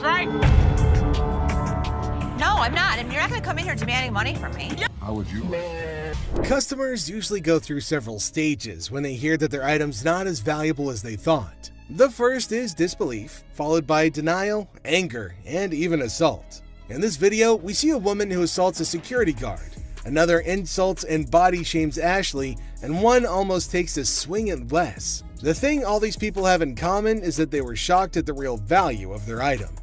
right? No, I'm not. And you're not going to come in here demanding money from me. How would you like? Customers usually go through several stages when they hear that their item's not as valuable as they thought. The first is disbelief, followed by denial, anger, and even assault. In this video, we see a woman who assaults a security guard. Another insults and body shames Ashley, and one almost takes a swing at Les. The thing all these people have in common is that they were shocked at the real value of their item.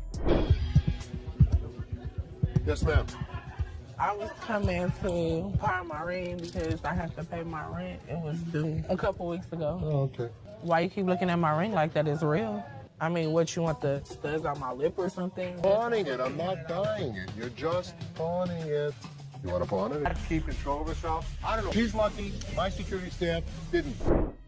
Yes, ma'am. I was coming to pawn my ring because I have to pay my rent. It was due a couple weeks ago. Oh, okay. Why you keep looking at my ring like that? Is real? I mean, what, you want the studs on my lip or something? Pawning it. I'm not buying it. You're just pawning it. You want to pawn it? Keep control of herself? I don't know. She's lucky. My security staff didn't.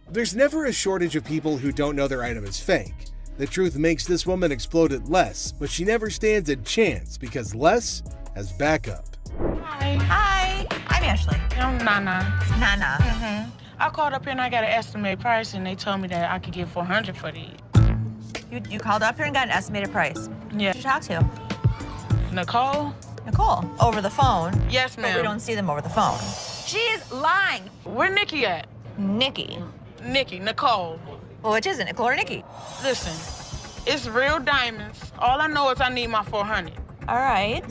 There's never a shortage of people who don't know their item is fake. The truth makes this woman explode at Les, but she never stands a chance because Les has backup. Hi. Hi, I'm Ashley. I'm Nana. Nana. I called up here and I got an estimated price, and they told me that I could get $400 for these. You called up here and got an estimated price. Yeah. Who you talk to? Nicole? Nicole. Over the phone. Yes, But ma'am. we don't see them over the phone. She is lying. Where Nikki at? Nikki. Nicole. Well, which is it, Nicole or Nikki? Listen, it's real diamonds. All I know is I need my $400. All right.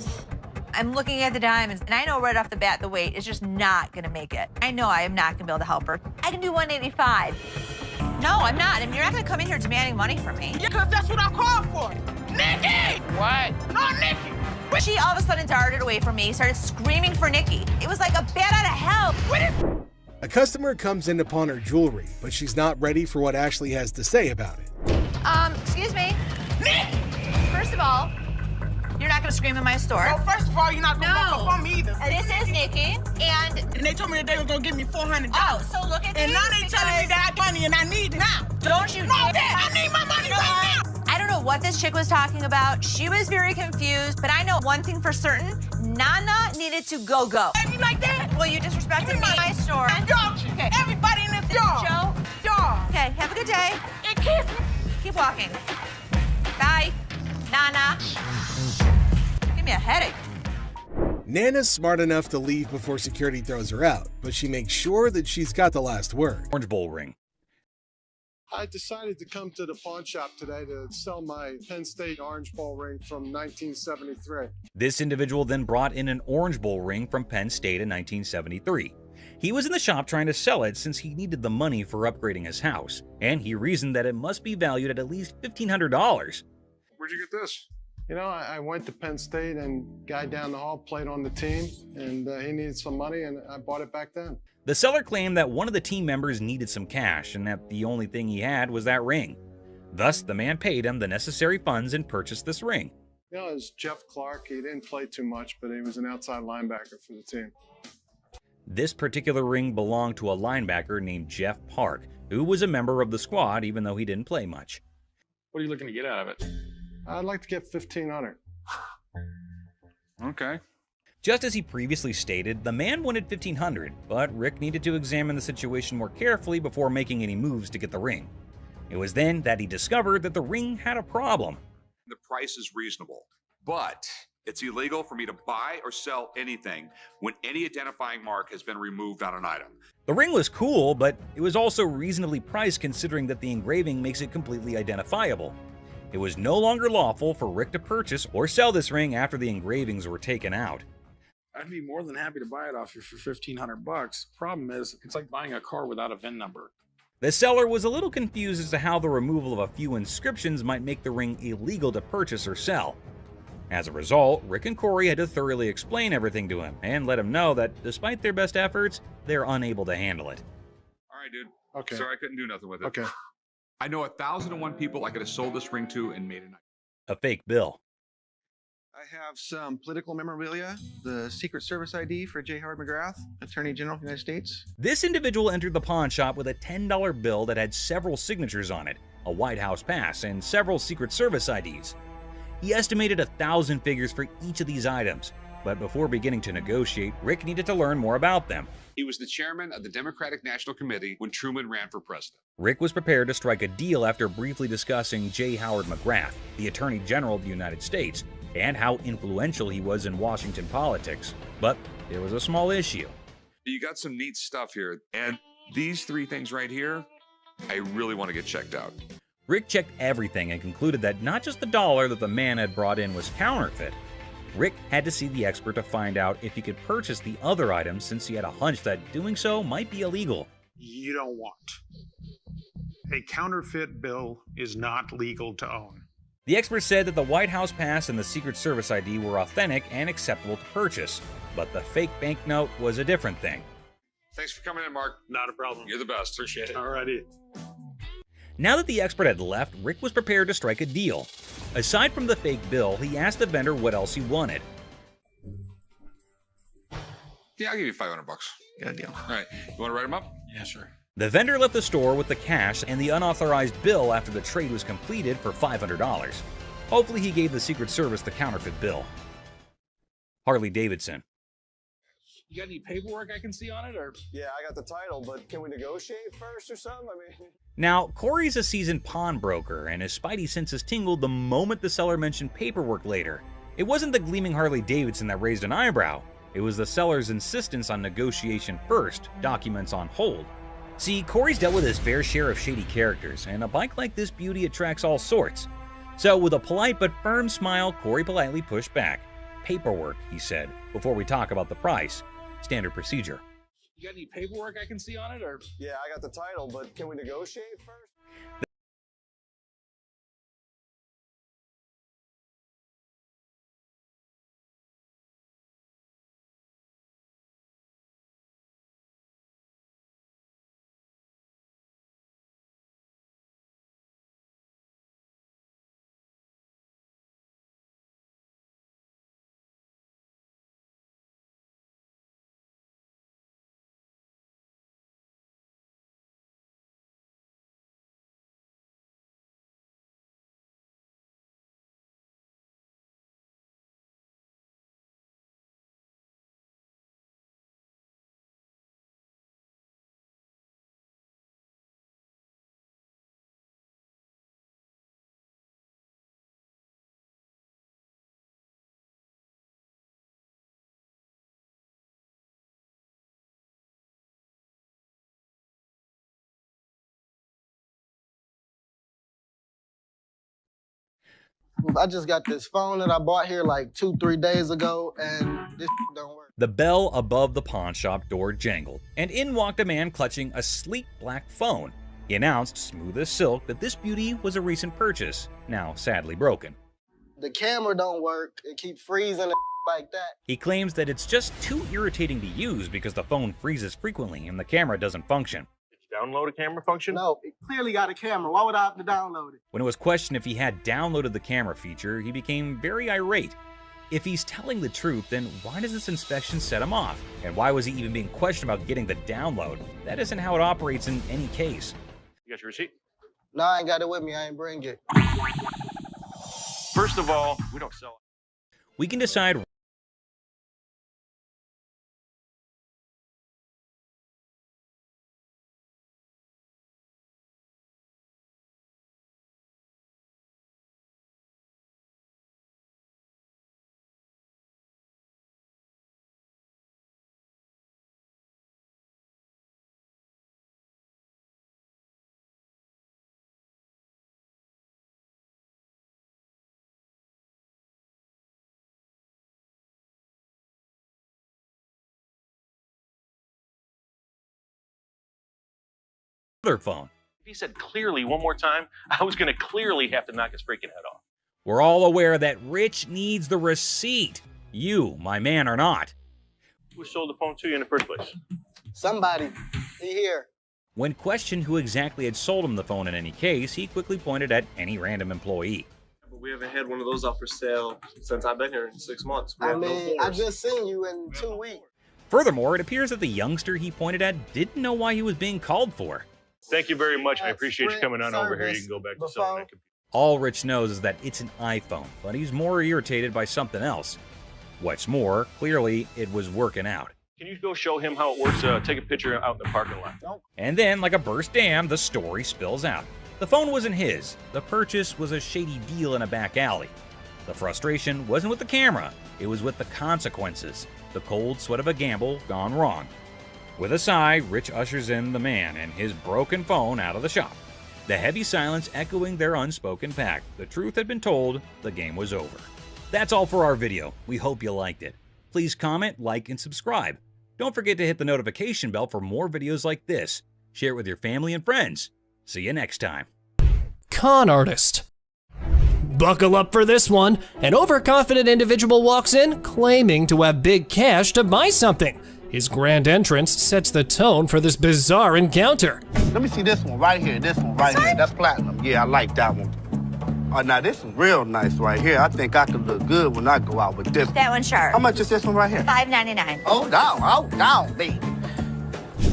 I'm looking at the diamonds, and I know right off the bat the weight is just not gonna make it. I know I am not gonna be able to help her. I can do 185. No, I'm not. And you're not gonna come in here demanding money from me. Yeah, because that's what I called for. Nikki! What? No, Nikki! She all of a sudden darted away from me, started screaming for Nikki. It was like a bat out of hell. A customer comes in to pawn her jewelry, but she's not ready for what Ashley has to say about it. Excuse me. Nikki! First of all, you're not gonna scream in my store. Well, first of all, you're not gonna walk up on me either. This is Nikki, and And they told me that they was gonna give me $400. oh, so look at And these now they telling me because- that I got money and I need it now. Don't you No, dare. Dad, I need my money right now. I don't know what this chick was talking about. She was very confused, but I know one thing for certain. Nana needed to go. You like that? Well, you disrespected me in my store. Don't you? Okay. Everybody in this yard. Joe. Yard. Okay, have a good day. And kiss me. Keep walking. Bye. Nana. Give me a headache. Nana's smart enough to leave before security throws her out, but she makes sure that she's got the last word. Orange Bowl ring. I decided to come to the pawn shop today to sell my Penn State Orange Bowl ring from 1973. This individual then brought in an Orange Bowl ring from Penn State in 1973. He was in the shop trying to sell it since he needed the money for upgrading his house, and he reasoned that it must be valued at least $1,500. Where'd you get this? You know, I went to Penn State and guy down the hall played on the team and he needed some money and I bought it back then. The seller claimed that one of the team members needed some cash and that the only thing he had was that ring. Thus, the man paid him the necessary funds and purchased this ring. You know, it was Jeff Clark. He didn't play too much, but he was an outside linebacker for the team. This particular ring belonged to a linebacker named Jeff Park, who was a member of the squad even though he didn't play much. What are you looking to get out of it? I'd like to get 1,500. Okay. Just as he previously stated, the man wanted $1,500, but Rick needed to examine the situation more carefully before making any moves to get the ring. It was then that he discovered that the ring had a problem. The price is reasonable, but it's illegal for me to buy or sell anything when any identifying mark has been removed on an item. The ring was cool, but it was also reasonably priced considering that the engraving makes it completely identifiable. It was no longer lawful for Rick to purchase or sell this ring after the engravings were taken out. I'd be more than happy to buy it off you for $1,500. Problem is, it's like buying a car without a VIN number. The seller was a little confused as to how the removal of a few inscriptions might make the ring illegal to purchase or sell. As a result, Rick and Corey had to thoroughly explain everything to him and let him know that despite their best efforts, they're unable to handle it. All right, dude. Okay. Sorry, I couldn't do nothing with it. Okay. I know 1,001 people I could have sold this ring to and made a night. A fake bill. I have some political memorabilia, the Secret Service ID for J. Howard McGrath, Attorney General of the United States. This individual entered the pawn shop with a $10 bill that had several signatures on it, a White House pass, and several Secret Service IDs. He estimated 1,000 figures for each of these items. But before beginning to negotiate, Rick needed to learn more about them. He was the chairman of the Democratic National Committee when Truman ran for president. Rick was prepared to strike a deal after briefly discussing J. Howard McGrath, the Attorney General of the United States, and how influential he was in Washington politics. But there was a small issue. You got some neat stuff here, and these three things right here, I really want to get checked out. Rick checked everything and concluded that not just the dollar that the man had brought in was counterfeit. Rick had to see the expert to find out if he could purchase the other items, since he had a hunch that doing so might be illegal. You don't want. A counterfeit bill is not legal to own. The expert said that the White House pass and the Secret Service ID were authentic and acceptable to purchase, but the fake banknote was a different thing. Thanks for coming in, Mark. Not a problem. You're the best. Appreciate it. Alrighty. Now that the expert had left, Rick was prepared to strike a deal. Aside from the fake bill, he asked the vendor what else he wanted. Yeah, I'll give you $500. Got a deal. All right. You want to write them up? Yeah, sure. The vendor left the store with the cash and the unauthorized bill after the trade was completed for $500. Hopefully he gave the Secret Service the counterfeit bill. Harley Davidson. You got any paperwork I can see on it, or? Yeah, I got the title, but can we negotiate first or something? I mean... Now, Corey's a seasoned pawnbroker, and his spidey senses tingled the moment the seller mentioned paperwork later. It wasn't the gleaming Harley Davidson that raised an eyebrow. It was the seller's insistence on negotiation first, documents on hold. See, Corey's dealt with his fair share of shady characters, and a bike like this beauty attracts all sorts. So with a polite but firm smile, Corey politely pushed back. Paperwork, he said, before we talk about the price. Standard procedure. You got any paperwork I can see on it, or? Yeah, I got the title, but can we negotiate first? I just got this phone that I bought here like 2-3 days ago, and this don't work. The bell above the pawn shop door jangled, and in walked a man clutching a sleek black phone. He announced, smooth as silk, that this beauty was a recent purchase, now sadly broken. The camera don't work. It keeps freezing and like that. He claims that it's just too irritating to use because the phone freezes frequently and the camera doesn't function. Download a camera function? No, it clearly got a camera. Why would I have to download it? When it was questioned if he had downloaded the camera feature, he became very irate. If he's telling the truth, then why does this inspection set him off? And why was he even being questioned about getting the download? That isn't how it operates in any case. You got your receipt? No, I ain't got it with me. I ain't bring it. First of all, we don't sell it. We can decide other phone. If he said clearly one more time, I was going to clearly have to knock his freaking head off. We're all aware that Rich needs the receipt. You, my man, are not. Who sold the phone to you in the first place? Somebody. He here. When questioned who exactly had sold him the phone in any case, he quickly pointed at any random employee. But we haven't had one of those up for sale since I've been here in 6 months. I mean, I just seen you in 2 weeks. Furthermore, it appears that the youngster he pointed at didn't know why he was being called for. Thank you very much. I appreciate you coming on over here. You can go back to selling that computer. All Rich knows is that it's an iPhone, but he's more irritated by something else. What's more, clearly it was working out. Can you go show him how it works? Take a picture out in the parking lot. And then, like a burst dam, the story spills out. The phone wasn't his. The purchase was a shady deal in a back alley. The frustration wasn't with the camera, it was with the consequences. The cold sweat of a gamble gone wrong. With a sigh, Rich ushers in the man and his broken phone out of the shop. The heavy silence echoing their unspoken pact. The truth had been told, the game was over. That's all for our video. We hope you liked it. Please comment, like, and subscribe. Don't forget to hit the notification bell for more videos like this. Share it with your family and friends. See you next time. Con artist. Buckle up for this one. An overconfident individual walks in claiming to have big cash to buy something. His grand entrance sets the tone for this bizarre encounter. Let me see this one right here. This one right here. That's platinum. Yeah, I like that one. Oh, now this is real nice right here. I think I could look good when I go out with this. That one's sharp. How much is this one right here? $5.99. Hold down, baby.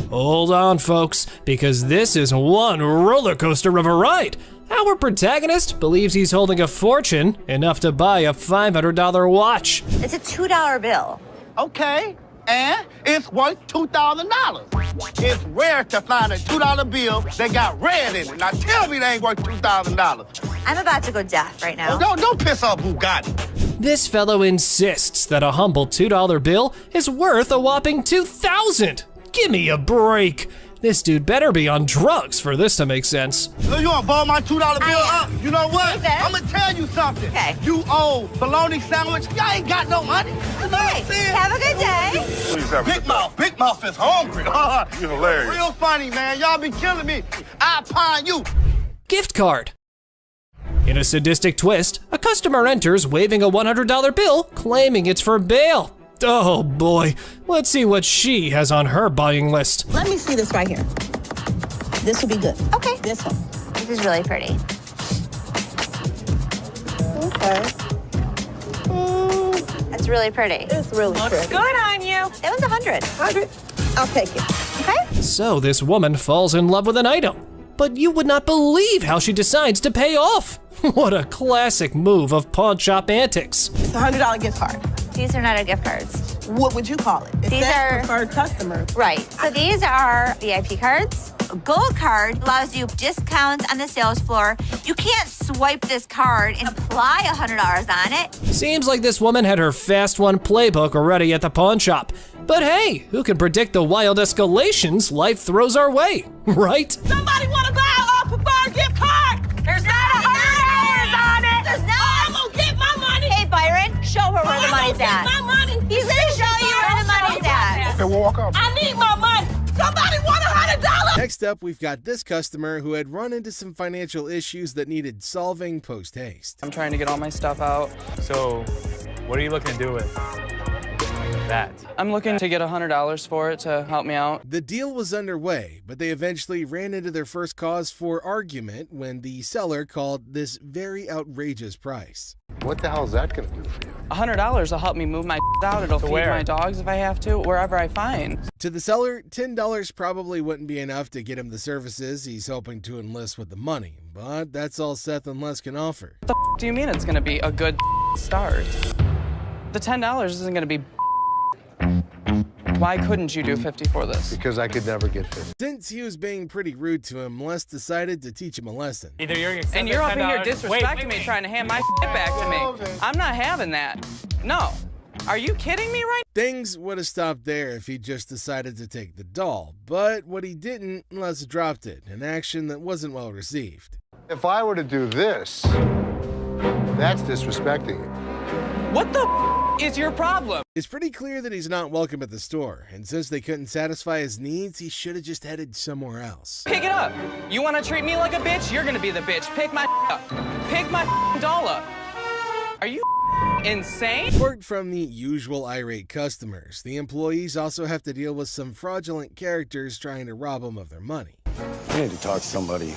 Hold on, folks, because this is one roller coaster of a ride. Our protagonist believes he's holding a fortune, enough to buy a $500 watch. It's a $2 bill. Okay, and it's worth $2,000. It's rare to find a $2 bill that got red in it. Now tell me they ain't worth $2,000. I'm about to go deaf right now. Oh, don't piss off Bugatti. This fellow insists that a humble $2 bill is worth a whopping $2,000. Give me a break. This dude better be on drugs for this to make sense. So you wanna ball my $2 bill up? You know what? I'm gonna tell you something. Okay. You owe bologna sandwich. Y'all ain't got no money. You know what I'm saying? Have a good day. Please have Big Mouth is hungry. You're hilarious. Real funny, man. Y'all be killing me. I pawn you. Gift card. In a sadistic twist, a customer enters waving a $100 bill, claiming it's for bail. Oh boy, let's see what she has on her buying list. Let me see this right here. This will be good. Okay. This one. This is really pretty. Okay. That's really pretty. It's really pretty. Good on you. That was 100. 100. I'll take it. Okay. So this woman falls in love with an item, but you would not believe how she decides to pay off. What a classic move of pawn shop antics. It's a $100 gift card. These are not our gift cards. What would you call it? These are preferred customer. Right. So these are VIP cards. A gold card allows you discounts on the sales floor. You can't swipe this card and apply $100 on it. Seems like this woman had her fast one playbook already at the pawn shop. But hey, who can predict the wild escalations life throws our way, right? Somebody want to buy a preferred gift card? There's not $100 on it. There's not. I'm gonna get my money. Hey, Byron, show her where the money's at. My money. He's gonna show you where the money's at. Okay, we'll walk up. I need my money. Somebody want $100. Next up, we've got this customer who had run into some financial issues that needed solving post-haste. I'm trying to get all my stuff out. So, what are you looking to do with that? I'm looking to get $100 for it to help me out. The deal was underway, but they eventually ran into their first cause for argument when the seller called this very outrageous price. What the hell is that going to do for you? $100 will help me move my out. It'll feed my dogs if I have to, wherever I find. To the seller, $10 probably wouldn't be enough to get him the services he's hoping to enlist with the money, but that's all Seth and Les can offer. What the do you mean it's going to be a good start? The $10 isn't going to be. Why couldn't you do 50 for this? Because I could never get 50. Since he was being pretty rude to him, Les decided to teach him a lesson. Either you're gonna and you're up in here disrespecting me, trying to hand my back to me. I'm not having that. No. Are you kidding me right now? Things would have stopped there if he just decided to take the doll, but what he didn't, Les dropped it, an action that wasn't well received. If I were to do this, that's disrespecting you. What the is your problem? It's pretty clear that he's not welcome at the store, and since they couldn't satisfy his needs, he should have just headed somewhere else. Pick it up. You want to treat me like a bitch? You're going to be the bitch. Pick my up. Pick my doll up. Are you insane? Apart from the usual irate customers, the employees also have to deal with some fraudulent characters trying to rob them of their money. I need to talk to somebody.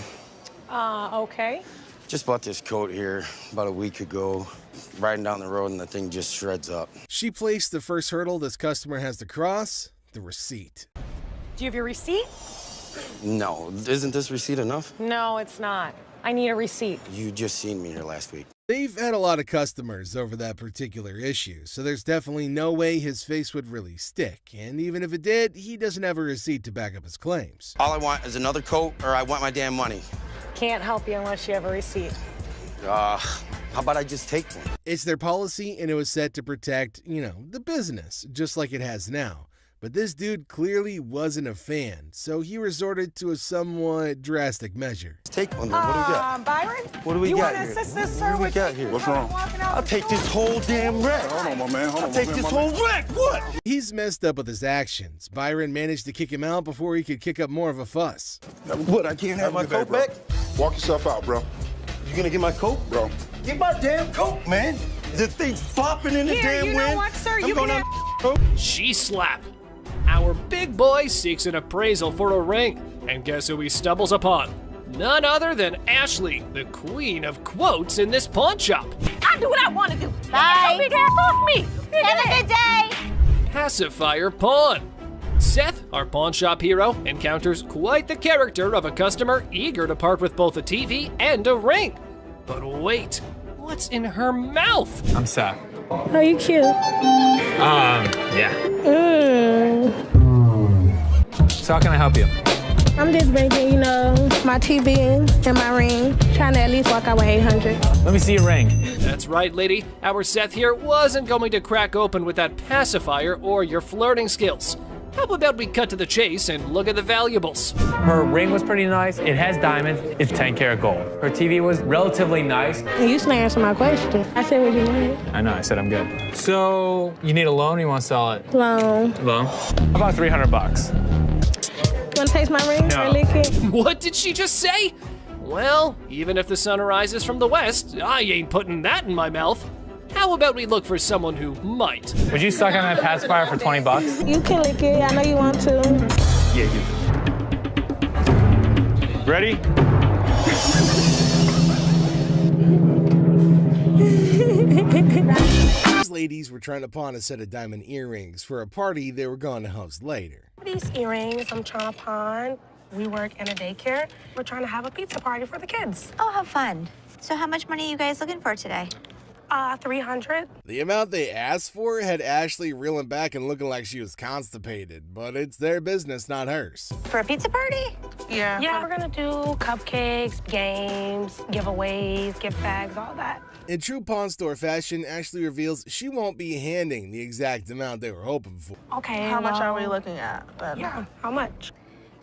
Okay. Just bought this coat here about a week ago. Riding down the road and the thing just shreds up. She placed the first hurdle this customer has to cross, the receipt. Do you have your receipt? No, isn't this receipt enough? No, it's not. I need a receipt. You just seen me here last week. They've had a lot of customers over that particular issue, so there's definitely no way his face would really stick, and even if it did, he doesn't have a receipt to back up his claims. All I want is another coat, or I want my damn money. Can't help you unless you have a receipt. How about I just take one? It's their policy, and it was set to protect, the business, just like it has now. But this dude clearly wasn't a fan, so he resorted to a somewhat drastic measure. Take one then. What do we got? Byron? What do we you got want to here? assist this, sir? What do we got here? What's wrong? I'll take this whole damn wreck. Hold on, my man. Hold on, I'll take this whole wreck. What? He's messed up with his actions. Byron managed to kick him out before he could kick up more of a fuss. What? I can't have my coat back? Walk yourself out, bro. You gonna get my coat? Bro. Get my damn coat, man. The thing's flopping in the damn wind. You know what, sir? I'm You going can to She slapped. Our big boy seeks an appraisal for a ring, and guess who he stumbles upon? None other than Ashley, the queen of quotes in this pawn shop. I do what I want to do. Bye. Big ass off me. Have a good day. Pacifier Pawn. Seth, our pawn shop hero, encounters quite the character of a customer eager to part with both a TV and a ring. But wait, what's in her mouth? I'm Seth. Oh, you cute. Yeah. So how can I help you? I'm just bringing, my TV and my ring, trying to at least walk out with 800. Let me see your ring. That's right, lady. Our Seth here wasn't going to crack open with that pacifier or your flirting skills. How about we cut to the chase and look at the valuables? Her ring was pretty nice. It has diamonds. It's 10 karat gold. Her TV was relatively nice. You still answer my question. I said what you wanted. I know, I said I'm good. So, you need a loan or you want to sell it? Loan. Loan? About $300. You want to taste my ring No. or lick it? What did she just say? Well, even if the sun rises from the west, I ain't putting that in my mouth. How about we look for someone who might? Would you suck on that pacifier for $20? You can lick it. I know you want to. Yeah, you. Ready? These ladies were trying to pawn a set of diamond earrings for a party they were going to host later. These earrings I'm trying to pawn. We work in a daycare. We're trying to have a pizza party for the kids. Oh, how fun. So how much money are you guys looking for today? 300. The amount they asked for had Ashley reeling back and looking like she was constipated, but it's their business, not hers. For a pizza party? Yeah. Yeah, we're gonna do cupcakes, games, giveaways, gift bags, all that. In true pawn store fashion, Ashley reveals she won't be handing the exact amount they were hoping for. Okay. How much are we looking at? Yeah, how much?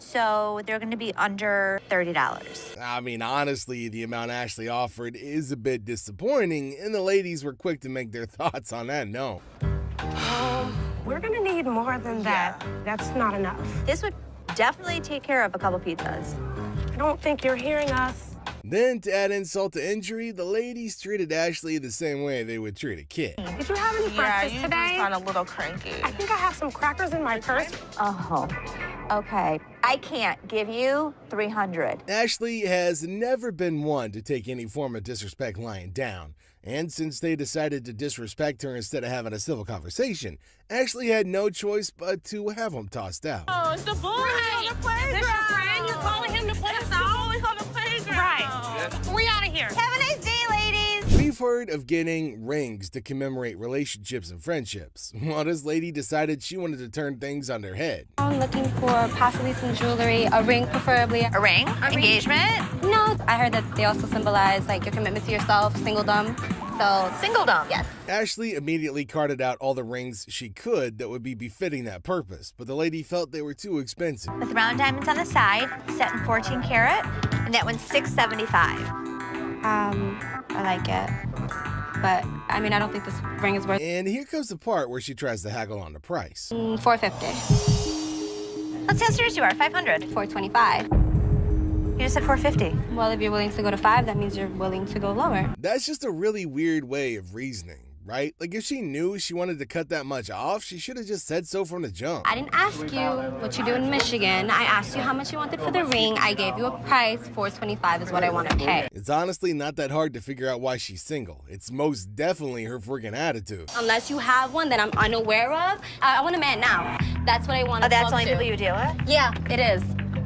So they're going to be under $30. I mean, honestly, the amount Ashley offered is a bit disappointing, and the ladies were quick to make their thoughts on that known. We're gonna need more than that. That's not enough. This would definitely take care of a couple pizzas. I don't think you're hearing us. Then, to add insult to injury, the ladies treated Ashley the same way they would treat a kid. Did you have any breakfast you today? just sound a little cranky. I think I have some crackers in my purse. Oh, okay. I can't give you $300. Ashley has never been one to take any form of disrespect lying down. And since they decided to disrespect her instead of having a civil conversation, Ashley had no choice but to have them tossed out. Oh, it's the boy. On the playground. That's your friend. You're calling him the boy. It's always on the playground. Right. We out of here. Have a nice day, ladies. We've heard of getting rings to commemorate relationships and friendships. Well, this lady decided she wanted to turn things on their head. I'm looking for possibly some jewelry, a ring preferably. A ring? Engagement? No, I heard that they also symbolize like your commitment to yourself, singledom. So singledom, yes. Ashley immediately carted out all the rings she could that would be befitting that purpose, but the lady felt they were too expensive. With round diamonds on the side, set in 14 karat, and that one's $675. I like it. But, I mean, I don't think this ring is worth And here comes the part where she tries to haggle on the price. $450. Let's see how serious you are. $500. $425. You just said $450. Well, if you're willing to go to $5, that means you're willing to go lower. That's just a really weird way of reasoning, right? Like, if she knew she wanted to cut that much off, she should have just said so from the jump. I didn't ask you what you do in Michigan. I asked you how much you wanted for the ring. I gave you a price. $425 is what I want to pay. It's honestly not that hard to figure out why she's single. It's most definitely her freaking attitude. Unless you have one that I'm unaware of, I want a man now. That's what I want to Oh, that's the talk only to. people you deal with? Yeah, it is.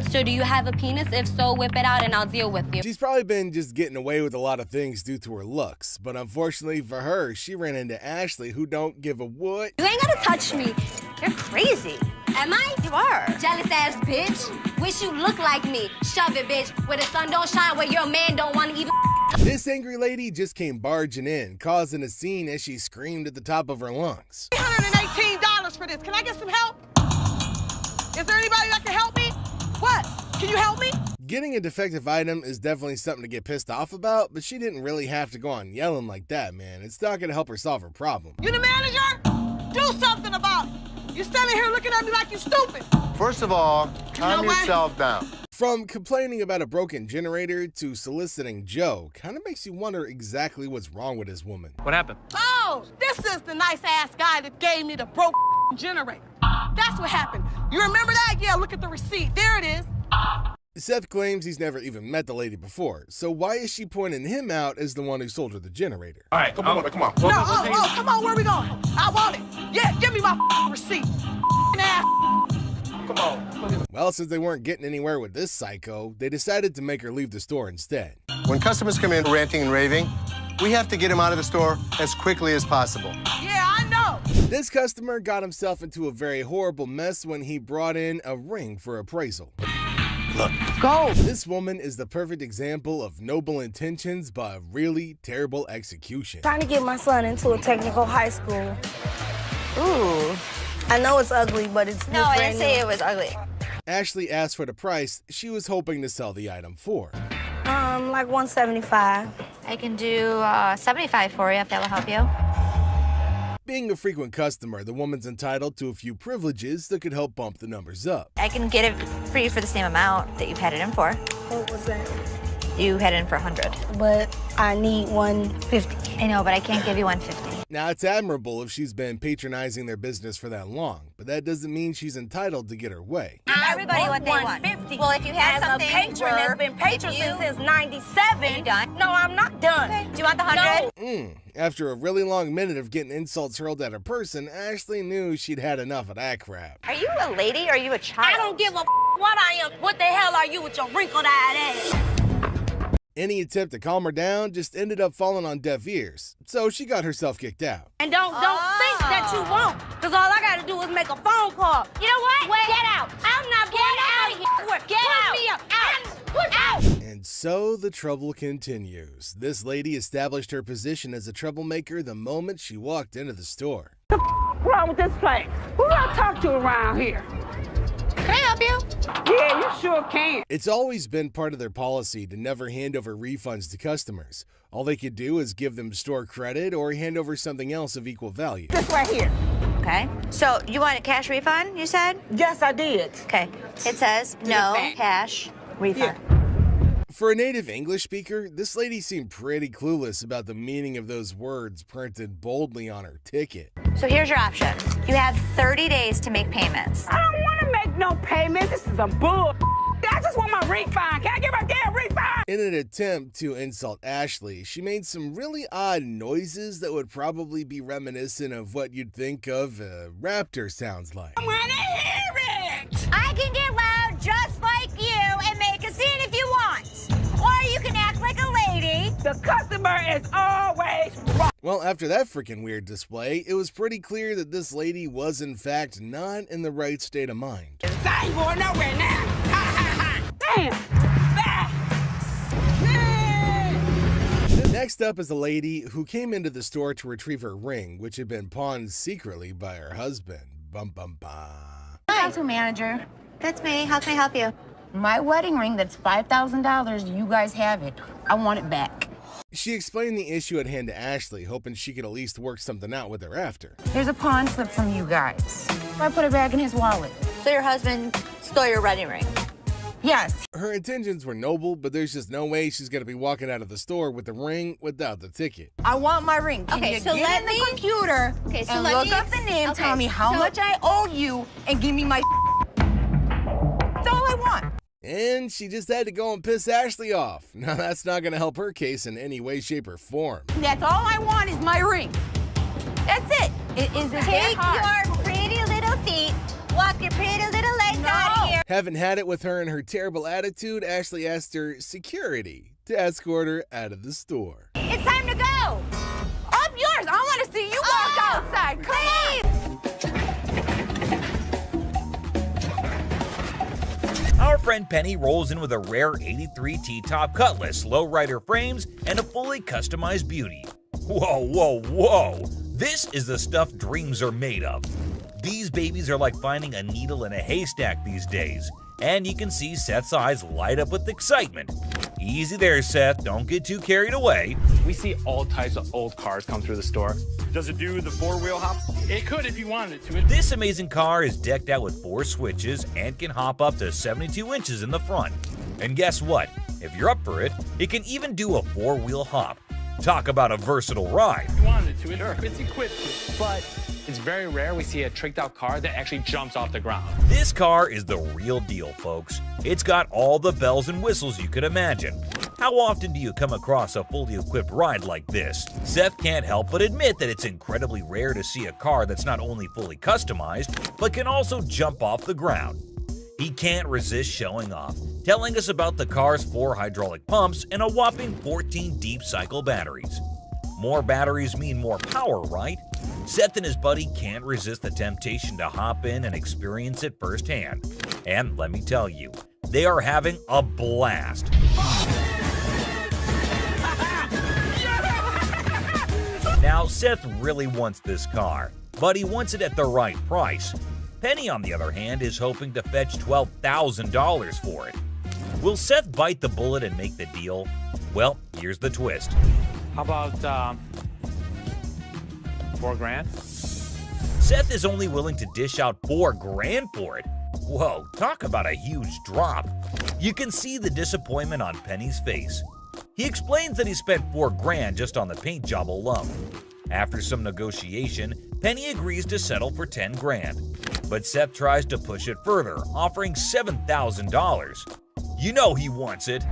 So do you have a penis? If so, whip it out and I'll deal with you. She's probably been just getting away with a lot of things due to her looks, but unfortunately for her, she ran into Ashley, who don't give a what. You ain't gotta touch me. You're crazy. Am I? You are. Jealous ass bitch. Wish you look like me. Shove it, bitch. Where the sun don't shine, where your man don't want to even. This angry lady just came barging in, causing a scene as she screamed at the top of her lungs. $318 for this. Can I get some help? Is there anybody that can help me? What? Can you help me? Getting a defective item is definitely something to get pissed off about, but she didn't really have to go on yelling like that, man. It's not gonna help her solve her problem. You the manager? Do something about it. You're standing here looking at me like you're stupid. First of all, calm yourself down. From complaining about a broken generator to soliciting Joe, kind of makes you wonder exactly what's wrong with this woman. What happened? Oh, this is the nice ass guy that gave me the broke generator. That's what happened. You remember that? Yeah, look at the receipt. There it is. Seth claims he's never even met the lady before, so why is she pointing him out as the one who sold her the generator? All right, come on. No, come on, where we going? I want it. Yeah, give me my receipt. Ass. Come on. Well, since they weren't getting anywhere with this psycho, they decided to make her leave the store instead. When customers come in ranting and raving, we have to get them out of the store as quickly as possible. Yeah, I know. This customer got himself into a very horrible mess when he brought in a ring for appraisal. Look. Go. This woman is the perfect example of noble intentions but really terrible execution. Trying to get my son into a technical high school. Ooh. I know it's ugly, but it's No, I didn't say it was ugly. Ashley asked for the price she was hoping to sell the item for. Like $175. I can do 75 for you if that will help you. Being a frequent customer, the woman's entitled to a few privileges that could help bump the numbers up. I can get it for you for the same amount that you've had it in for. What was that? You had it in for 100. But I need 150. I know, but I can't give you 150. Now, it's admirable if she's been patronizing their business for that long, but that doesn't mean she's entitled to get her way. Everybody what they want. Well, if you had something, a patron that's been patron since 97. Are you done? No, I'm not done. Okay. Do you want the 100? After a really long minute of getting insults hurled at her person, Ashley knew she'd had enough of that crap. Are you a lady or are you a child? I don't give a what I am. What the hell are you with your wrinkled-eyed ass? Any attempt to calm her down just ended up falling on deaf ears, so she got herself kicked out. And don't think that you won't, because all I got to do is make a phone call. You know what? Wait. Get out. I'm not going out of here. Get out. Put me up. Put out. And so the trouble continues. This lady established her position as a troublemaker the moment she walked into the store. What's wrong with this place? Who do I talk to around here? Can I help you? Yeah, you sure can. It's always been part of their policy to never hand over refunds to customers. All they could do is give them store credit or hand over something else of equal value. This right here. Okay. So you want a cash refund, you said? Yes, I did. Okay. It says no cash refund. For a native English speaker, this lady seemed pretty clueless about the meaning of those words printed boldly on her ticket. So here's your option. You have 30 days to make payments. I don't want to make no payments. This is a bull. I just want my refund. Can I get my damn refund? In an attempt to insult Ashley, she made some really odd noises that would probably be reminiscent of what you'd think of a raptor sounds like. I want to hear it. I can get loud just like you and make a scene if you want. Or you can act like a lady. The customer is always wrong. Well, after that freaking weird display, it was pretty clear that this lady was in fact not in the right state of mind. I ain't going nowhere now. Ha ha ha. Damn. Next up is a lady who came into the store to retrieve her ring, which had been pawned secretly by her husband. Bum bum bum. Hi, manager. That's me. How can I help you? My wedding ring that's $5,000, you guys have it. I want it back. She explained the issue at hand to Ashley, hoping she could at least work something out with her after. There's a pawn slip from you guys. I put it back in his wallet. So your husband stole your wedding ring? Yes. Her intentions were noble, but there's just no way she's gonna be walking out of the store with the ring without the ticket. I want my ring. Can you so get in the computer and look up the name, tell me how much I owe you, and give me my That's all I want. And she just had to go and piss Ashley off. Now that's not gonna help her case in any way, shape, or form. That's all I want is my ring. That's it. It is Take your pretty little feet, walk your pretty little legs out of here. Haven't had it with her and her terrible attitude, Ashley asked her security to escort her out of the store. It's time to go. I'm yours. I want to see you walk outside. Come on. Our friend Penny rolls in with a rare 83 T-top Cutlass, lowrider frames, and a fully customized beauty. Whoa, whoa, whoa! This is the stuff dreams are made of. These babies are like finding a needle in a haystack these days, and you can see Seth's eyes light up with excitement. Easy there, Seth, don't get too carried away. We see all types of old cars come through the store. Does it do the four-wheel hop? It could if you wanted it to. This amazing car is decked out with 4 switches and can hop up to 72 inches in the front. And guess what? If you're up for it, it can even do a 4-wheel hop. Talk about a versatile ride. If you wanted it to, it's equipped to. But it's very rare we see a tricked out car that actually jumps off the ground. This car is the real deal, folks. It's got all the bells and whistles you could imagine. How often do you come across a fully equipped ride like this? Seth can't help but admit that it's incredibly rare to see a car that's not only fully customized, but can also jump off the ground. He can't resist showing off, telling us about the car's 4 hydraulic pumps and a whopping 14 deep cycle batteries. More batteries mean more power, right? Seth and his buddy can't resist the temptation to hop in and experience it firsthand. And let me tell you, they are having a blast. Now, Seth really wants this car, but he wants it at the right price. Penny, on the other hand, is hoping to fetch $12,000 for it. Will Seth bite the bullet and make the deal? Well, here's the twist. How about $4,000? Seth is only willing to dish out $4,000 for it. Whoa, talk about a huge drop. You can see the disappointment on Penny's face. He explains that he spent $4,000 just on the paint job alone. After some negotiation, Penny agrees to settle for $10,000. But Seth tries to push it further, offering $7,000. You know he wants it.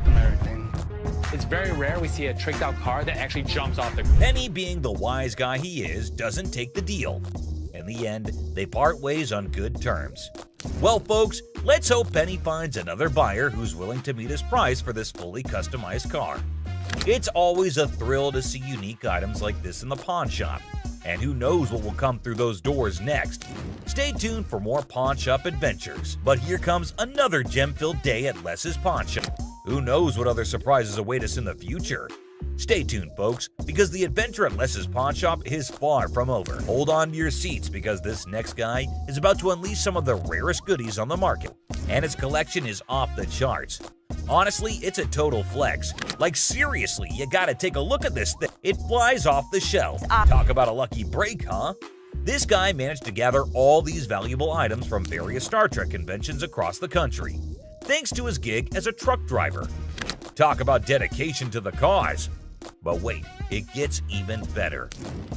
It's very rare we see a tricked out car that actually jumps off the ground. Penny, being the wise guy he is, doesn't take the deal. In the end, they part ways on good terms. Well, folks, let's hope Penny finds another buyer who's willing to meet his price for this fully customized car. It's always a thrill to see unique items like this in the pawn shop. And who knows what will come through those doors next. Stay tuned for more pawn shop adventures. But here comes another gem-filled day at Les's Pawn Shop. Who knows what other surprises await us in the future? Stay tuned, folks, because the adventure at Les's Pawn Shop is far from over. Hold on to your seats because this next guy is about to unleash some of the rarest goodies on the market. And his collection is off the charts. Honestly, it's a total flex. Like seriously, you gotta take a look at this thing. It flies off the shelf. Talk about a lucky break, huh? This guy managed to gather all these valuable items from various Star Trek conventions across the country, thanks to his gig as a truck driver. Talk about dedication to the cause. But wait, it gets even better.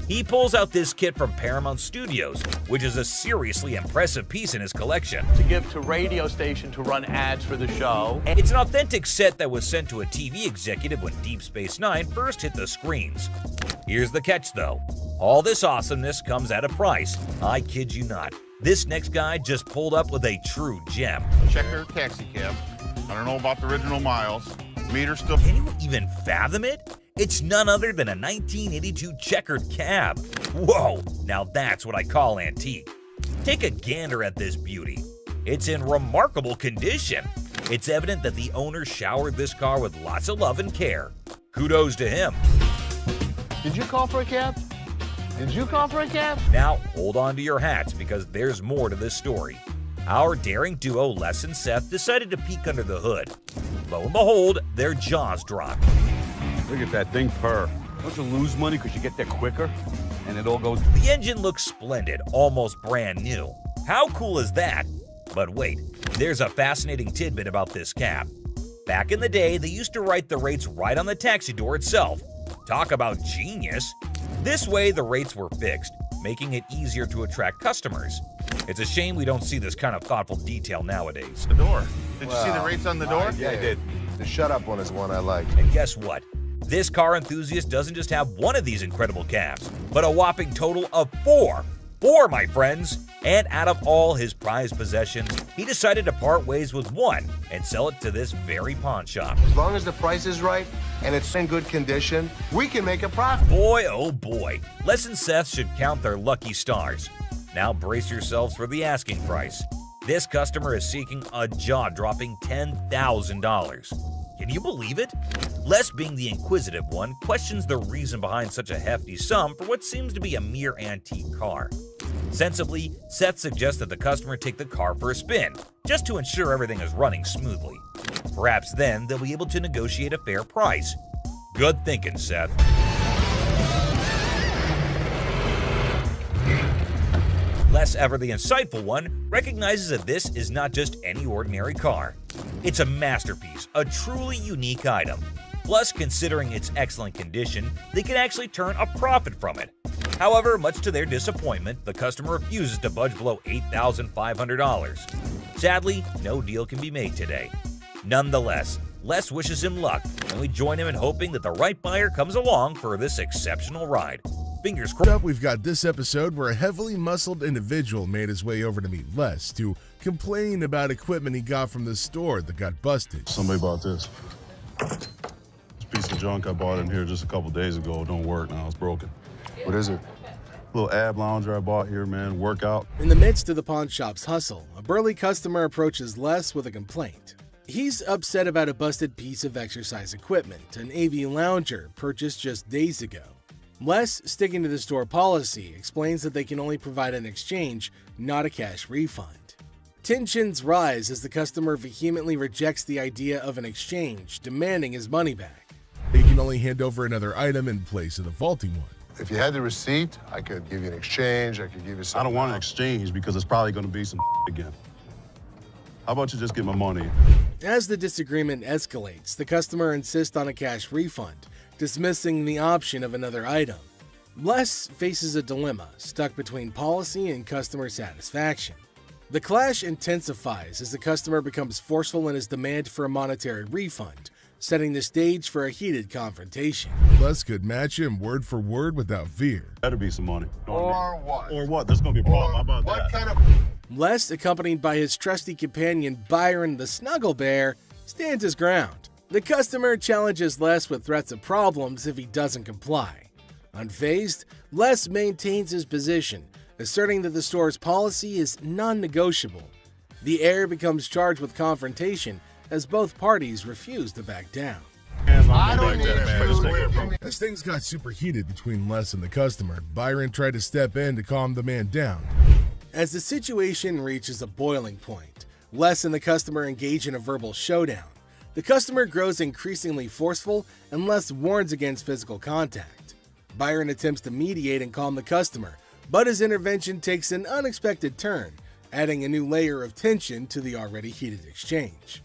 He pulls out this kit from Paramount Studios, which is a seriously impressive piece in his collection. To give to radio station to run ads for the show. It's an authentic set that was sent to a TV executive when Deep Space Nine first hit the screens. Here's the catch though. All this awesomeness comes at a price. I kid you not. This next guy just pulled up with a true gem. Checker taxi cab. I don't know about the original miles. Meter still. Can you even fathom it? It's none other than a 1982 checkered cab. Whoa, now that's what I call antique. Take a gander at this beauty. It's in remarkable condition. It's evident that the owner showered this car with lots of love and care. Kudos to him. Did you call for a cab? Did you call for a cab? Now, hold on to your hats because there's more to this story. Our daring duo, Les and Seth, decided to peek under the hood. Lo and behold, their jaws dropped. Look at that thing purr. Don't you lose money because you get there quicker? And it all goes... The engine looks splendid, almost brand new. How cool is that? But wait, there's a fascinating tidbit about this cab. Back in the day, they used to write the rates right on the taxi door itself. Talk about genius. This way, the rates were fixed, making it easier to attract customers. It's a shame we don't see this kind of thoughtful detail nowadays. The door. Did you see the rates on the door? Yeah, I did. The shut up one is one I like. And guess what? This car enthusiast doesn't just have one of these incredible cabs, but a whopping total of 4. 4, my friends! And out of all his prized possessions, he decided to part ways with one and sell it to this very pawn shop. As long as the price is right and it's in good condition, we can make a profit. Boy, oh boy, Les and Seth should count their lucky stars. Now brace yourselves for the asking price. This customer is seeking a jaw-dropping $10,000. Can you believe it? Les, being the inquisitive one, questions the reason behind such a hefty sum for what seems to be a mere antique car. Sensibly, Seth suggests that the customer take the car for a spin, just to ensure everything is running smoothly. Perhaps then they'll be able to negotiate a fair price. Good thinking, Seth. Les, ever the insightful one, recognizes that this is not just any ordinary car. It's a masterpiece, a truly unique item. Plus, considering its excellent condition, they can actually turn a profit from it. However, much to their disappointment, the customer refuses to budge below $8,500. Sadly, no deal can be made today. Nonetheless, Les wishes him luck, and we join him in hoping that the right buyer comes along for this exceptional ride. Fingers crossed. Up, we've got this episode where a heavily muscled individual made his way over to meet Les to complain about equipment he got from the store that got busted. Somebody bought this. This piece of junk I bought in here just a couple days ago don't work now. It's broken. What is it? Little ab lounger I bought here, man. Workout. In the midst of the pawn shop's hustle, a burly customer approaches Les with a complaint. He's upset about a busted piece of exercise equipment, an AV lounger purchased just days ago. Les, sticking to the store policy, explains that they can only provide an exchange, not a cash refund. Tensions rise as the customer vehemently rejects the idea of an exchange, demanding his money back. He can only hand over another item in place of the faulty one. If you had the receipt, I could give you an exchange. I could give you something. I don't want an exchange because it's probably going to be some again. How about you just get my money? As the disagreement escalates, the customer insists on a cash refund, dismissing the option of another item. Les faces a dilemma, stuck between policy and customer satisfaction. The clash intensifies as the customer becomes forceful in his demand for a monetary refund, setting the stage for a heated confrontation. Les could match him word for word without fear. Better be some money. Or what? Or what? There's going to be a problem. How about What that? kind of... Les, accompanied by his trusty companion Byron the Snuggle Bear, stands his ground. The customer challenges Les with threats of problems if he doesn't comply. Unfazed, Les maintains his position, asserting that the store's policy is non-negotiable. The heir becomes charged with confrontation as both parties refuse to back down. I don't need food. As things got super heated between Les and the customer, Byron tried to step in to calm the man down. As the situation reaches a boiling point, Les and the customer engage in a verbal showdown. The customer grows increasingly forceful and Les warns against physical contact. Byron attempts to mediate and calm the customer, but his intervention takes an unexpected turn, adding a new layer of tension to the already heated exchange.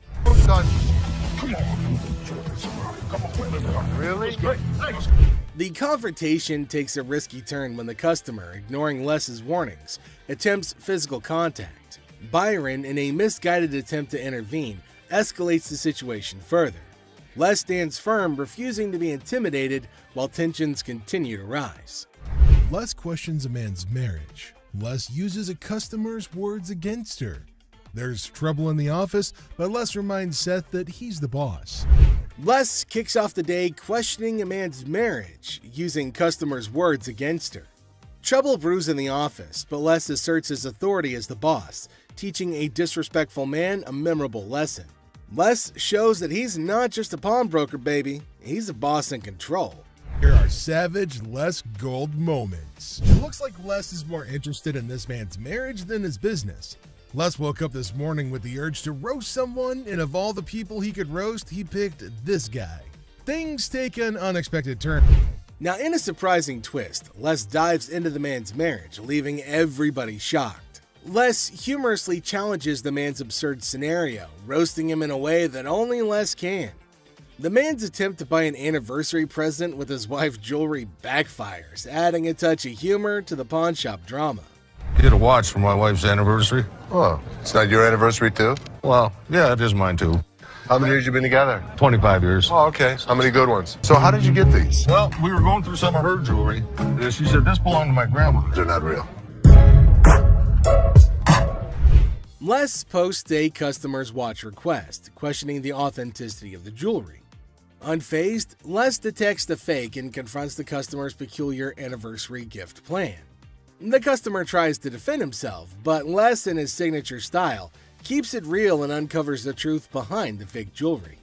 Really? The confrontation takes a risky turn when the customer, ignoring Les's warnings, attempts physical contact. Byron, in a misguided attempt to intervene, escalates the situation further. Les stands firm, refusing to be intimidated while tensions continue to rise. Les questions a man's marriage. Les uses a customer's words against her. There's trouble in the office, but Les reminds Seth that he's the boss. Les kicks off the day questioning a man's marriage, using customers' words against her. Trouble brews in the office, but Les asserts his authority as the boss, teaching a disrespectful man a memorable lesson. Les shows that he's not just a pawnbroker, baby. He's a boss in control. Here are savage Les Gold moments. It looks like Les is more interested in this man's marriage than his business. Les woke up this morning with the urge to roast someone, and of all the people he could roast, he picked this guy. Things take an unexpected turn. Now, in a surprising twist, Les dives into the man's marriage, leaving everybody shocked. Les humorously challenges the man's absurd scenario, roasting him in a way that only Les can. The man's attempt to buy an anniversary present with his wife's jewelry backfires, adding a touch of humor to the pawn shop drama. Get a watch for my wife's anniversary. Oh, it's not your anniversary too? Well, yeah, it is mine too. How many years you been together? 25 years. Oh, okay. How many good ones? So how did you get these? Well, we were going through some of her jewelry. She said this belonged to my grandma. They're not real. Les posts a customer's watch request, questioning the authenticity of the jewelry. Unfazed, Les detects the fake and confronts the customer's peculiar anniversary gift plan. The customer tries to defend himself, but Les, in his signature style, keeps it real and uncovers the truth behind the fake jewelry.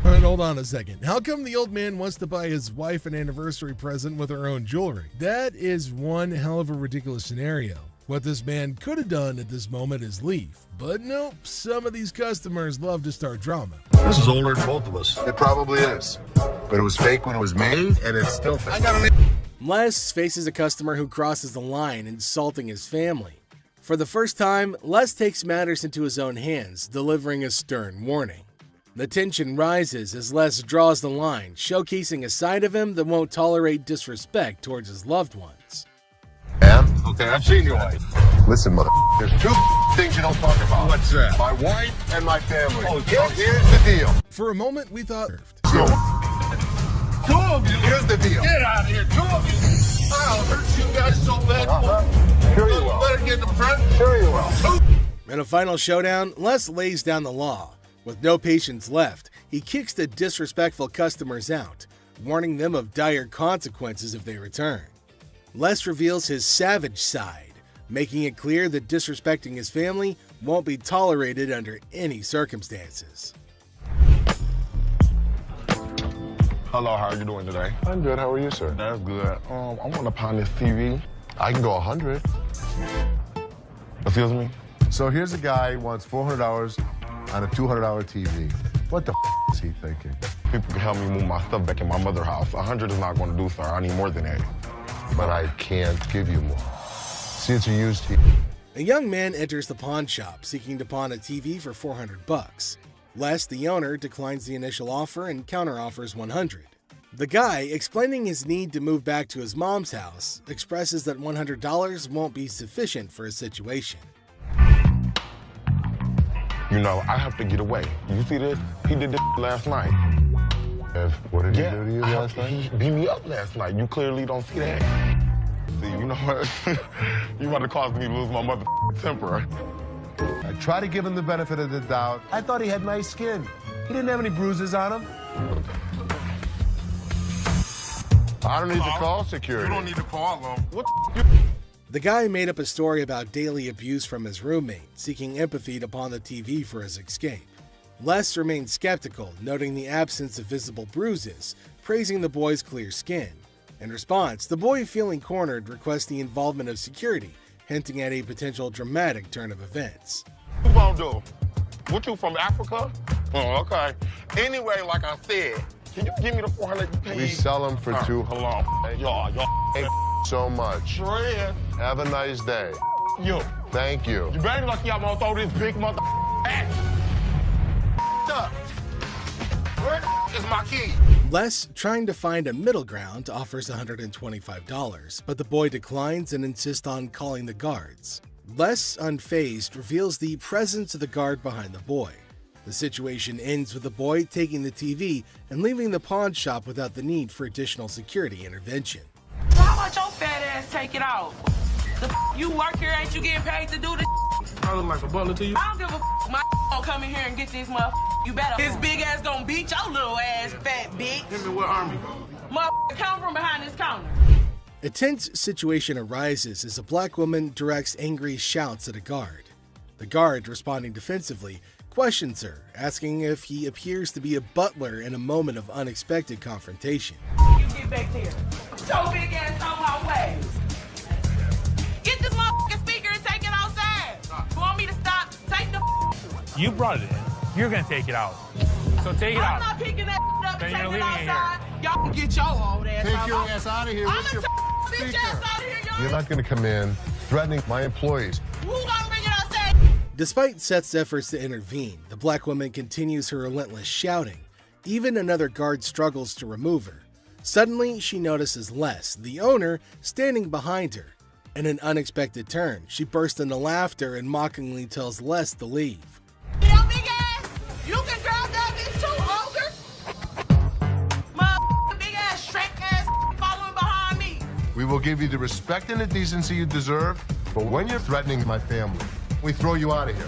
But hold on a second. How come the old man wants to buy his wife an anniversary present with her own jewelry? That is one hell of a ridiculous scenario. What this man could have done at this moment is leave. But nope, some of these customers love to start drama. This is older than both of us. It probably is. But it was fake when it was made, and it's still fake. Les faces a customer who crosses the line, insulting his family. For the first time, Les takes matters into his own hands, delivering a stern warning. The tension rises as Les draws the line, showcasing a side of him that won't tolerate disrespect towards his loved ones. Okay, I've seen your wife. Listen, mother, there's two things you don't talk about. What's that? My wife and my family. Oh, so here's the deal. For a moment, we thought... Two of you. Here's the deal. Get out of here, two of you. I'll hurt you guys so bad. Sure you will. Better get in the front. Sure you will. In a final showdown, Les lays down the law. With no patience left, he kicks the disrespectful customers out, warning them of dire consequences if they return. Les reveals his savage side, making it clear that disrespecting his family won't be tolerated under any circumstances. Hello, how are you doing today? I'm good. How are you, sir? That's good. I want to pawn this TV. I can go 100. Excuse me? So here's a guy who wants $400 on a $200 TV. What the is he thinking? People can help me move my stuff back in my mother's house. 100 is not going to do, sir. I need more than that. But I can't give you more. See, it's a used TV. A young man enters the pawn shop seeking to pawn a TV for $400. Les, the owner, declines the initial offer and counteroffers $100. The guy, explaining his need to move back to his mom's house, expresses that $100 won't be sufficient for his situation. You know, I have to get away. You see this? He did this last night. What did he do to you last night? He beat me up last night. You clearly don't see that. See, you know what? You about to cause me to lose my mother temper. I try to give him the benefit of the doubt. I thought he had nice skin. He didn't have any bruises on him. I don't need to call security. You don't need to call them. What The guy made up a story about daily abuse from his roommate, seeking empathy to pawn the TV for his escape. Les remained skeptical, noting the absence of visible bruises, praising the boy's clear skin. In response, the boy, feeling cornered, requests the involvement of security, hinting at a potential dramatic turn of events. you gonna do? What, you from Africa? Oh, okay. Anyway, like I said, can you give me the 400 you paid? We sell them for $200. Hold on. Y'all. Thank so much. Sure is. Have a nice day. You. Thank you. You better lucky I'm gonna throw this big mother at you. Up. Where is my key? Les, trying to find a middle ground, offers $125, but the boy declines and insists on calling the guards. Les, unfazed, reveals the presence of the guard behind the boy. The situation ends with the boy taking the TV and leaving the pawn shop without the need for additional security intervention. So how about your fat ass take it off? You work here, ain't you getting paid to do this? I look like a butler to you. I don't give a my gonna come in here and get this motherfucker. You better. His big ass gonna beat your little ass, fat bitch. Hit me with army. Motherfucker, come from behind this counter. A tense situation arises as a black woman directs angry shouts at a guard. The guard, responding defensively, questions her, asking if he appears to be a butler in a moment of unexpected confrontation. You get back there. Your big ass on my way. Get this motherfucking speaker and take it outside. You want me to stop? Take the You brought it in. You're gonna take it out. So take it out. I'm not picking that up Then and you're taking it leaving it outside. Y'all can get your old ass Take out. your ass out of here. I'm What's your bitch ass out of here, y'all. You're not going to come in threatening my employees. Who gonna bring it outside? Despite Seth's efforts to intervene, the black woman continues her relentless shouting. Even another guard struggles to remove her. Suddenly, she notices Les, the owner, standing behind her. In an unexpected turn, she bursts into laughter and mockingly tells Les to leave. Yo, big ass, you can grab that bitch too, ogre. Motherfucking big ass, Shrek ass following behind me. We will give you the respect and the decency you deserve, but when you're threatening my family, we throw you out of here.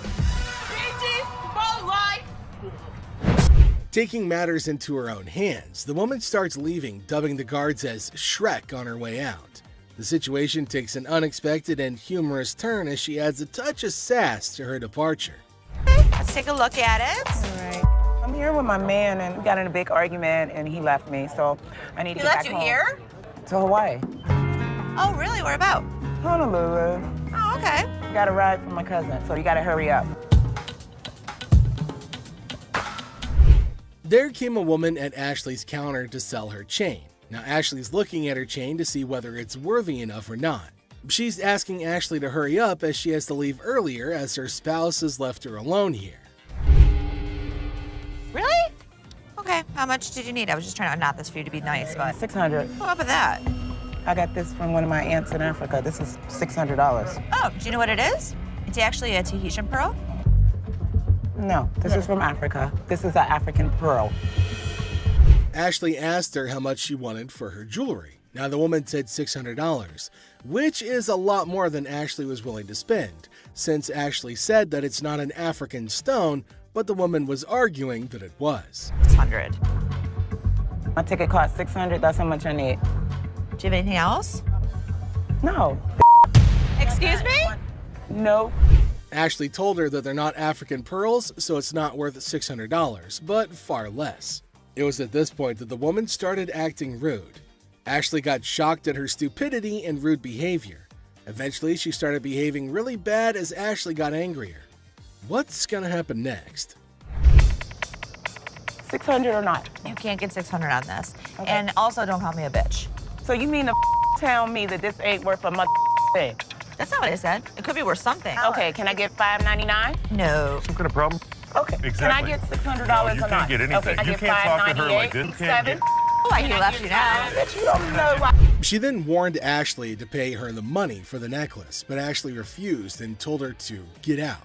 Taking matters into her own hands, the woman starts leaving, dubbing the guards as Shrek on her way out. The situation takes an unexpected and humorous turn as she adds a touch of sass to her departure. Let's take a look at it. All right. I'm here with my man, and we got in a big argument, and he left me, so I need to He get left back you home. here? To Hawaii. Oh, really? Where about? Honolulu. Oh, okay. Got a ride from my cousin, so you gotta hurry up. There came a woman at Ashley's counter to sell her chain. Now Ashley's looking at her chain to see whether it's worthy enough or not. She's asking Ashley to hurry up as she has to leave earlier as her spouse has left her alone here. Really? Okay, how much did you need? I was just trying to unknot this for you to be nice, but... 600. What up with that? I got this from one of my aunts in Africa. This is $600. Oh, do you know what it is? It's actually a Tahitian pearl. No, this is from Africa. This is an African pearl. Ashley asked her how much she wanted for her jewelry. Now the woman said $600, which is a lot more than Ashley was willing to spend, since Ashley said that it's not an African stone, but the woman was arguing that it was. 600. My ticket cost $600. That's how much I need. Do you have anything else? No. Excuse me? No. Ashley told her that they're not African pearls, so it's not worth $600, but far less. It was at this point that the woman started acting rude. Ashley got shocked at her stupidity and rude behavior. Eventually, she started behaving really bad as Ashley got angrier. What's gonna happen next? 600 or not? You can't get 600 on this. Okay. And also, don't call me a bitch. So you mean to tell me that this ain't worth a thing? That's not what I said. It could be worth something. Okay, can I get $5.99? No. Some kind of problem? Okay. Exactly. Can I get $600 No, you or can't not? get anything. Okay, You can't talk to her like this. You can't get... Oh, I left you now. Bitch, you don't know why. She then warned Ashley to pay her the money for the necklace, but Ashley refused and told her to get out.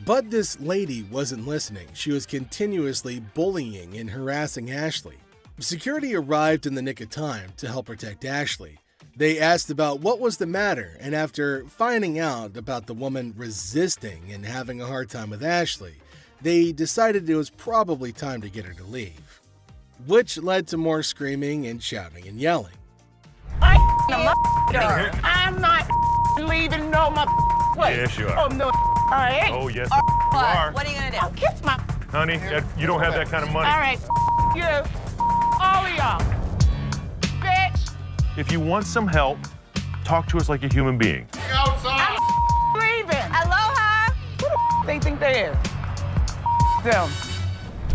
But this lady wasn't listening. She was continuously bullying and harassing Ashley. Security arrived in the nick of time to help protect Ashley. They asked about what was the matter, and after finding out about the woman resisting and having a hard time with Ashley, they decided it was probably time to get her to leave, which led to more screaming and shouting and yelling. I'm not leaving no place. Yes, you are. Oh, no, I ain't. Oh, yes, What? you are. What are you gonna do? I'll kiss my... Honey, you don't have that kind of money. All right, you. All of y'all. Bitch. If you want some help, talk to us like a human being. I'm leaving. Aloha. Who the they think they is? Them.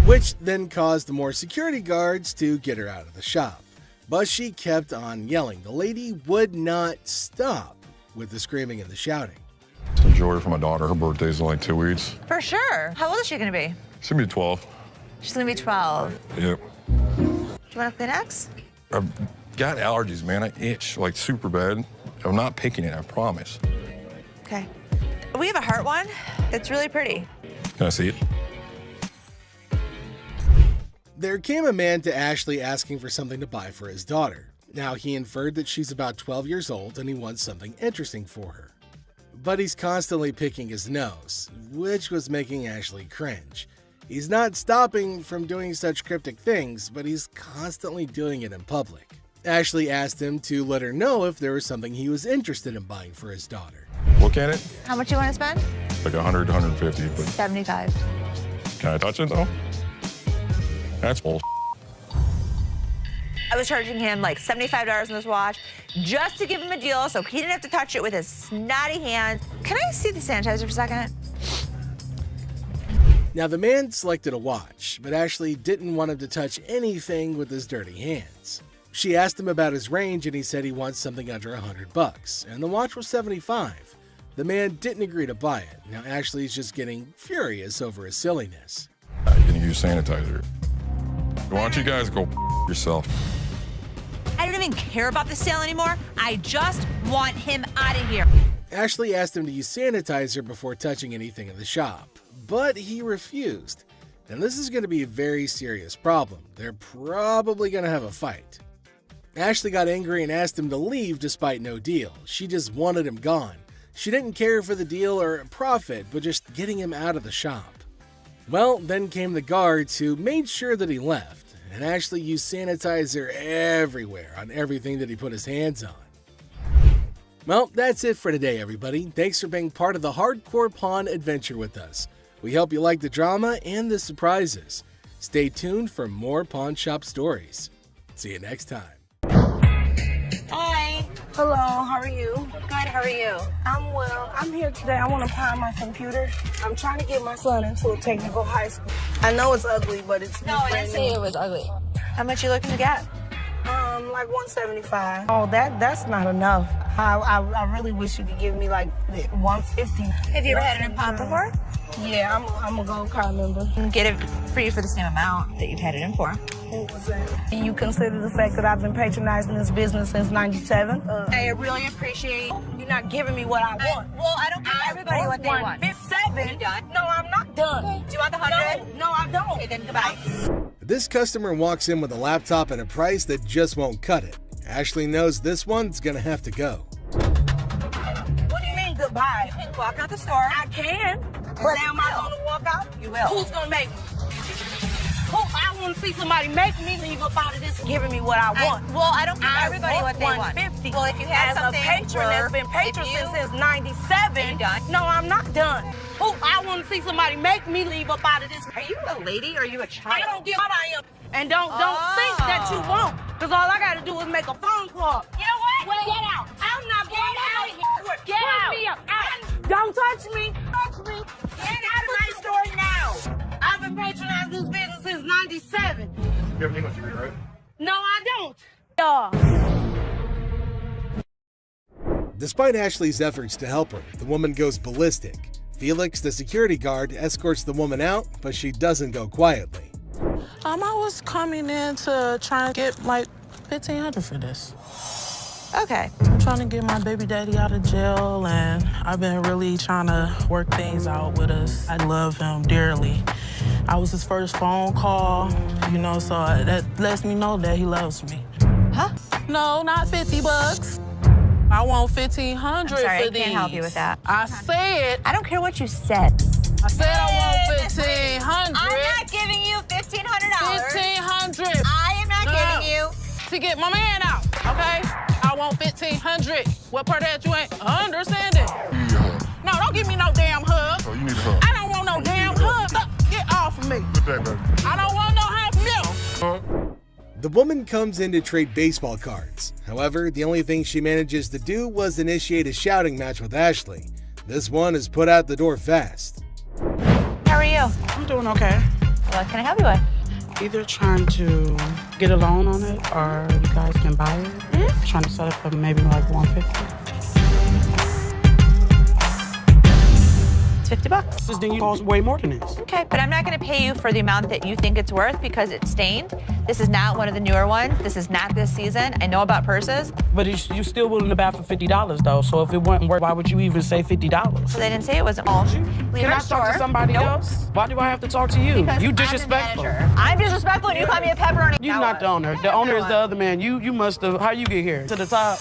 Which then caused the more security guards to get her out of the shop. But she kept on yelling. The lady would not stop with the screaming and the shouting. Some jewelry for my daughter. Her birthday's in like 2 weeks. For sure. How old is she gonna be? She's gonna be 12. She's gonna be 12. Yep. Do you want a Kleenex? I've got allergies, man. I itch like super bad. I'm not picking it, I promise. Okay. We have a heart one that's really pretty. Can I see it? There came a man to Ashley asking for something to buy for his daughter. Now he inferred that she's about 12 years old and he wants something interesting for her. But he's constantly picking his nose, which was making Ashley cringe. He's not stopping from doing such cryptic things, but he's constantly doing it in public. Ashley asked him to let her know if there was something he was interested in buying for his daughter. Look at it. How much you want to spend? Like 100, 150, but 75. can I touch it though? That's bull. I was charging him like $75 on this watch just to give him a deal so he didn't have to touch it with his snotty hands. Can I see the sanitizer for a second? Now the man selected a watch, but Ashley didn't want him to touch anything with his dirty hands. She asked him about his range and he said he wants something under $100, and the watch was $75. The man didn't agree to buy it. Now Ashley's just getting furious over his silliness. Can you use sanitizer? Why don't you guys go yourself? I don't even care about the sale anymore. I just want him out of here. Ashley asked him to use sanitizer before touching anything in the shop, but he refused. Now this is going to be a very serious problem. They're probably going to have a fight. Ashley got angry and asked him to leave despite no deal. She just wanted him gone. She didn't care for the deal or profit, but just getting him out of the shop. Well, then came the guards who made sure that he left and actually used sanitizer everywhere on everything that he put his hands on. Well, that's it for today, everybody. Thanks for being part of the Hardcore Pawn adventure with us. We hope you like the drama and the surprises. Stay tuned for more pawn shop stories. See you next time. Hi. Hello, how are you? Good, how are you? I'm well. I'm here today. I want to pawn my computer. I'm trying to get my son into a technical high school. I know it's ugly, but it's No, I didn't say it was ugly. How much you looking to get? Like 175. Oh, that's not enough. I really wish you could give me like 150. Have you ever had an pawn before? Yeah, I'm a gold card member. Get it for you for the same amount that you've had it in for. What was that? Do you consider the fact that I've been patronizing this business since '97? I really appreciate you're not giving me what I want. Well, I don't give everybody what they want. 7. Are you done? No, I'm not done. Do you want the 100? No, I don't. Okay, then goodbye. This customer walks in with a laptop and a price that just won't cut it. Ashley knows this one's gonna have to go. What do you mean goodbye? You can walk out the store. I can. But am I gonna walk out? You will. Who's gonna make me? I want to see somebody make me leave up out of this giving me what I want. I don't give everybody what they want. 150. Well, if you had as something a patron that's been patron since '97. No, I'm not done. I want to see somebody make me leave up out of this. Are you a lady or are you a child? I don't give what I am. And don't think that you won't. Because all I got to do is make a phone call. You know what? Get out. I'm not going out of here. Get out. Me up. Don't touch me. Touch me. Get out of my store now. I've been patronizing this business since '97. You have an English degree, right? No, I don't. Despite Ashley's efforts to help her, the woman goes ballistic. Felix, the security guard, escorts the woman out, but she doesn't go quietly. I was coming in to try and get like $1,500 for this. Okay. I'm trying to get my baby daddy out of jail, and I've been really trying to work things out with us. I love him dearly. I was his first phone call, you know, so that lets me know that he loves me. Huh? No, not $50. I want $1,500 I'm sorry, for I these. can't help you with that. I said. I don't care what you said. I said I want $1,500. I'm not giving you $1,500. $1,500. I am not giving you. To get my man out, okay? I want $1,500. What part of that you ain't understanding? You need a hug. No, don't give me no damn hug. Oh, you need a hug. I don't want no damn hug. Get off of me. Get that, baby. I don't want no hug from you. The woman comes in to trade baseball cards. However, the only thing she manages to do was initiate a shouting match with Ashley. This one is put out the door fast. How are you? I'm doing okay. What can I help you with? Either trying to get a loan on it or you guys can buy it. Mm-hmm. Trying to sell it for maybe like $150. It's $50. This thing costs way more than this. Okay, but I'm not going to pay you for the amount that you think it's worth because it's stained. This is not one of the newer ones. This is not this season. I know about purses. But you're still willing to buy for $50 though. So if it wasn't worth, why would you even say $50? So they didn't say it wasn't all. Can I talk to somebody else? Why do I have to talk to you? Because You disrespectful. I'm disrespectful and you call me a pepperoni. You're not the owner. The owner is the other man. You must have. How you get here? To the top.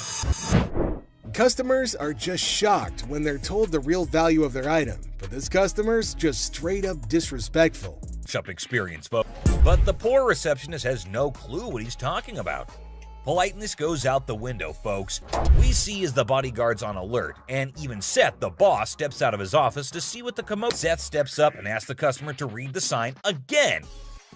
Customers are just shocked when they're told the real value of their item, but this customer's just straight up disrespectful. Shop experience, folks. But the poor receptionist has no clue what he's talking about. Politeness goes out the window, folks. We see as the bodyguard's on alert, and even Seth, the boss, steps out of his office to see what the commotion. Seth steps up and asks the customer to read the sign again.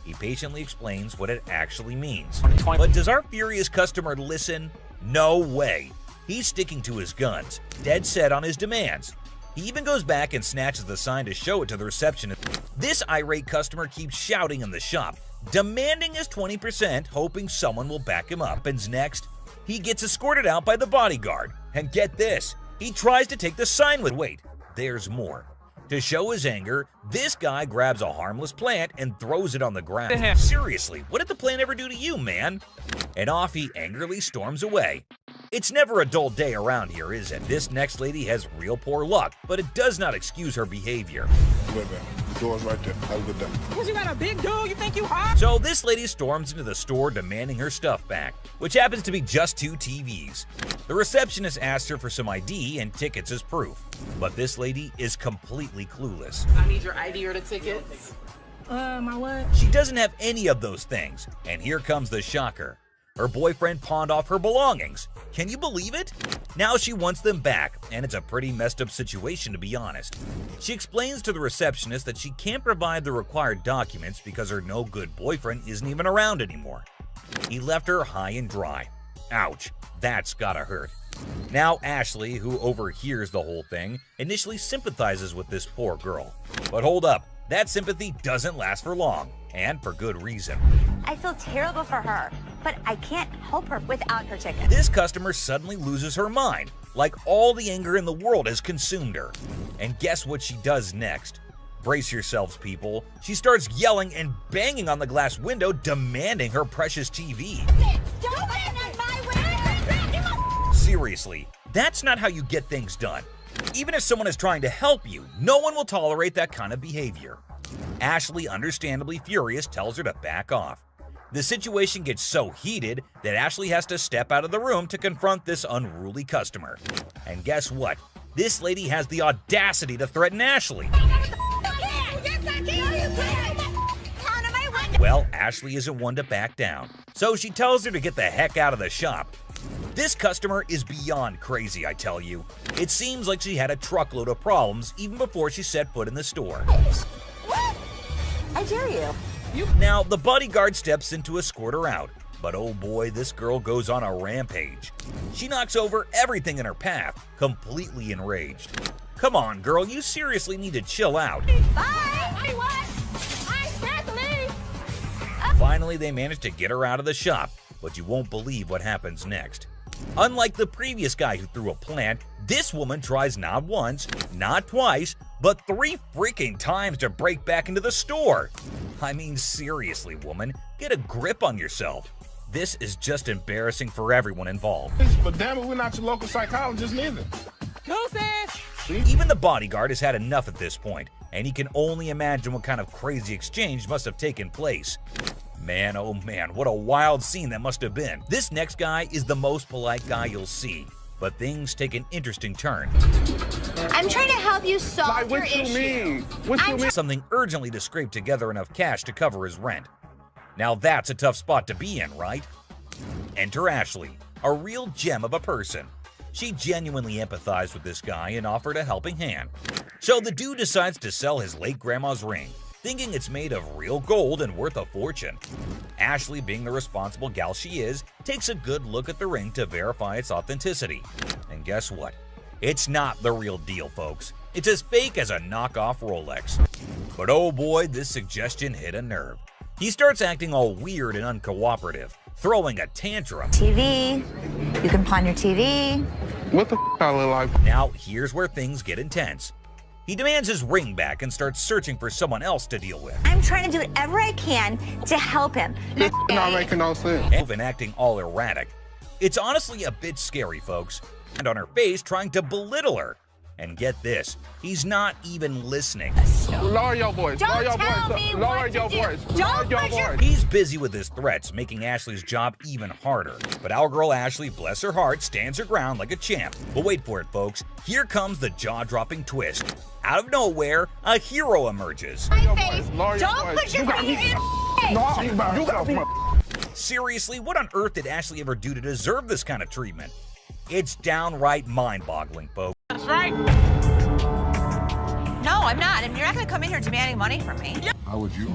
He patiently explains what it actually means. But does our furious customer listen? No way. He's sticking to his guns, dead set on his demands. He even goes back and snatches the sign to show it to the receptionist. This irate customer keeps shouting in the shop, demanding his 20%, hoping someone will back him up. And next, he gets escorted out by the bodyguard. And get this, he tries to take the sign with. Wait, there's more. To show his anger, this guy grabs a harmless plant and throws it on the ground. Seriously, what did the plant ever do to you, man? And off he angrily storms away. It's never a dull day around here, is it? This next lady has real poor luck, but it does not excuse her behavior. Wait, man. Door's right there. Have a good day. Because you got a big dude, you think you hot? So this lady storms into the store demanding her stuff back, which happens to be just 2 TVs. The receptionist asks her for some ID and tickets as proof, but this lady is completely clueless. I need your ID or the tickets. My what? She doesn't have any of those things, and here comes the shocker. Her boyfriend pawned off her belongings. Can you believe it? Now she wants them back, and it's a pretty messed up situation to be honest. She explains to the receptionist that she can't provide the required documents because her no-good boyfriend isn't even around anymore. He left her high and dry. Ouch, that's gotta hurt. Now Ashley, who overhears the whole thing, initially sympathizes with this poor girl. But hold up, that sympathy doesn't last for long, and for good reason. I feel terrible for her, but I can't help her without her ticket. This customer suddenly loses her mind, like all the anger in the world has consumed her. And guess what she does next? Brace yourselves, people. She starts yelling and banging on the glass window, demanding her precious TV. Don't bang on my window! Seriously, that's not how you get things done. Even if someone is trying to help you, no one will tolerate that kind of behavior. Ashley, understandably furious, tells her to back off. The situation gets so heated that Ashley has to step out of the room to confront this unruly customer. And guess what? This lady has the audacity to threaten Ashley. Well, Ashley isn't one to back down, so she tells her to get the heck out of the shop. This customer is beyond crazy, I tell you. It seems like she had a truckload of problems even before she set foot in the store. What? I dare you. Now, the bodyguard steps in to escort her out, but oh boy, this girl goes on a rampage. She knocks over everything in her path, completely enraged. Come on, girl, you seriously need to chill out. Bye! What? I said leave! Finally, they manage to get her out of the shop, but you won't believe what happens next. Unlike the previous guy who threw a plant, this woman tries not once, not twice, but 3 freaking times to break back into the store. I mean, seriously, woman, get a grip on yourself. This is just embarrassing for everyone involved. But damn it, we're not your local psychologist neither. Even the bodyguard has had enough at this point, and he can only imagine what kind of crazy exchange must have taken place. Man, oh man, what a wild scene that must have been. This next guy is the most polite guy you'll see, but things take an interesting turn. I'm trying to help you solve your issue. What you mean? Something urgently to scrape together enough cash to cover his rent. Now that's a tough spot to be in, right? Enter Ashley, a real gem of a person. She genuinely empathized with this guy and offered a helping hand. So the dude decides to sell his late grandma's ring, thinking it's made of real gold and worth a fortune. Ashley, being the responsible gal she is, takes a good look at the ring to verify its authenticity. And guess what? It's not the real deal, folks. It's as fake as a knockoff Rolex. But oh boy, this suggestion hit a nerve. He starts acting all weird and uncooperative, throwing a tantrum. TV. You can pawn your TV. What the I look like? Now, here's where things get intense. He demands his ring back and starts searching for someone else to deal with. I'm trying to do whatever I can to help him. This not making no sense. And acting all erratic. It's honestly a bit scary, folks. And on her face, trying to belittle her. And get this, he's not even listening. Lower your voice. Don't Lower your tell voice. me Lower what your to do. voice. Don't Lower your put your- voice. He's busy with his threats, making Ashley's job even harder. But our girl Ashley, bless her heart, stands her ground like a champ. But wait for it, folks. Here comes the jaw-dropping twist. Out of nowhere, a hero emerges. My face. Lower your Don't voice. put your You got finger me. in No, you got me. Seriously, what on earth did Ashley ever do to deserve this kind of treatment? It's downright mind-boggling, folks. That's right. No, I'm not. I mean, you're not going to come in here demanding money from me. How would you?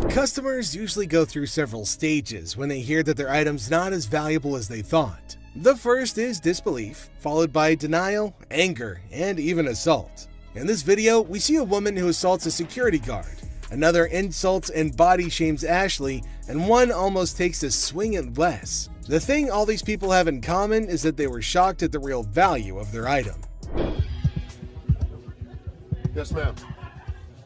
Customers usually go through several stages when they hear that their item's not as valuable as they thought. The first is disbelief, followed by denial, anger, and even assault. In this video, we see a woman who assaults a security guard. Another insults and body shames Ashley, and one almost takes a swing at Les. The thing all these people have in common is that they were shocked at the real value of their item. Yes, ma'am.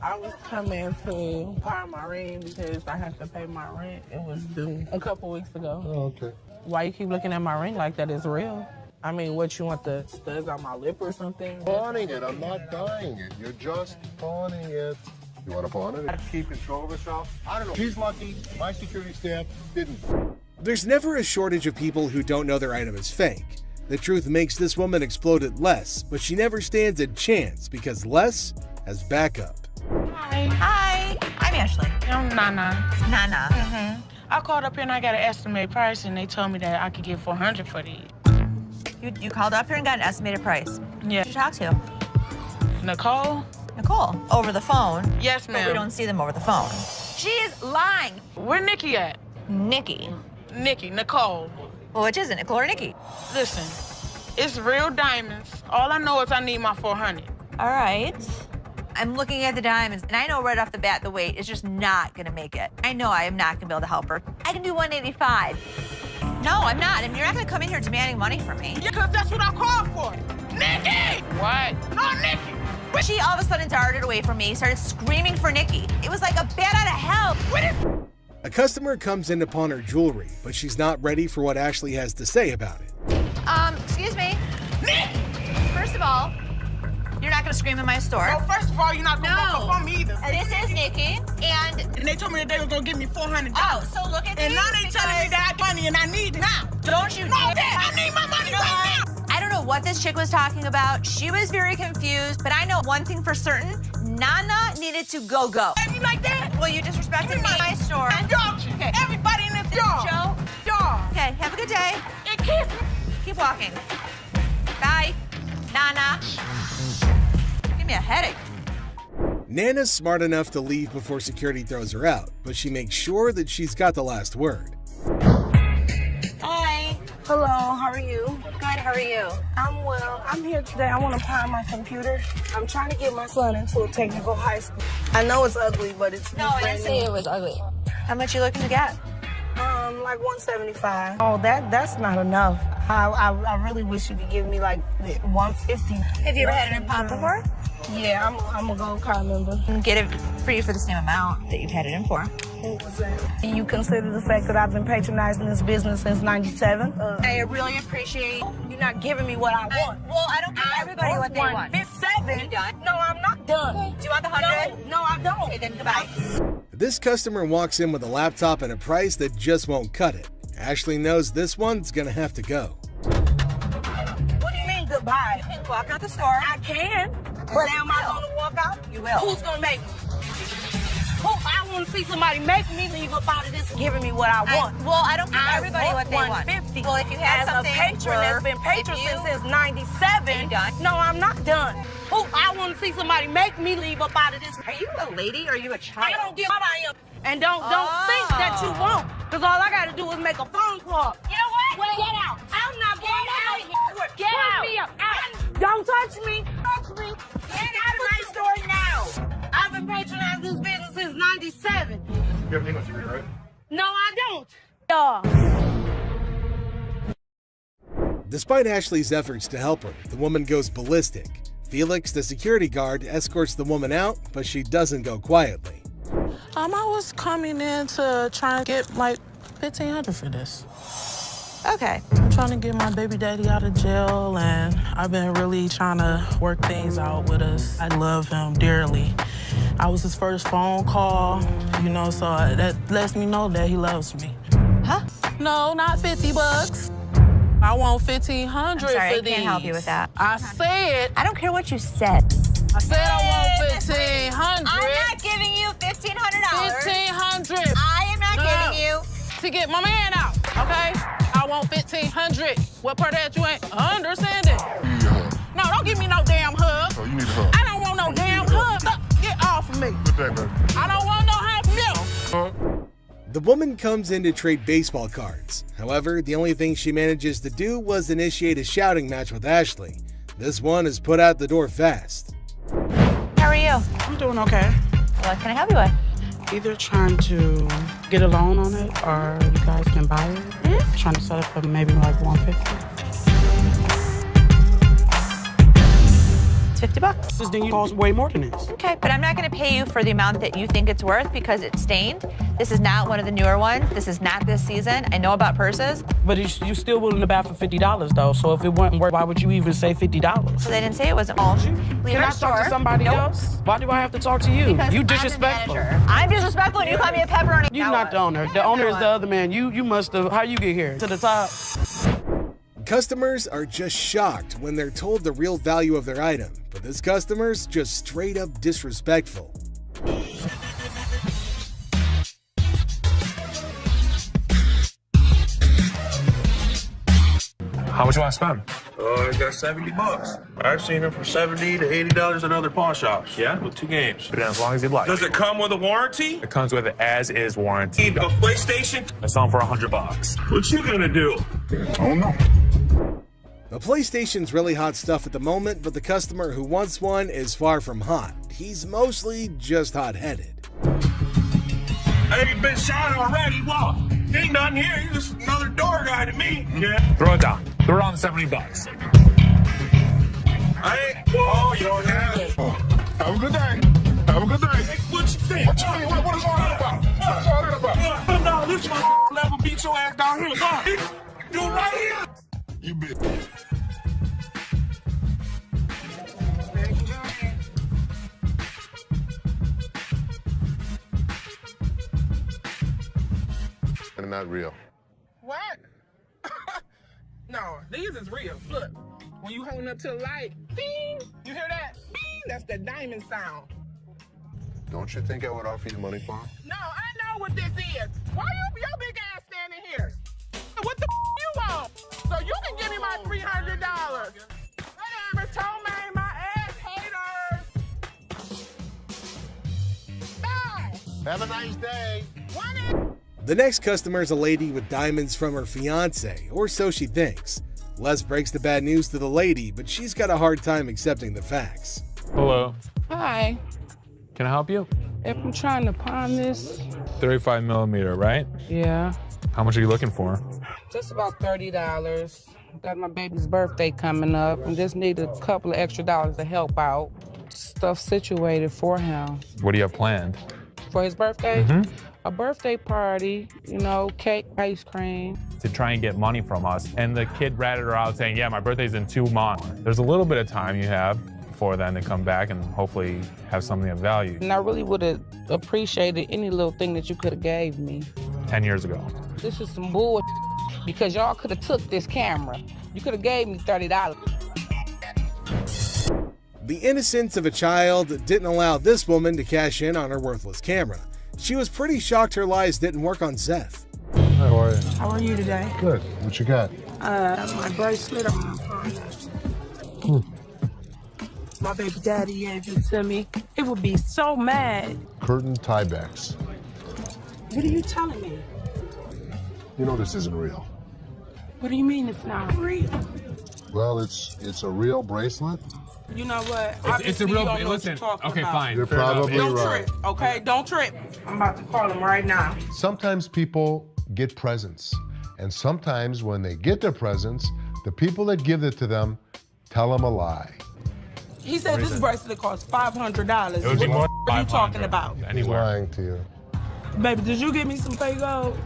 I was coming to pawn my ring because I have to pay my rent. It was due a couple weeks ago. Oh, okay. Why you keep looking at my ring like that is real? I mean, what, you want the studs on my lip or something? Pawning it. I'm not buying it. You're just pawning it. You want to pawn it? Keep control of herself? I don't know. She's lucky. My security staff didn't. There's never a shortage of people who don't know their item is fake. The truth makes this woman explode at Les, but she never stands a chance because Les has backup. Hi. Hi. I'm Ashley. I'm Nana. Nana. Mm-hmm. I called up here and I got an estimated price, and they told me that I could get $400 for these. You called up here and got an estimated price. Yeah. Who did you talk to? Nicole? Nicole. Over the phone? Yes, ma'am. But we don't see them over the phone. She's lying. Where Nikki at? Nikki. Nicole. Well, which is it, Nicole or Nikki? Listen, it's real diamonds. All I know is I need my $400. All right. I'm looking at the diamonds, and I know right off the bat the weight is just not gonna make it. I know I am not gonna be able to help her. I can do 185. No, I'm not. And you're not gonna come in here demanding money from me. Yeah, because that's what I called for. Nikki! What? No, Nikki! She all of a sudden darted away from me, started screaming for Nikki. It was like a bat out of hell. A customer comes in to pawn her jewelry, but she's not ready for what Ashley has to say about it. Excuse me. Nikki! First of all, you're not gonna scream in my store. No, first of all, you're not gonna walk up on me either. This is Nikki, and they told me that they were gonna give me $400. Oh, so look at and these now they telling me that I have money and I need it now. Don't you? No, Dad, I need my money right now. I don't know what this chick was talking about. She was very confused, but I know one thing for certain. Nana needed to go. You like that? Well, you disrespected my store. Don't you? Okay. Everybody in this door. Joe. Okay, have a good day. And kiss me. Keep walking. Bye. Nana. Give me a headache. Nana's smart enough to leave before security throws her out, but she makes sure that she's got the last word. Hi. Hello, how are you? Good, how are you? I'm well. I'm here today. I want to pawn my computer. I'm trying to get my son into a technical high school. I know it's ugly, but it's No, I didn't say it was ugly. How much you looking to get? Like 175. Oh, that's not enough. I really wish you could give me like 150. Have you ever had it in pawn before? Yeah, I'm a gold card member. Get it for you for the same amount that you've had it in for. What was that? You consider the fact that I've been patronizing this business since '97? I really appreciate you're not giving me what I want. Well, I don't give everybody what they want. It's 7. Are you done? No, I'm not done. Okay. Do you want the 100? No, I don't. Okay, then goodbye. This customer walks in with a laptop and a price that just won't cut it. Ashley knows this one's gonna have to go. What do you mean goodbye? You can walk out the store. I can. But am I gonna walk out? You will. Who's gonna make me? I want to see somebody make me leave up out of this giving me what I want. I don't give everybody what they want. 150. Well, if you had something as a patron that's been patron since 97. No, I'm not done. I want to see somebody make me leave up out of this. Are you a lady or are you a child? I don't give what I am. And don't think that you won't. Because all I got to do is make a phone call. You know what? Get out. I'm not going out of here. Get out. Me out. Don't touch me. Touch me. Get out of my store now. I've been patronizing this business since 97. You have English degree, right? No, I don't. Despite Ashley's efforts to help her, the woman goes ballistic. Felix, the security guard, escorts the woman out, but she doesn't go quietly. I was coming in to try and get like $1,500 for this. Okay. I'm trying to get my baby daddy out of jail, and I've been really trying to work things out with us. I love him dearly. I was his first phone call, so that lets me know that he loves me. Huh? No, not $50. I want $1,500 I'm sorry, for I these. can't help you with that. I said. I don't care what you said. I said I want $1,500. I'm not giving you $1,500. $1,500. I am not giving you. To get my man out, okay? I want $1,500. What part of that you ain't understanding? You need a hug. No, don't give me no damn hug. Oh, you need a hug. I don't want no damn hug. Get off of me. Good day, baby. I don't want no hug from you. The woman comes in to trade baseball cards. However, the only thing she manages to do was initiate a shouting match with Ashley. This one is put out the door fast. How are you? I'm doing okay. What can I help you with? Either trying to get a loan on it or you guys can buy it. Mm-hmm. Trying to sell it for maybe like $150. It's $50. Then you cost way more than this. Okay, but I'm not gonna pay you for the amount that you think it's worth because it's stained. This is not one of the newer ones. This is not this season. I know about purses. But you still willing to buy for $50 though. So if it wasn't worth, why would you even say $50? So they didn't say it wasn't. Leave Can I our talk to store. somebody Nope. else? Why do I have to talk to you? Because You I'm the disrespectful. manager. I'm disrespectful and you call me a pepperoni. You're not the owner. The owner is the other man. You must have. How you get here? To the top. Customers are just shocked when they're told the real value of their item, but this customer's just straight up disrespectful. How much you want to spend? I got $70. I've seen them for $70 to $80 at other pawn shops. Yeah? With 2 games. Put it in as long as you'd like. Does it come with a warranty? It comes with an as-is warranty. Need a PlayStation? I sell them for $100. What you gonna do? I don't know. The PlayStation's really hot stuff at the moment, but the customer who wants one is far from hot. He's mostly just hot-headed. I ain't been shot already. What? Ain't nothing here. You're just another door guy to me. Yeah. Throw it down. Throw it on $70. I ain't. Oh, you don't have it. Have a good day. Have a good day. Hey, what you think? What you mean? What is all that about? What is all that about? No, this my level beat your ass down here. You right here. You bitch. They're not real. What? No, these is real. Look, when you holding up to the light, ding, you hear that? Ding, that's the diamond sound. Don't you think I would offer you money for them? No, I know what this is. Why your big ass standing here? What the you want? So you can give me my $300. Whatever, Tomei, my ass haters. Bye. Have a nice day. The next customer is a lady with diamonds from her fiance, or so she thinks. Les breaks the bad news to the lady, but she's got a hard time accepting the facts. Hello. Hi. Can I help you? If I'm trying to pawn this, 35 millimeter, right? yeah, How much are you looking for? just about $30. Got my baby's birthday coming up and just need a couple of extra dollars to help out. Stuff situated for him. What do you have planned? For his birthday, Mm-hmm. a birthday party, you know, cake, ice cream. To try and get money from us. And the kid ratted her out saying, yeah, my birthday's in 2 months. There's a little bit of time you have before then to come back and hopefully have something of value. And I really would have appreciated any little thing that you could have gave me. 10 years ago. This is some bull because y'all could have took this camera. You could have gave me $30. The innocence of a child didn't allow this woman to cash in on her worthless camera. She was pretty shocked her lies didn't work on Seth. How are you? How are you today? Good. What you got? My bracelet on my phone. My baby daddy gave it to me. It would be so mad. Curtain tiebacks. What are you telling me? You know this isn't real. What do you mean it's not real? Well, it's a real bracelet. You know what? It's a real, listen, okay, fine. You're fair enough. probably Don't right. trip, okay? Don't trip. I'm about to call him right now. Sometimes people get presents, and sometimes when they get their presents, the people that give it to them tell them a lie. He said this bracelet costs $500. It would be more What are you talking about? He's Anywhere. lying to you. Baby, did you give me some fake gold?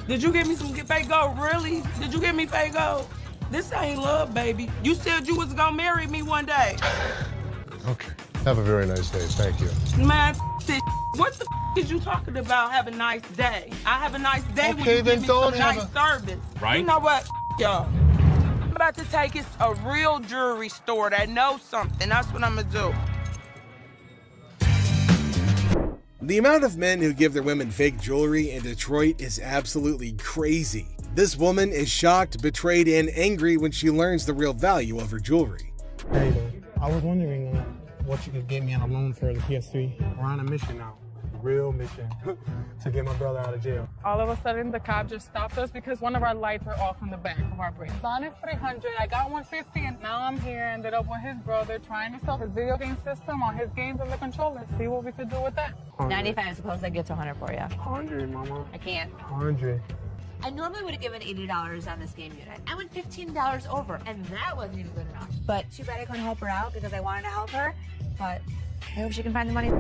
Did you give me some fake gold? Really? Did you give me fake gold? This ain't love, baby. You said you was gonna marry me one day. Okay. Have a very nice day. Thank you. Man, this what the is you talking about? Have a nice day. I have a nice day when Okay, you then give me don't some have nice a- service. Right? You know what, y'all? I'm about to take it to a real jewelry store that knows something. That's what I'm gonna do. The amount of men who give their women fake jewelry in Detroit is absolutely crazy. This woman is shocked, betrayed, and angry when she learns the real value of her jewelry. Hey, I was wondering what you could get me on a loan for the PS3. We're on a mission now, a real mission, to get my brother out of jail. All of a sudden, the cop just stopped us because one of our lights were off in the back of our brake. Bought it for $300. I got $150, and now I'm here. Ended up with his brother trying to sell his video game system on his games and the controller. See what we could do with that. 95, suppose I get to 100 for you. 100, mama. I can't. 100. I normally would have given $80 on this game unit. I went $15 over, and that wasn't even good enough. But too bad I couldn't help her out because I wanted to help her. But I hope she can find the money.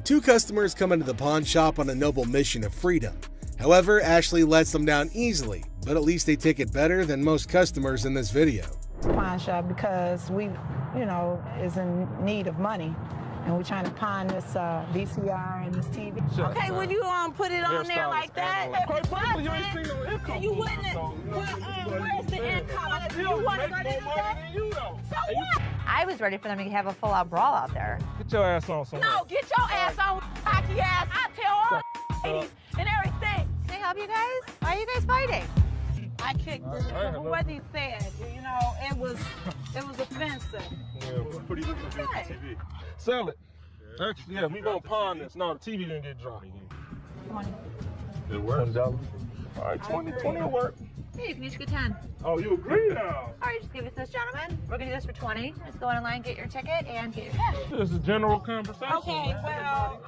Two customers come into the pawn shop on a noble mission of freedom. However, Ashley lets them down easily, but at least they take it better than most customers in this video. Pawn shop because we, is in need of money. And we're trying to pawn this VCR and this TV. Okay, well, you put it on there like that. You ain't seen no income. You wouldn't. Where's the income? You want to go to the So what? I was ready for them to have a full-out brawl out there. Get your ass on somewhere. No, get your ass on, hockey ass. I tell all ladies and everything. Can I help you guys? Why are you guys fighting? I kicked this. What he said, it was offensive. Yeah, pretty good on TV. Sell it. Actually, yeah, we gonna pawn this. No, the TV didn't get dropped. Come on. It works. All right, 20 will work. Hey, you can each get 10. Oh, you agree now? All right, just give it to this gentleman. We're gonna do this for 20. Just go online, get your ticket, and get your cash. This is a general conversation. Okay, well,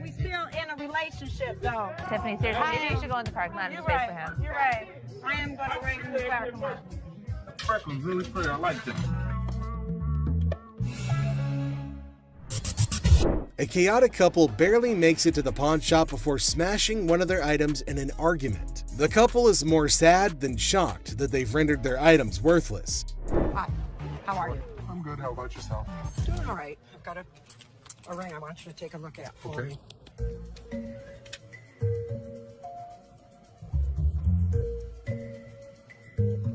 we still in a relationship, though. Tiffany, seriously, maybe you should go in the parking lot and just wait for him. You're right. I am gonna wait in the parking lot. That was really pretty. I like that. A chaotic couple barely makes it to the pawn shop before smashing one of their items in an argument. The couple is more sad than shocked that they've rendered their items worthless. Hi, how are you? I'm good. How about yourself? Doing all right. I've got a ring I want you to take a look at for me.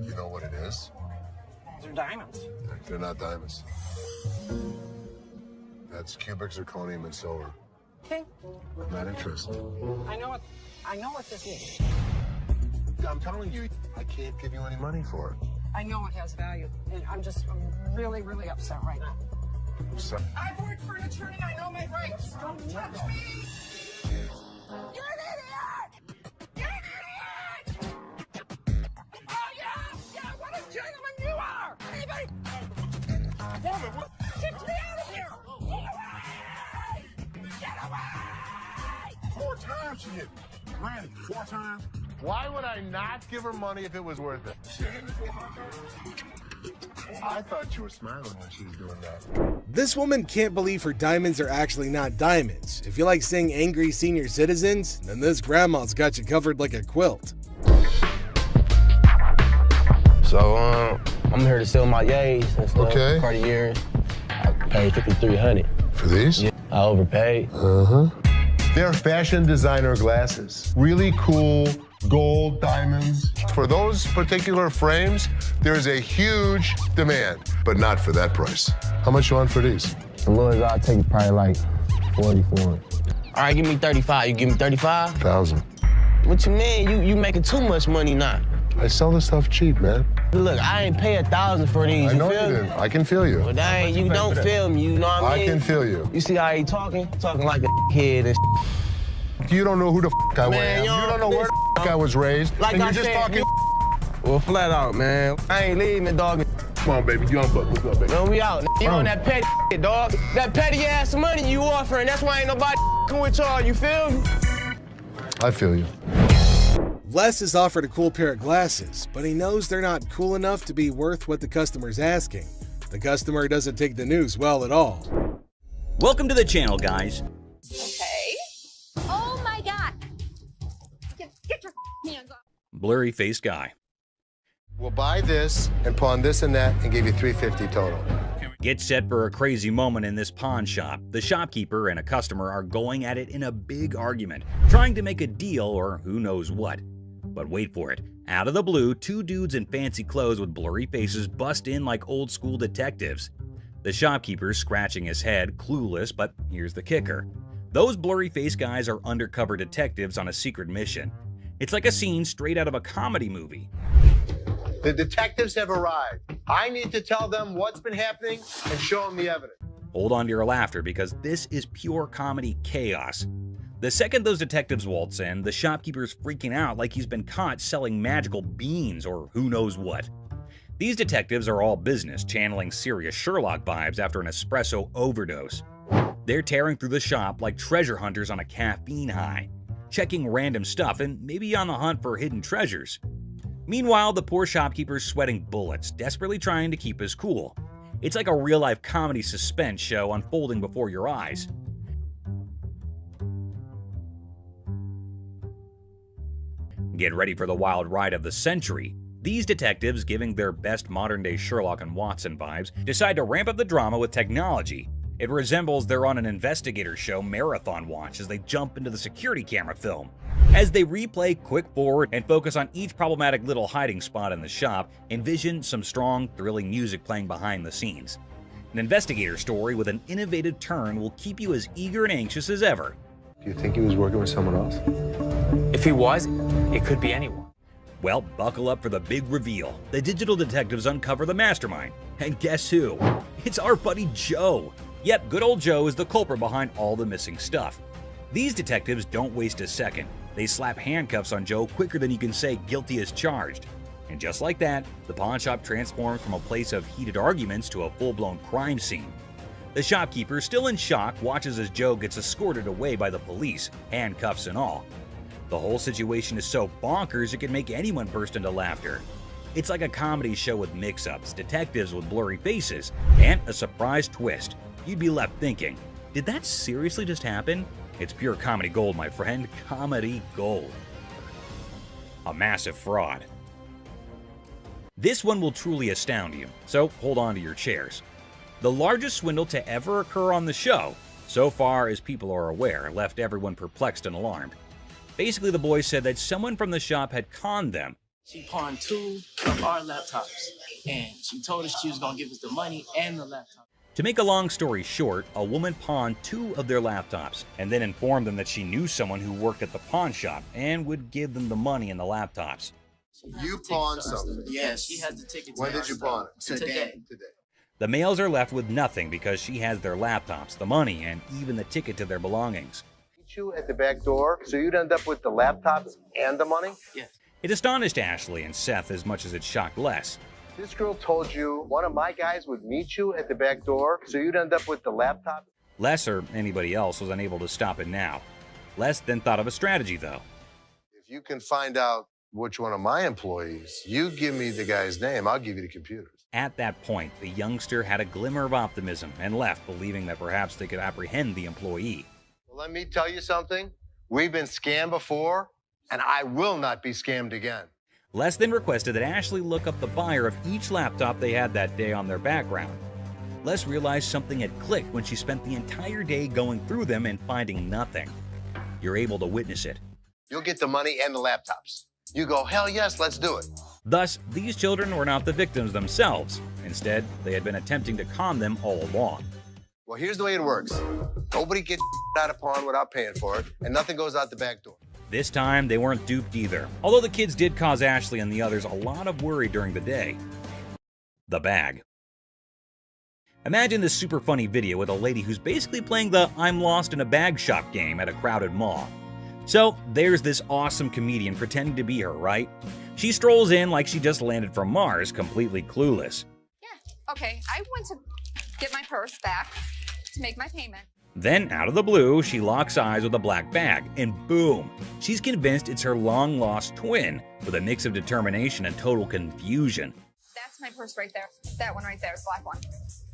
You know what it is? They're diamonds. They're not diamonds. That's cubic zirconium and silver. Okay. I'm not interested. I know what this is. I'm telling you, I can't give you any money for it. I know it has value, and I'm really, really upset right now. So, I've worked for an attorney. I know my rights. Don't touch me. You're an idiot. You're an idiot. Oh yeah, what a gentleman you are. Anybody? Woman, what? Get me out of here. Get away! 4 times she hit me. Randy, 4 times? Why would I not give her money if it was worth it? I thought you were smiling when she was doing that. This woman can't believe her diamonds are actually not diamonds. If you like seeing angry senior citizens, then this grandma's got you covered like a quilt. So, I'm here to sell my yays and stuff. Okay. Cartier. I paid $5,300. For these? Yeah, I overpaid. Uh-huh. They're fashion designer glasses. Really cool gold diamonds. For those particular frames, there's a huge demand, but not for that price. How much you want for these? The lowest I'll take probably like 40 for it. All right, give me 35. You give me 35? 1,000. What you mean? You making too much money now. I sell this stuff cheap, man. Look, I ain't pay 1,000 for these. I know feel you me? didn't. I can feel you. Well, dang, you don't feel me, you know what I mean? I can feel you. You see how he talking? Talking like a kid and You don't know who the I am. Man, You don't know where the I was raised. Like and I you're just said, talking. Well, flat out, man. I ain't leaving, dog. Come on, baby. Young buck. What's up, baby? No, we out. You on that petty shit, dog. That petty ass money you offering. That's why ain't nobody with y'all. You feel me? I feel you. Les is offered a cool pair of glasses, but he knows they're not cool enough to be worth what the customer's asking. The customer doesn't take the news well at all. Welcome to the channel, guys. Okay. Oh my God. Get your hands off. Blurry-faced guy. We'll buy this and pawn this and that and give you $350 total. Get set for a crazy moment in this pawn shop. The shopkeeper and a customer are going at it in a big argument, trying to make a deal or who knows what. But wait for it. Out of the blue, 2 dudes in fancy clothes with blurry faces bust in like old school detectives. The shopkeeper's scratching his head, clueless, but here's the kicker. Those blurry-faced guys are undercover detectives on a secret mission. It's like a scene straight out of a comedy movie. The detectives have arrived. I need to tell them what's been happening and show them the evidence. Hold on to your laughter because this is pure comedy chaos. The second those detectives waltz in, the shopkeeper's freaking out like he's been caught selling magical beans or who knows what. These detectives are all business, channeling serious Sherlock vibes after an espresso overdose. They're tearing through the shop like treasure hunters on a caffeine high. checking random stuff and maybe on the hunt for hidden treasures. Meanwhile, the poor shopkeeper's sweating bullets, desperately trying to keep his cool. It's like a real-life comedy suspense show unfolding before your eyes. Get ready for the wild ride of the century. These detectives, giving their best modern-day Sherlock and Watson vibes, decide to ramp up the drama with technology. It resembles they're on an investigator show marathon watch as they jump into the security camera film. As they replay quick forward and focus on each problematic little hiding spot in the shop, envision some strong, thrilling music playing behind the scenes. An investigator story with an innovative turn will keep you as eager and anxious as ever. Do you think he was working with someone else? If he was, it could be anyone. Well, buckle up for the big reveal. The digital detectives uncover the mastermind. And guess who? It's our buddy Joe. Yep, good old Joe is the culprit behind all the missing stuff. These detectives don't waste a second. They slap handcuffs on Joe quicker than you can say guilty as charged. And just like that, the pawn shop transforms from a place of heated arguments to a full-blown crime scene. The shopkeeper, still in shock, watches as Joe gets escorted away by the police, handcuffs and all. The whole situation is so bonkers it can make anyone burst into laughter. It's like a comedy show with mix-ups, detectives with blurry faces, and a surprise twist. You'd be left thinking, did that seriously just happen? It's pure comedy gold, my friend. Comedy gold. A massive fraud. This one will truly astound you, so hold on to your chairs. The largest swindle to ever occur on the show, so far as people are aware, left everyone perplexed and alarmed. Basically, the boys said that someone from the shop had conned them. She pawned 2 of our laptops, and she told us she was gonna give us the money and the laptop. To make a long story short, a woman pawned 2 of their laptops and then informed them that she knew someone who worked at the pawn shop and would give them the money and the laptops. You pawned something? Yes, she has the ticket to When did you pawn it? Today. The males are left with nothing because she has their laptops, the money, and even the ticket to their belongings. You at the back door, so you'd end up with the laptops and the money? Yes. It astonished Ashley and Seth as much as it shocked Les. This girl told you one of my guys would meet you at the back door, so you'd end up with the laptop? Les or anybody else was unable to stop it now. Les then thought of a strategy, though. If you can find out which one of my employees, you give me the guy's name, I'll give you the computers. At that point, the youngster had a glimmer of optimism and left, believing that perhaps they could apprehend the employee. Well, let me tell you something. We've been scammed before, and I will not be scammed again. Les then requested that Ashley look up the buyer of each laptop they had that day on their background. Les realized something had clicked when she spent the entire day going through them and finding nothing. You're able to witness it. You'll get the money and the laptops. You go, hell yes, let's do it. Thus, these children were not the victims themselves. Instead, they had been attempting to con them all along. Well, here's the way it works. Nobody gets out of pawn without paying for it, and nothing goes out the back door. This time, they weren't duped either, although the kids did cause Ashley and the others a lot of worry during the day. The bag. Imagine this super funny video with a lady who's basically playing the I'm lost in a bag shop game at a crowded mall. So there's this awesome comedian pretending to be her, right? She strolls in like she just landed from Mars, completely clueless. Okay, I went to get my purse back to make my payment. Then, out of the blue, she locks eyes with a black bag, and boom! She's convinced it's her long-lost twin, with a mix of determination and total confusion. That's my purse right there. That one right there, the black one.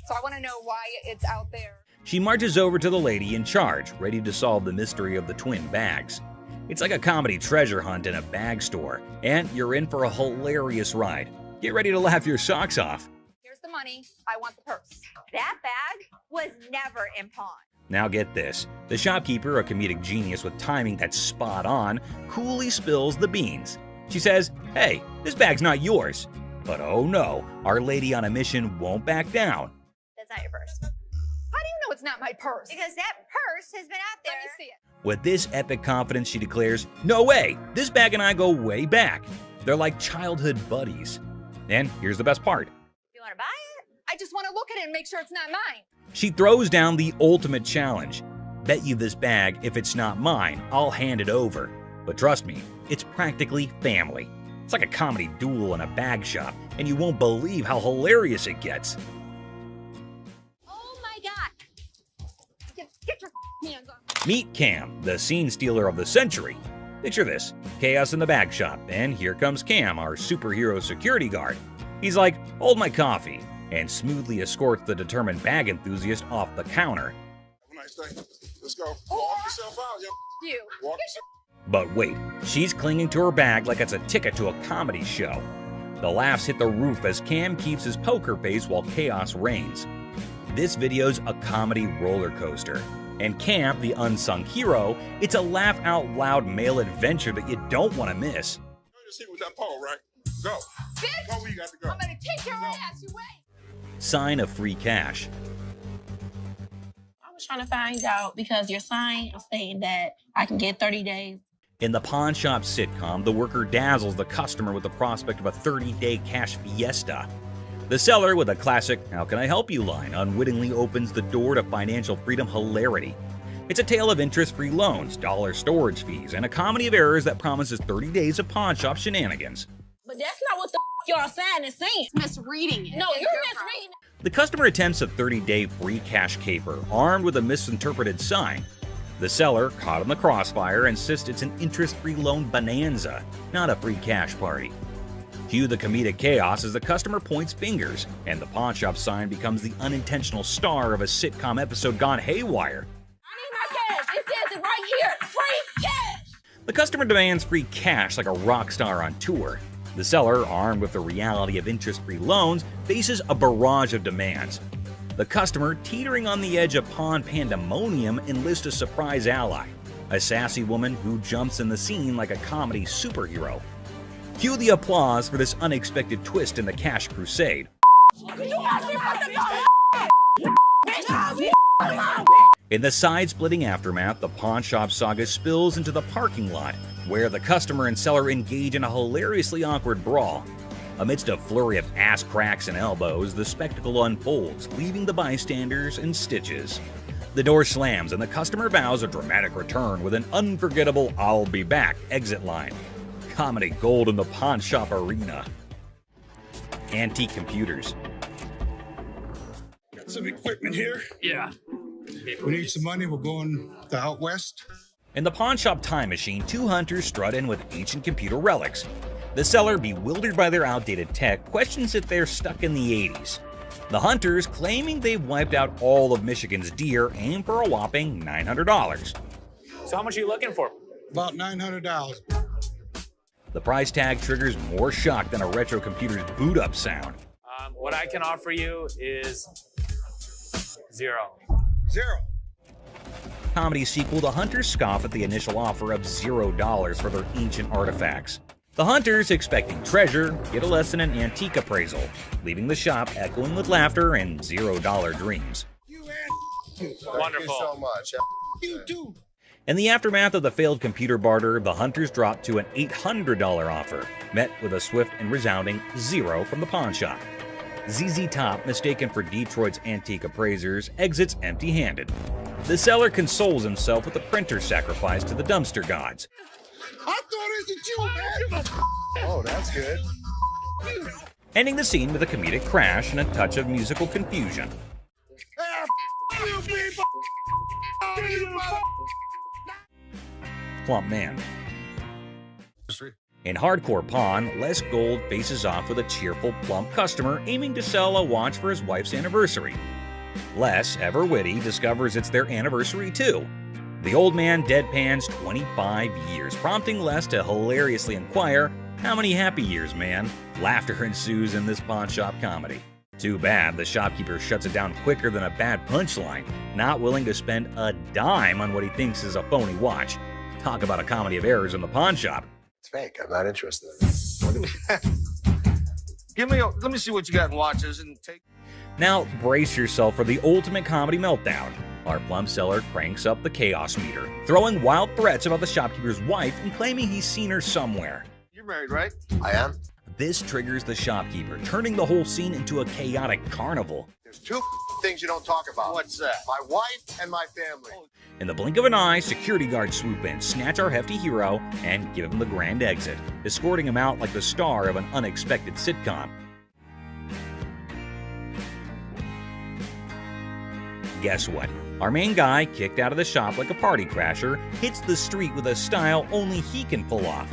So I want to know why it's out there. She marches over to the lady in charge, ready to solve the mystery of the twin bags. It's like a comedy treasure hunt in a bag store, and you're in for a hilarious ride. Get ready to laugh your socks off. Here's the money. I want the purse. That bag was never in pawn. Now get this, the shopkeeper, a comedic genius with timing that's spot on, coolly spills the beans. She says, hey, this bag's not yours. But oh no, our lady on a mission won't back down. That's not your purse. How do you know it's not my purse? Because that purse has been out there. Let me see it. With this epic confidence, she declares, no way, this bag and I go way back. They're like childhood buddies. And here's the best part. You want to buy it? I just want to look at it and make sure it's not mine. She throws down the ultimate challenge. Bet you this bag, if it's not mine, I'll hand it over. But trust me, it's practically family. It's like a comedy duel in a bag shop, and you won't believe how hilarious it gets. Oh my God. Get your Meet Cam, the scene stealer of the century. Picture this, chaos in the bag shop, and here comes Cam, our superhero security guard. He's like, hold my coffee, and smoothly escorts the determined bag enthusiast off the counter. Have a nice day. Let's go. Walk yourself out, yo. You. Walk yourself. But wait, she's clinging to her bag like it's a ticket to a comedy show. The laughs hit the roof as Cam keeps his poker face while chaos reigns. This video's a comedy roller coaster. And Cam, the unsung hero, it's a laugh-out-loud male adventure that you don't want to miss. Just hit with that pole, right? Go. Bitch, Go where you got to go. I'm gonna kick your ass. You wait. Sign of free cash. I was trying to find out because your sign is saying that I can get 30 days. In the pawn shop sitcom, the worker dazzles the customer with the prospect of a 30-day cash fiesta. The seller, with a classic "How can I help you" line, unwittingly opens the door to financial freedom hilarity. It's a tale of interest-free loans, dollar storage fees, and a comedy of errors that promises 30 days of pawn shop shenanigans. But that's not what the y'all sign is saying. It's misreading it. No, you're misreading it. The customer attempts a 30-day free cash caper, armed with a misinterpreted sign. The seller, caught in the crossfire, insists it's an interest-free loan bonanza, not a free cash party. Cue the comedic chaos as the customer points fingers, and the pawn shop sign becomes the unintentional star of a sitcom episode gone haywire. I need my cash. It says it right here. Free cash. The customer demands free cash like a rock star on tour. The seller, armed with the reality of interest-free loans, faces a barrage of demands. The customer, teetering on the edge of pawn pandemonium, enlists a surprise ally, a sassy woman who jumps in the scene like a comedy superhero. Cue the applause for this unexpected twist in the cash crusade. In the side-splitting aftermath, the pawn shop saga spills into the parking lot, where the customer and seller engage in a hilariously awkward brawl. Amidst a flurry of ass cracks and elbows, the spectacle unfolds, leaving the bystanders in stitches. The door slams and the customer vows a dramatic return with an unforgettable "I'll be back" exit line. Comedy gold in the pawn shop arena. Antique computers. Got some equipment here. Yeah. We need some money. We're going to out west. In the pawn shop time machine, two hunters strut in with ancient computer relics. The seller, bewildered by their outdated tech, questions if they're stuck in the 80s. The hunters, claiming they've wiped out all of Michigan's deer, aim for a whopping $900. So how much are you looking for? About $900. The price tag triggers more shock than a retro computer's boot-up sound. What I can offer you is zero. Zero. Comedy sequel, the hunters scoff at the initial offer of $0 for their ancient artifacts. The hunters, expecting treasure, get a less than an antique appraisal, leaving the shop echoing with laughter and $0 dreams. Wonderful. Thank you so much. You too. In the aftermath of the failed computer barter, the hunters drop to an $800 offer, met with a swift and resounding $0 from the pawn shop. ZZ Top, mistaken for Detroit's antique appraisers, exits empty-handed. The seller consoles himself with a printer sacrifice to the dumpster gods. I thought it was you, man. Oh, that's good. Ending the scene with a comedic crash and a touch of musical confusion. You people. Plump man. In Hardcore Pawn, Les Gold faces off with a cheerful, plump customer aiming to sell a watch for his wife's anniversary. Les, ever witty, discovers it's their anniversary too. The old man deadpans 25 years, prompting Les to hilariously inquire, "How many happy years, man?" Laughter ensues in this pawn shop comedy. Too bad the shopkeeper shuts it down quicker than a bad punchline, not willing to spend a dime on what he thinks is a phony watch. Talk about a comedy of errors in the pawn shop. It's fake. I'm not interested. Let me see what you got in watches and take. Now brace yourself for the ultimate comedy meltdown. Our plum seller cranks up the chaos meter, throwing wild threats about the shopkeeper's wife and claiming he's seen her somewhere. You're married, right? I am. This triggers the shopkeeper, turning the whole scene into a chaotic carnival. There's two things you don't talk about. What's that? My wife and my family. In the blink of an eye, security guards swoop in, snatch our hefty hero, and give him the grand exit, escorting him out like the star of an unexpected sitcom. guess what? Our main guy, kicked out of the shop like a party crasher, hits the street with a style only he can pull off.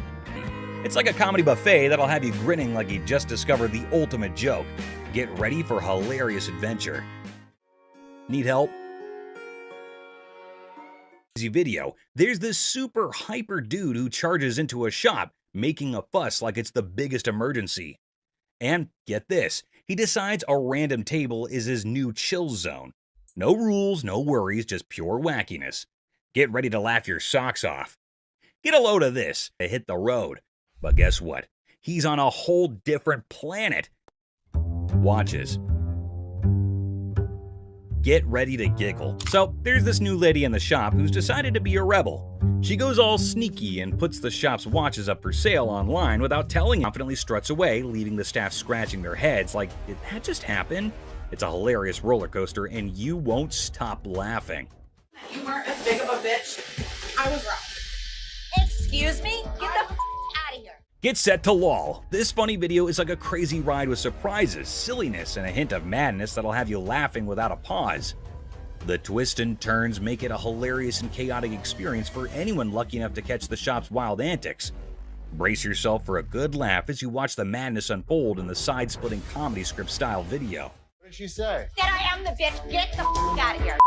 It's like a comedy buffet that'll have you grinning like you just discovered the ultimate joke. Get ready for hilarious adventure. Need help? Video, there's this super hyper dude who charges into a shop, making a fuss like it's the biggest emergency. And get this, he decides a random table is his new chill zone. No rules, no worries, just pure wackiness. Get ready to laugh your socks off. Get a load of this to hit the road. But guess what? He's on a whole different planet. Watches. Get ready to giggle. So there's this new lady in the shop who's decided to be a rebel. She goes all sneaky and puts the shop's watches up for sale online without telling, confidently struts away, leaving the staff scratching their heads like, did that just happen? It's a hilarious roller coaster and you won't stop laughing. You weren't as big of a bitch. I was wrong. Excuse me? Get the out of here. Get set to lol. This funny video is like a crazy ride with surprises, silliness, and a hint of madness that'll have you laughing without a pause. The twists and turns make it a hilarious and chaotic experience for anyone lucky enough to catch the shop's wild antics. Brace yourself for a good laugh as you watch the madness unfold in the side-splitting comedy script style video. What did she say? That I am the bitch. Get the out of here.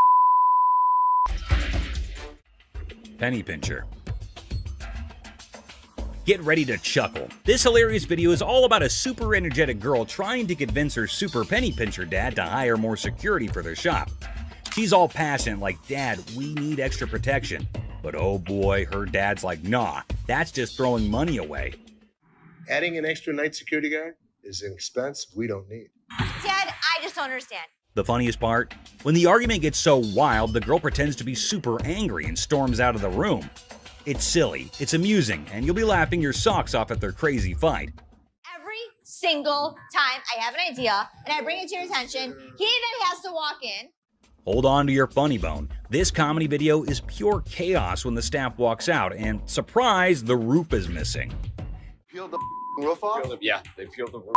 Penny pincher. Get ready to chuckle. This hilarious video is all about a super energetic girl trying to convince her super penny pincher dad to hire more security for their shop. She's all passionate like, "Dad, we need extra protection." But oh boy, her dad's like, "Nah, that's just throwing money away." Adding an extra night security guard is an expense we don't need. Dad, I just don't understand. The funniest part? When the argument gets so wild, the girl pretends to be super angry and storms out of the room. It's silly, it's amusing, and you'll be laughing your socks off at their crazy fight. Every single time I have an idea and I bring it to your attention, he then has to walk in. Hold on to your funny bone. This comedy video is pure chaos when the staff walks out, and surprise, the roof is missing. Peel the roof off? Yeah, they peeled the roof.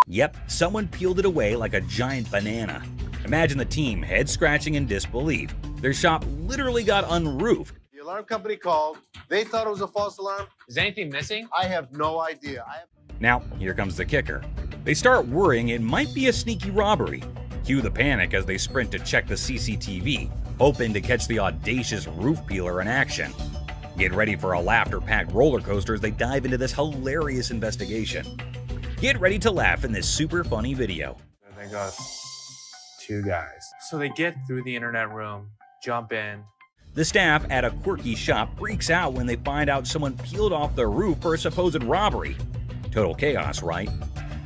Yep, someone peeled it away like a giant banana. Imagine the team head scratching in disbelief. Their shop literally got unroofed. The alarm company called. They thought it was a false alarm. Is anything missing? I have no idea. Now, here comes the kicker. They start worrying it might be a sneaky robbery. Cue the panic as they sprint to check the CCTV, hoping to catch the audacious roof peeler in action. Get ready for a laughter-packed roller coaster as they dive into this hilarious investigation. Get ready to laugh in this super funny video. They got 2 guys. So they get through the internet room, jump in. The staff at a quirky shop freaks out when they find out someone peeled off the roof for a supposed robbery. Total chaos, right?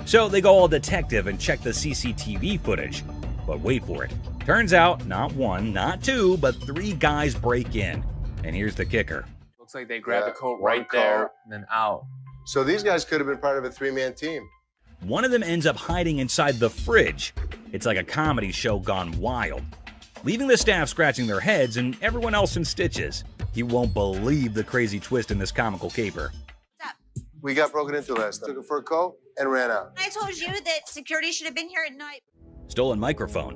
So they go all detective and check the CCTV footage. But wait for it. Turns out, not 1, not 2, but 3 guys break in. And here's the kicker. Looks like they grabbed the coat right there and then out. So these guys could have been part of a 3-man team. One of them ends up hiding inside the fridge. It's like a comedy show gone wild, leaving the staff scratching their heads and everyone else in stitches. You won't believe the crazy twist in this comical caper. We got broken into last night. Took a fur coat and ran out. I told you that security should have been here at night. Stolen microphone.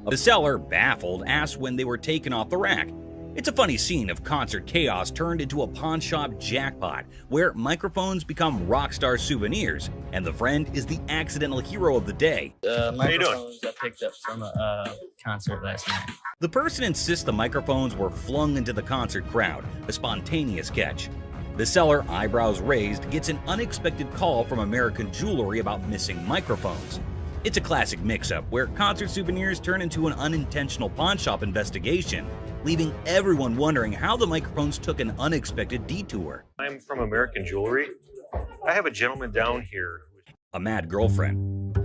The seller, baffled, asked when they were taken off the rack. It's a funny scene of concert chaos turned into a pawn shop jackpot, where microphones become rock star souvenirs, and the friend is the accidental hero of the day. Microphones I picked up from a concert last night. The person insists the microphones were flung into the concert crowd, a spontaneous catch. The seller, eyebrows raised, gets an unexpected call from American Jewelry about missing microphones. It's a classic mix-up where concert souvenirs turn into an unintentional pawn shop investigation, leaving everyone wondering how the microphones took an unexpected detour. I'm from American Jewelry. I have a gentleman down here. A mad girlfriend.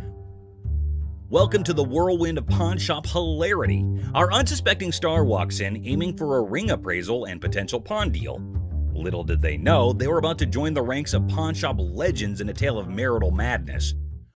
Welcome to the whirlwind of pawn shop hilarity. Our unsuspecting star walks in aiming for a ring appraisal and potential pawn deal. Little did they know they were about to join the ranks of pawn shop legends in a tale of marital madness.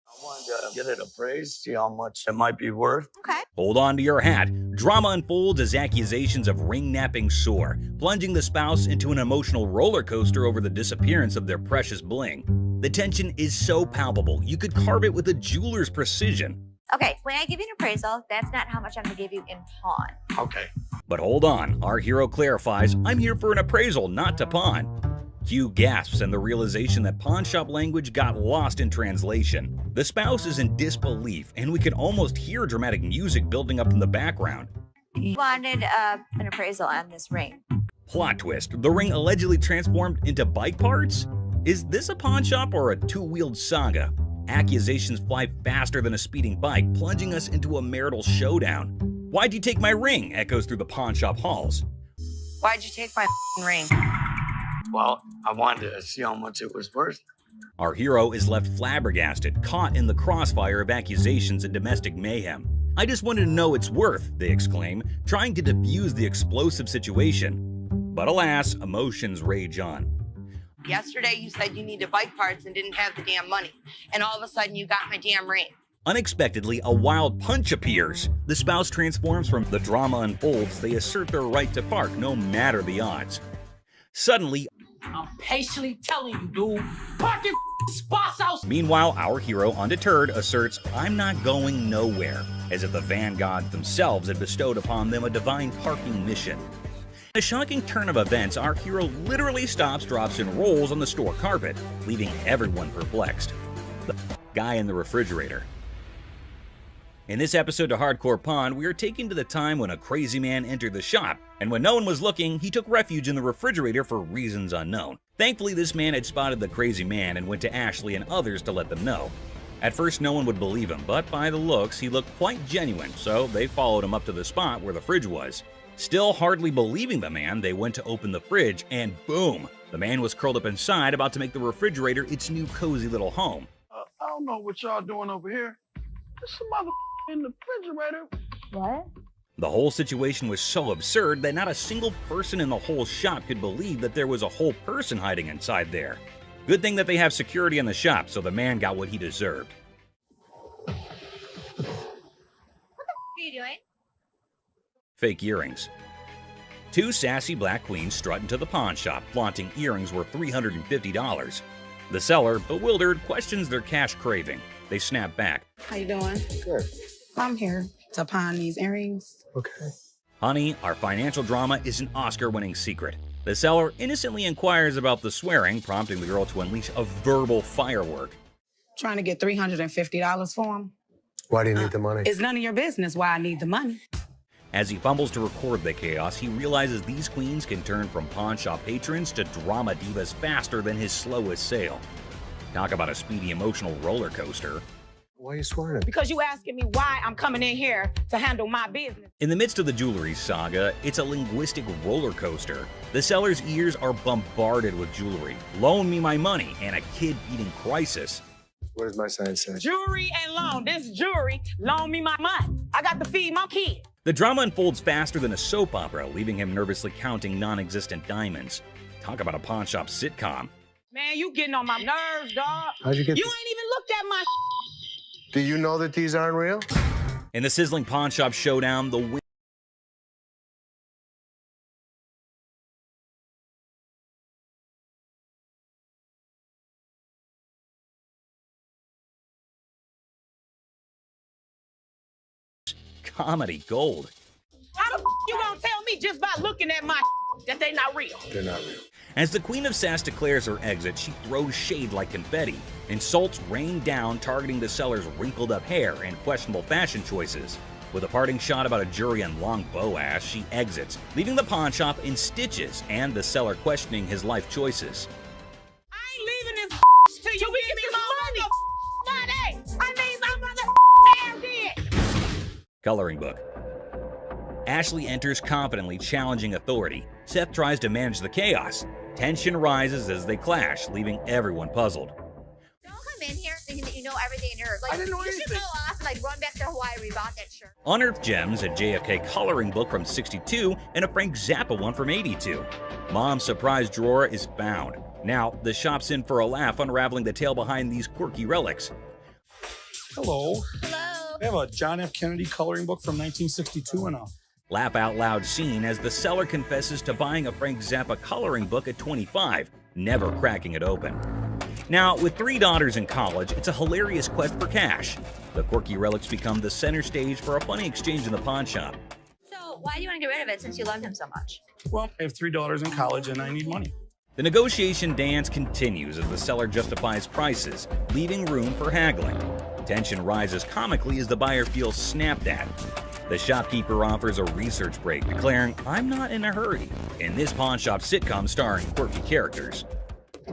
I wanted to get it appraised, see how much it might be worth. Okay. Hold on to your hat. Drama unfolds as accusations of ring-napping soar, plunging the spouse into an emotional roller coaster over the disappearance of their precious bling. The tension is so palpable, you could carve it with a jeweler's precision. Okay, when I give you an appraisal, that's not how much I'm gonna give you in pawn. Okay. But hold on, our hero clarifies, I'm here for an appraisal, not to pawn. Q gasps in the realization that pawn shop language got lost in translation. The spouse is in disbelief, and we can almost hear dramatic music building up in the background. You wanted an appraisal on this ring. Plot twist, the ring allegedly transformed into bike parts? Is this a pawn shop or a two-wheeled saga? Accusations fly faster than a speeding bike, plunging us into a marital showdown. Why'd you take my ring? Echoes through the pawn shop halls. Why'd you take my ring? Well, I wanted to see how much it was worth. Our hero is left flabbergasted, caught in the crossfire of accusations and domestic mayhem. I just wanted to know its worth, they exclaim, trying to defuse the explosive situation. But alas, emotions rage on. Yesterday you said you needed bike parts and didn't have the damn money. And all of a sudden you got my damn ring. Unexpectedly, a wild punch appears. The spouse transforms from the drama unfolds. They assert their right to park no matter the odds. Suddenly, I'm patiently telling you, dude. Park your spots out. Meanwhile, our hero, undeterred, asserts, I'm not going nowhere, as if the van gods themselves had bestowed upon them a divine parking mission. In a shocking turn of events, our hero literally stops, drops, and rolls on the store carpet, leaving everyone perplexed. The guy in the refrigerator. In this episode of Hardcore Pawn, we are taken to the time when a crazy man entered the shop, and when no one was looking, he took refuge in the refrigerator for reasons unknown. Thankfully, this man had spotted the crazy man and went to Ashley and others to let them know. At first, no one would believe him, but by the looks, he looked quite genuine, so they followed him up to the spot where the fridge was. Still hardly believing the man, they went to open the fridge, and boom! The man was curled up inside, about to make the refrigerator its new cozy little home. I don't know what y'all doing over here. There's some other in the refrigerator. What? The whole situation was so absurd that not a single person in the whole shop could believe that there was a whole person hiding inside there. Good thing that they have security in the shop, so the man got what he deserved. What the f are you doing? Fake earrings. Two sassy black queens strut into the pawn shop, flaunting earrings worth $350. The seller, bewildered, questions their cash craving. They snap back. How you doing? Good. I'm here to pawn these earrings. Okay. Honey, our financial drama is an Oscar-winning secret. The seller innocently inquires about the swearing, prompting the girl to unleash a verbal firework. Trying to get $350 for them. Why do you need the money? It's none of your business why I need the money. As he fumbles to record the chaos, he realizes these queens can turn from pawn shop patrons to drama divas faster than his slowest sale. Talk about a speedy emotional roller coaster. Why are you swearing? Because you asking me why I'm coming in here to handle my business. In the midst of the jewelry saga, it's a linguistic roller coaster. The seller's ears are bombarded with jewelry, loan me my money, and a kid-eating crisis. What does my sign say? Jewelry and loan. This jewelry, loan me my money. I got to feed my kid. The drama unfolds faster than a soap opera, leaving him nervously counting non-existent diamonds. Talk about a pawn shop sitcom. Man, you getting on my nerves, dog. How'd you get You ain't even looked at my Do you know that these aren't real? In the sizzling pawn shop showdown, the comedy gold. How the you gonna tell me just by looking at my that they not real? They're not real. As the Queen of Sass declares her exit, she throws shade like confetti. Insults rain down, targeting the seller's wrinkled up hair and questionable fashion choices. With a parting shot about a jury and long bow ass, she exits, leaving the pawn shop in stitches and the seller questioning his life choices. I ain't leaving this till you give me my money. I need my mother dead. Coloring book. Ashley enters confidently, challenging authority. Seth tries to manage the chaos. Tension rises as they clash, leaving everyone puzzled. Don't come in here thinking that you know everything in your like. I didn't know you anything. should go off and like run back to Hawaii and rebought that shirt. Unearthed gems, a JFK coloring book from '62, and a Frank Zappa one from '82. Mom's surprise drawer is found. Now, the shop's in for a laugh, unraveling the tale behind these quirky relics. Hello. Hello. I have a John F. Kennedy coloring book from 1962 and a Laugh out loud scene as the seller confesses to buying a Frank Zappa coloring book at 25, never cracking it open. Now, with 3 daughters in college, it's a hilarious quest for cash. The quirky relics become the center stage for a funny exchange in the pawn shop. So why do you want to get rid of it since you loved him so much? Well, I have 3 daughters in college and I need money. The negotiation dance continues as the seller justifies prices, leaving room for haggling. Tension rises comically as the buyer feels snapped at. The shopkeeper offers a research break, declaring, "I'm not in a hurry," in this pawn shop sitcom starring quirky characters.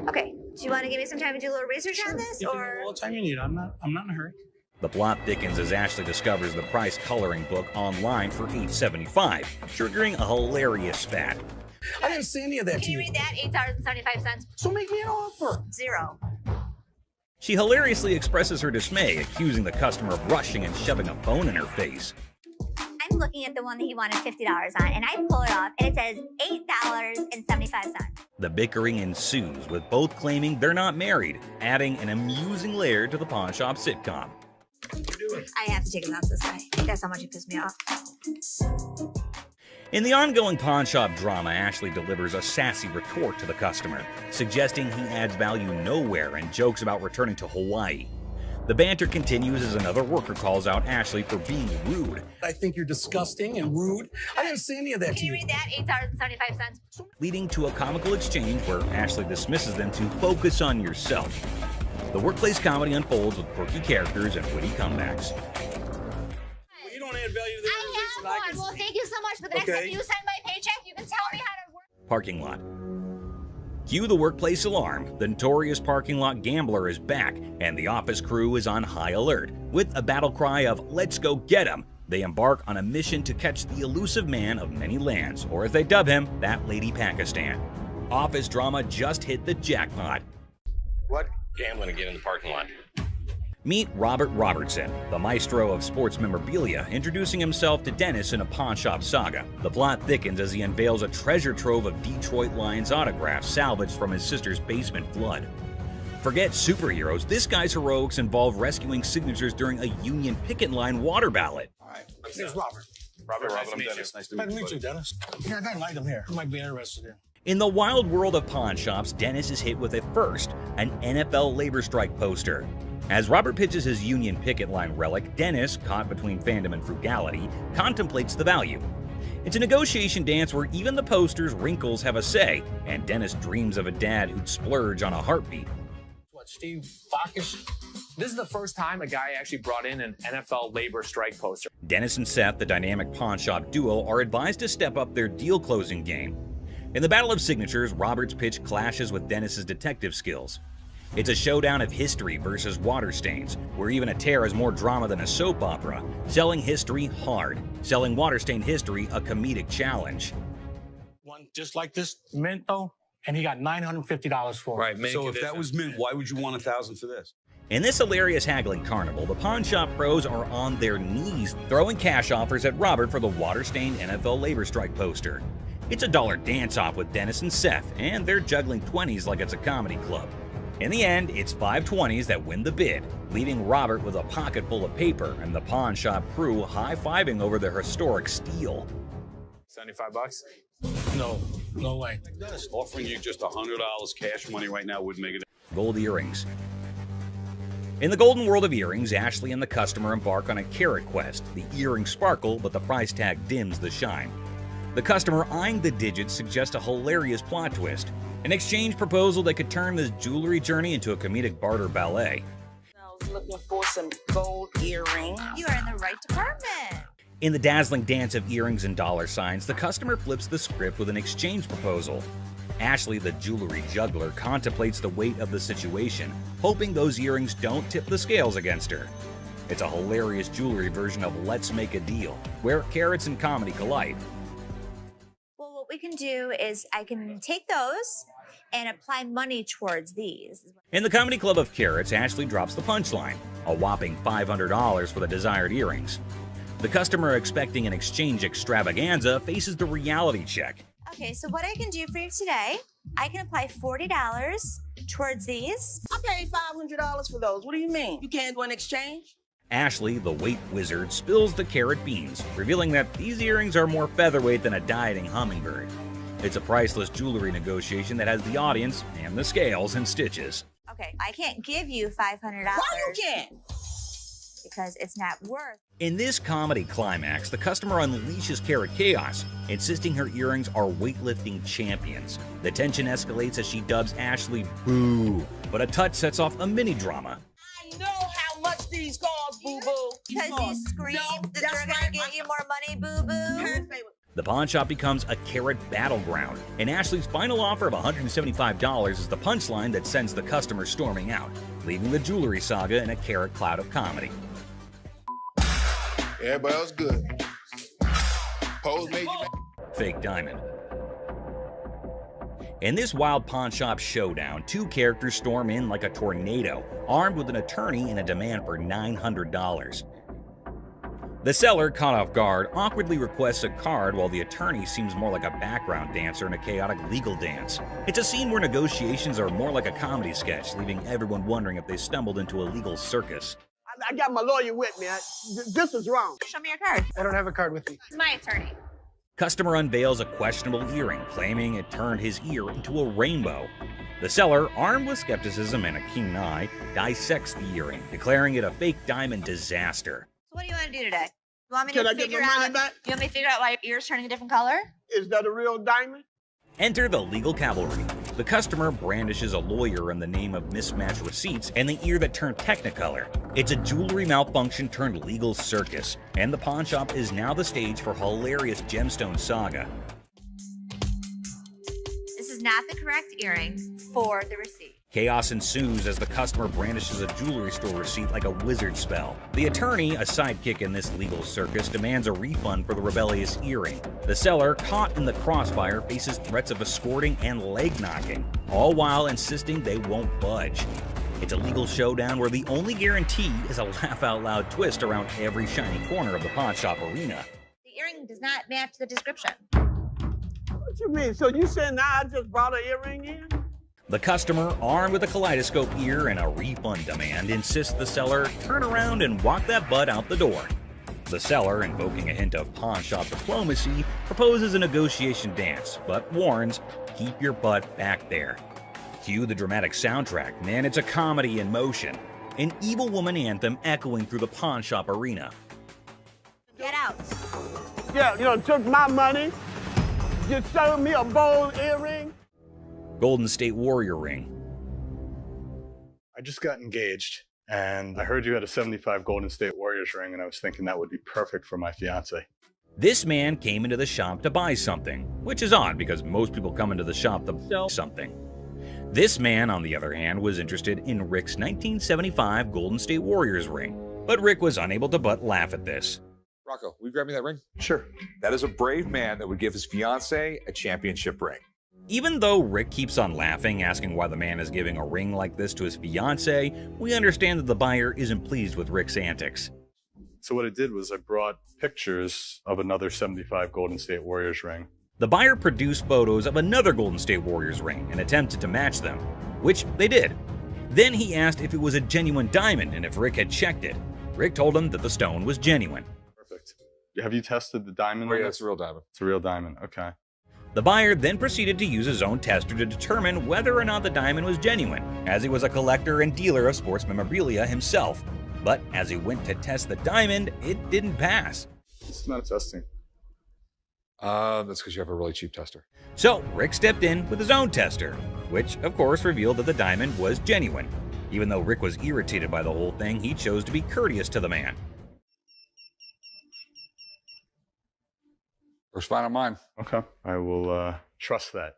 Okay, do you want to give me some time to do a little research on this, You can or? have all the time you need. I'm not in a hurry. The plot thickens as Ashley discovers the price coloring book online for $8.75, triggering a hilarious spat. I didn't say any of that Can you read that? $8.75. So make me an offer. 0. She hilariously expresses her dismay, accusing the customer of rushing and shoving a phone in her face. I'm looking at the one that he wanted $50 on, and I pull it off, and it says $8.75. The bickering ensues, with both claiming they're not married, adding an amusing layer to the pawn shop sitcom. I have to take him out this way. That's how much he pissed me off. In the ongoing pawn shop drama, Ashley delivers a sassy retort to the customer, suggesting he adds value nowhere and jokes about returning to Hawaii. The banter continues as another worker calls out Ashley for being rude. I think you're disgusting and rude. I didn't say any of that to Can you you. read that? $8.75. Leading to a comical exchange where Ashley dismisses them to focus on yourself. The workplace comedy unfolds with quirky characters and witty comebacks. Well, you don't add value to the organization. I have one. Well, thank you so much. But the next time you sign my paycheck, you can tell me how to work. Parking lot. Cue the workplace alarm. The notorious parking lot gambler is back, and the office crew is on high alert. With a battle cry of "Let's go get him!" they embark on a mission to catch the elusive man of many lands, or as they dub him, That Lady Pakistan. Office drama just hit the jackpot. What gambling again in the parking lot? Meet Robert Robertson, the maestro of sports memorabilia, introducing himself to Dennis in a pawn shop saga. The plot thickens as he unveils a treasure trove of Detroit Lions autographs salvaged from his sister's basement flood. Forget superheroes, this guy's heroics involve rescuing signatures during a Union picket line water ballot. All right. Here's Robert. Robert, Nice to I'm meet Dennis. you. Nice to Nice meet you. Dennis. Here, I got an item here. You might be interested in. In the wild world of pawn shops, Dennis is hit with a first, an NFL labor strike poster. As Robert pitches his Union picket line relic, Dennis, caught between fandom and frugality, contemplates the value. It's a negotiation dance where even the poster's wrinkles have a say, and Dennis dreams of a dad who'd splurge on a heartbeat. What, Steve Backus? This is the first time a guy actually brought in an NFL labor strike poster. Dennis and Seth, the dynamic pawn shop duo, are advised to step up their deal-closing game. In the Battle of Signatures, Robert's pitch clashes with Dennis's detective skills. It's a showdown of history versus water stains, where even a tear is more drama than a soap opera. Selling history hard, selling water-stained history a comedic challenge. One just like this mint, though, and he got $950 for it. Right, so if that was mint, why would you want $1,000 for this? In this hilarious haggling carnival, the pawn shop pros are on their knees, throwing cash offers at Robert for the water-stained NFL labor strike poster. It's a dollar dance-off with Dennis and Seth, and they're juggling 20s like it's a comedy club. In the end, it's 5 20s that win the bid, leaving Robert with a pocket full of paper and the pawn shop crew high-fiving over their historic steal. $75? No way. Offering you just $100 cash money right now would make it. Gold earrings. In the golden world of earrings, Ashley and the customer embark on a carrot quest. The earrings sparkle, but the price tag dims the shine. The customer eyeing the digits suggests a hilarious plot twist, an exchange proposal that could turn this jewelry journey into a comedic barter ballet. I was looking for some gold earrings. You are in the right department. In the dazzling dance of earrings and dollar signs, the customer flips the script with an exchange proposal. Ashley, the jewelry juggler, contemplates the weight of the situation, hoping those earrings don't tip the scales against her. It's a hilarious jewelry version of Let's Make a Deal, where carrots and comedy collide. Well, what we can do is I can take those and apply money towards these. In the Comedy Club of Carrots, Ashley drops the punchline, a whopping $500 for the desired earrings. The customer expecting an exchange extravaganza faces the reality check. Okay, so what I can do for you today, I can apply $40 towards these. I paid $500 for those. What do you mean? You can't do an exchange? Ashley, the weight wizard, spills the carrot beans, revealing that these earrings are more featherweight than a dieting hummingbird. It's a priceless jewelry negotiation that has the audience and the scales in stitches. Okay, I can't give you $500. Why you can't? Because it's not worth. In this comedy climax, the customer unleashes Carrot Chaos, insisting her earrings are weightlifting champions. The tension escalates as she dubs Ashley boo, but a touch sets off a mini drama. I know how much these cost, boo-boo. Because you screamed that you're gonna get you more money, boo-boo. The pawn shop becomes a carrot battleground, and Ashley's final offer of $175 is the punchline that sends the customer storming out, leaving the jewelry saga in a carrot cloud of comedy. Everybody else good. Pose made you Fake diamond. In this wild pawn shop showdown, two characters storm in like a tornado, armed with an attorney and a demand for $900. The seller, caught off guard, awkwardly requests a card while the attorney seems more like a background dancer in a chaotic legal dance. It's a scene where negotiations are more like a comedy sketch, leaving everyone wondering if they stumbled into a legal circus. I got my lawyer with me. This is wrong. Show me your card. I don't have a card with me. My attorney. Customer unveils a questionable earring, claiming it turned his ear into a rainbow. The seller, armed with skepticism and a keen eye, dissects the earring, declaring it a fake diamond disaster. So what do you want to do today? You want me Can to I get figure my money out? back? You want me to figure out why your ear's turning a different color? Is that a real diamond? Enter the legal cavalry. The customer brandishes a lawyer in the name of mismatched receipts and the ear that turned technicolor. It's a jewelry malfunction turned legal circus, and the pawn shop is now the stage for hilarious gemstone saga. This is not the correct earring for the receipt. Chaos ensues as the customer brandishes a jewelry store receipt like a wizard spell. The attorney, a sidekick in this legal circus, demands a refund for the rebellious earring. The seller, caught in the crossfire, faces threats of escorting and leg knocking, all while insisting they won't budge. It's a legal showdown where the only guarantee is a laugh-out-loud twist around every shiny corner of the pawn shop arena. The earring does not match the description. What you mean? So you saying now I just brought an earring in? The customer, armed with a kaleidoscope ear and a refund demand, insists the seller turn around and walk that butt out the door. The seller, invoking a hint of pawn shop diplomacy, proposes a negotiation dance, but warns, keep your butt back there. Cue the dramatic soundtrack, and it's a comedy in motion. An evil woman anthem echoing through the pawn shop arena. Get out. Yeah, you took my money. You sold me a gold earring. Golden State Warrior ring. I just got engaged, and I heard you had a 75 Golden State Warriors ring, and I was thinking that would be perfect for my fiance. This man came into the shop to buy something, which is odd because most people come into the shop to sell something. This man, on the other hand, was interested in Rick's 1975 Golden State Warriors ring, but Rick was unable to but laugh at this. Rocco, will you grab me that ring? Sure. That is a brave man that would give his fiance a championship ring. Even though Rick keeps on laughing, asking why the man is giving a ring like this to his fiance, we understand that the buyer isn't pleased with Rick's antics. So what I did was I brought pictures of another 75 Golden State Warriors ring. The buyer produced photos of another Golden State Warriors ring and attempted to match them, which they did. Then he asked if it was a genuine diamond and if Rick had checked it. Rick told him that the stone was genuine. Perfect. Have you tested the diamond? Oh, yeah, it's a real diamond. It's a real diamond, okay. The buyer then proceeded to use his own tester to determine whether or not the diamond was genuine, as he was a collector and dealer of sports memorabilia himself. But as he went to test the diamond, it didn't pass. It's not testing. That's because you have a really cheap tester. So Rick stepped in with his own tester, which of course revealed that the diamond was genuine. Even though Rick was irritated by the whole thing, he chose to be courteous to the man. First find on mine. Okay. I will trust that.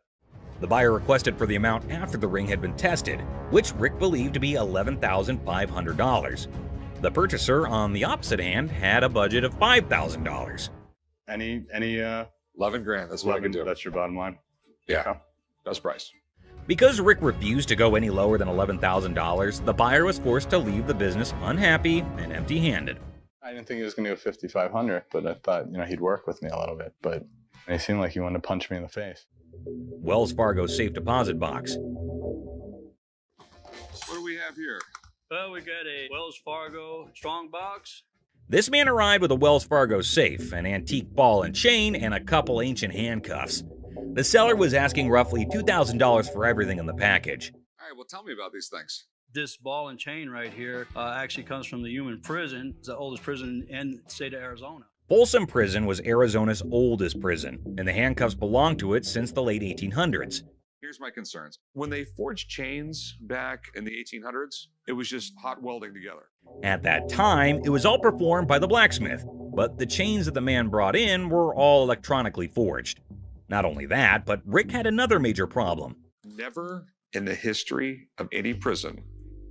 The buyer requested for the amount after the ring had been tested, which Rick believed to be $11,500. The purchaser, on the opposite hand, had a budget of $5,000. Any 11 grand, that's what I can do. That's your bottom line? Yeah, Okay. best price. Because Rick refused to go any lower than $11,000, the buyer was forced to leave the business unhappy and empty-handed. I didn't think he was going to go 5,500, but I thought, he'd work with me a little bit. But he seemed like he wanted to punch me in the face. Wells Fargo's safe deposit box. What do we have here? Well, we got a Wells Fargo strong box. This man arrived with a Wells Fargo safe, an antique ball and chain, and a couple ancient handcuffs. The seller was asking roughly $2,000 for everything in the package. All right, well, tell me about these things. This ball and chain right here actually comes from the human prison. It's the oldest prison in the state of Arizona. Folsom Prison was Arizona's oldest prison, and the handcuffs belonged to it since the late 1800s. Here's my concerns. When they forged chains back in the 1800s, it was just hot welding together. At that time, it was all performed by the blacksmith, but the chains that the man brought in were all electronically forged. Not only that, but Rick had another major problem. Never in the history of any prison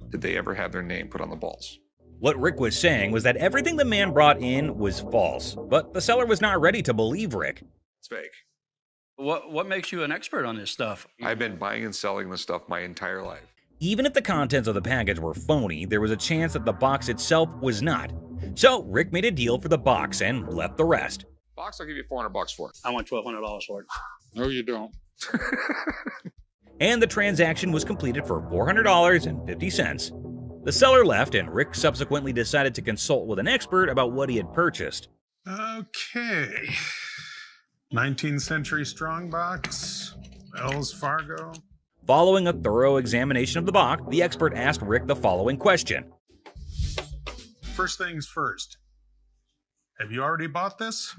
did they ever have their name put on the balls. What Rick was saying was that everything the man brought in was false, but the seller was not ready to believe Rick. It's fake. What makes you an expert on this stuff? I've been buying and selling this stuff my entire life. Even if the contents of the package were phony, there was a chance that the box itself was not. So Rick made a deal for the box and left the rest. Box, I'll give you $400 for it. I want $1,200 for it. No, you don't. And the transaction was completed for $400.50. The seller left, and Rick subsequently decided to consult with an expert about what he had purchased. Okay. 19th century strongbox, Wells Fargo. Following a thorough examination of the box, the expert asked Rick the following question. First things first. Have you already bought this?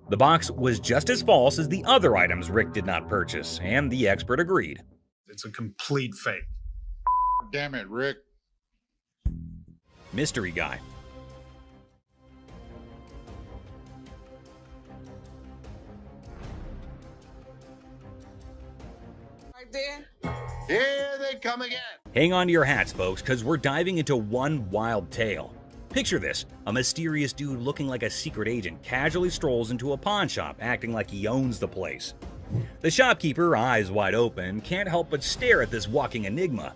The box was just as false as the other items Rick did not purchase, and the expert agreed. It's a complete fake. Damn it, Rick. Mystery guy. Right there. Here they come again. Hang on to your hats, folks, because we're diving into one wild tale. Picture this, a mysterious dude looking like a secret agent casually strolls into a pawn shop, acting like he owns the place. The shopkeeper, eyes wide open, can't help but stare at this walking enigma.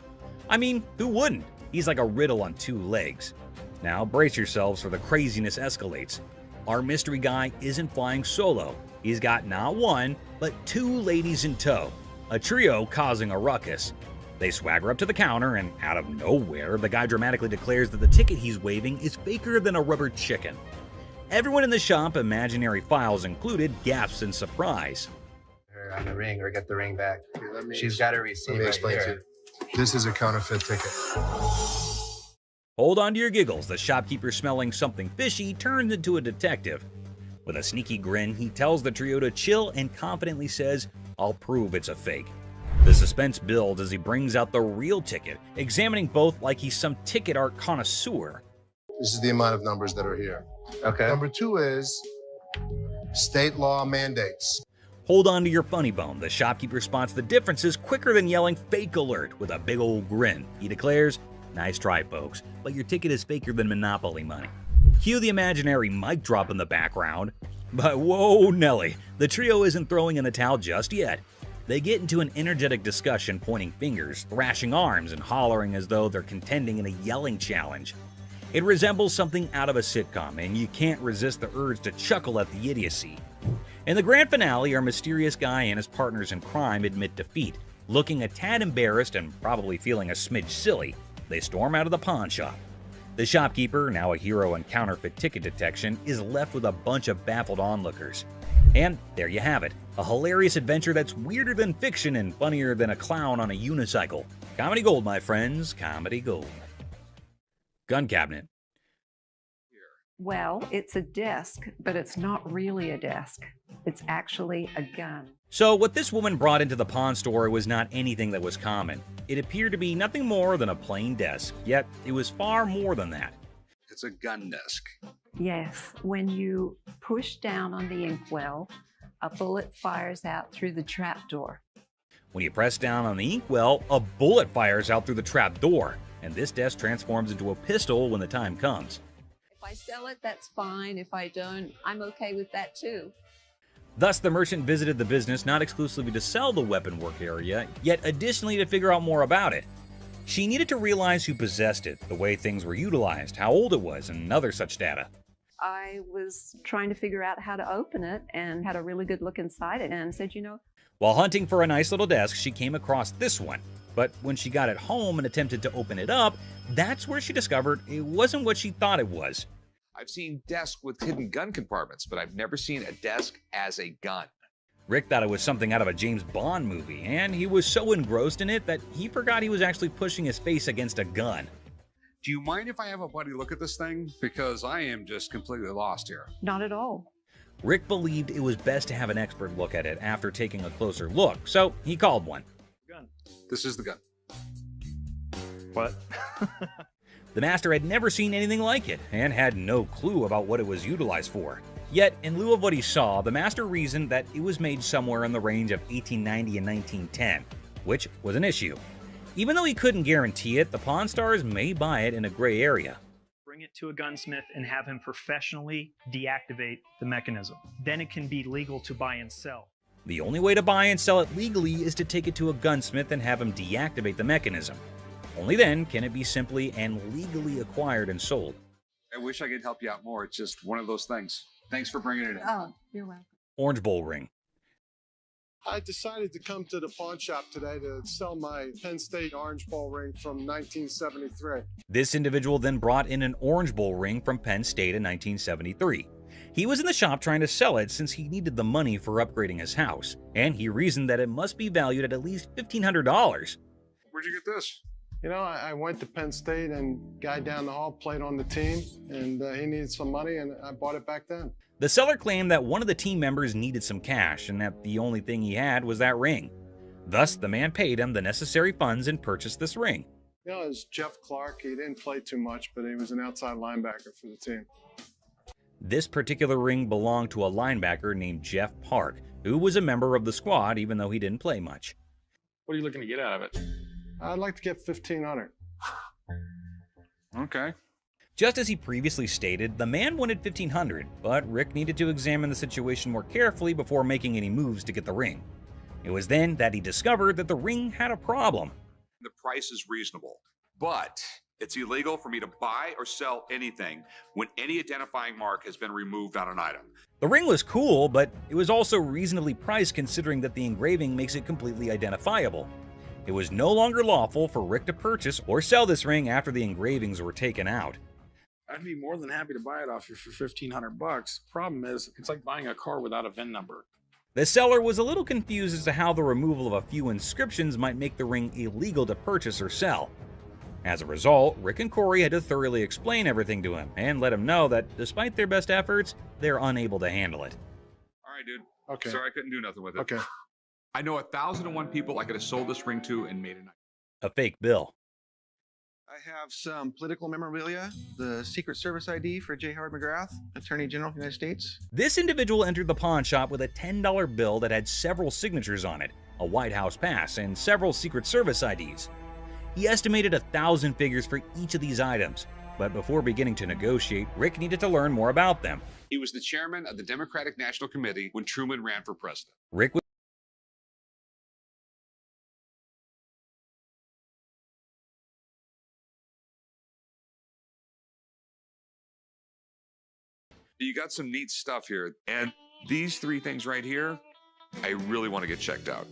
I mean, who wouldn't? He's like a riddle on two legs. Now brace yourselves for the craziness escalates. Our mystery guy isn't flying solo. He's got not one, but two ladies in tow, a trio causing a ruckus. They swagger up to the counter, and out of nowhere, the guy dramatically declares that the ticket he's waving is faker than a rubber chicken. Everyone in the shop, imaginary files included, gasps in surprise. Her on the ring, or get the ring back. She's got a receipt. Let me explain to you. This is a counterfeit ticket. Hold on to your giggles. The shopkeeper, smelling something fishy, turns into a detective. With a sneaky grin, he tells the trio to chill and confidently says, "I'll prove it's a fake." The suspense builds as he brings out the real ticket, examining both like he's some ticket art connoisseur. This is the amount of numbers that are here. Okay. Number 2 is state law mandates. Hold on to your funny bone. The shopkeeper spots the differences quicker than yelling "fake alert" with a big old grin. He declares, "Nice try, folks, but your ticket is faker than Monopoly money." Cue the imaginary mic drop in the background. But whoa, Nelly, the trio isn't throwing in the towel just yet. They get into an energetic discussion, pointing fingers, thrashing arms, and hollering as though they're contending in a yelling challenge. It resembles something out of a sitcom, and you can't resist the urge to chuckle at the idiocy. In the grand finale, our mysterious guy and his partners in crime admit defeat. Looking a tad embarrassed and probably feeling a smidge silly, they storm out of the pawn shop. The shopkeeper, now a hero in counterfeit ticket detection, is left with a bunch of baffled onlookers. And there you have it, a hilarious adventure that's weirder than fiction and funnier than a clown on a unicycle. Comedy gold, my friends, comedy gold. Gun cabinet. Well, it's a desk, but it's not really a desk. It's actually a gun. So what this woman brought into the pawn store was not anything that was common. It appeared to be nothing more than a plain desk, yet it was far more than that. It's a gun desk. Yes, when you push down on the inkwell, a bullet fires out through the trapdoor. When you press down on the inkwell, a bullet fires out through the trap door, and this desk transforms into a pistol when the time comes. If I sell it, that's fine. If I don't, I'm okay with that too. Thus, the merchant visited the business not exclusively to sell the weapon work area, yet additionally to figure out more about it. She needed to realize who possessed it, the way things were utilized, how old it was, and other such data. I was trying to figure out how to open it and had a really good look inside it and said, While hunting for a nice little desk, she came across this one. But when she got it home and attempted to open it up, that's where she discovered it wasn't what she thought it was. I've seen desks with hidden gun compartments, but I've never seen a desk as a gun. Rick thought it was something out of a James Bond movie, and he was so engrossed in it that he forgot he was actually pushing his face against a gun. Do you mind if I have a buddy look at this thing? Because I am just completely lost here. Not at all. Rick believed it was best to have an expert look at it after taking a closer look, so he called one. Gun. This is the gun. What? The master had never seen anything like it and had no clue about what it was utilized for. Yet, in lieu of what he saw, the master reasoned that it was made somewhere in the range of 1890 and 1910, which was an issue. Even though he couldn't guarantee it, the Pawn Stars may buy it in a gray area. Bring it to a gunsmith and have him professionally deactivate the mechanism. Then it can be legal to buy and sell. The only way to buy and sell it legally is to take it to a gunsmith and have him deactivate the mechanism. Only then can it be simply and legally acquired and sold. I wish I could help you out more. It's just one of those things. Thanks for bringing it in. Oh, you're welcome. Orange Bowl ring. I decided to come to the pawn shop today to sell my Penn State Orange Bowl ring from 1973. This individual then brought in an Orange Bowl ring from Penn State in 1973. He was in the shop trying to sell it since he needed the money for upgrading his house, and he reasoned that it must be valued at least $1,500. Where'd you get this? You know, I went to Penn State and guy down the hall played on the team, and he needed some money, and I bought it back then. The seller claimed that one of the team members needed some cash and that the only thing he had was that ring. Thus, the man paid him the necessary funds and purchased this ring. You know, it was Jeff Clark. He didn't play too much, but he was an outside linebacker for the team. This particular ring belonged to a linebacker named Jeff Park, who was a member of the squad even though he didn't play much. What are you looking to get out of it? I'd like to get $1,500. Okay. Just as he previously stated, the man wanted $1,500, but Rick needed to examine the situation more carefully before making any moves to get the ring. It was then that he discovered that the ring had a problem. The price is reasonable, but it's illegal for me to buy or sell anything when any identifying mark has been removed on an item. The ring was cool, but it was also reasonably priced considering that the engraving makes it completely identifiable. It was no longer lawful for Rick to purchase or sell this ring after the engravings were taken out. I'd be more than happy to buy it off you for $1,500. Problem is, it's like buying a car without a VIN number. The seller was a little confused as to how the removal of a few inscriptions might make the ring illegal to purchase or sell. As a result, Rick and Corey had to thoroughly explain everything to him and let him know that despite their best efforts, they're unable to handle it. All right, dude. Okay. Sorry I couldn't do nothing with it. Okay. I know 1,001 people I could have sold this ring to and made it. A fake bill. I have some political memorabilia, the Secret Service ID for J. Howard McGrath, Attorney General of the United States. This individual entered the pawn shop with a $10 bill that had several signatures on it, a White House pass, and several Secret Service IDs. He estimated 1,000 figures for each of these items, but before beginning to negotiate, Rick needed to learn more about them. He was the chairman of the Democratic National Committee when Truman ran for president. Rick was You got some neat stuff here, and these three things right here, I really want to get checked out.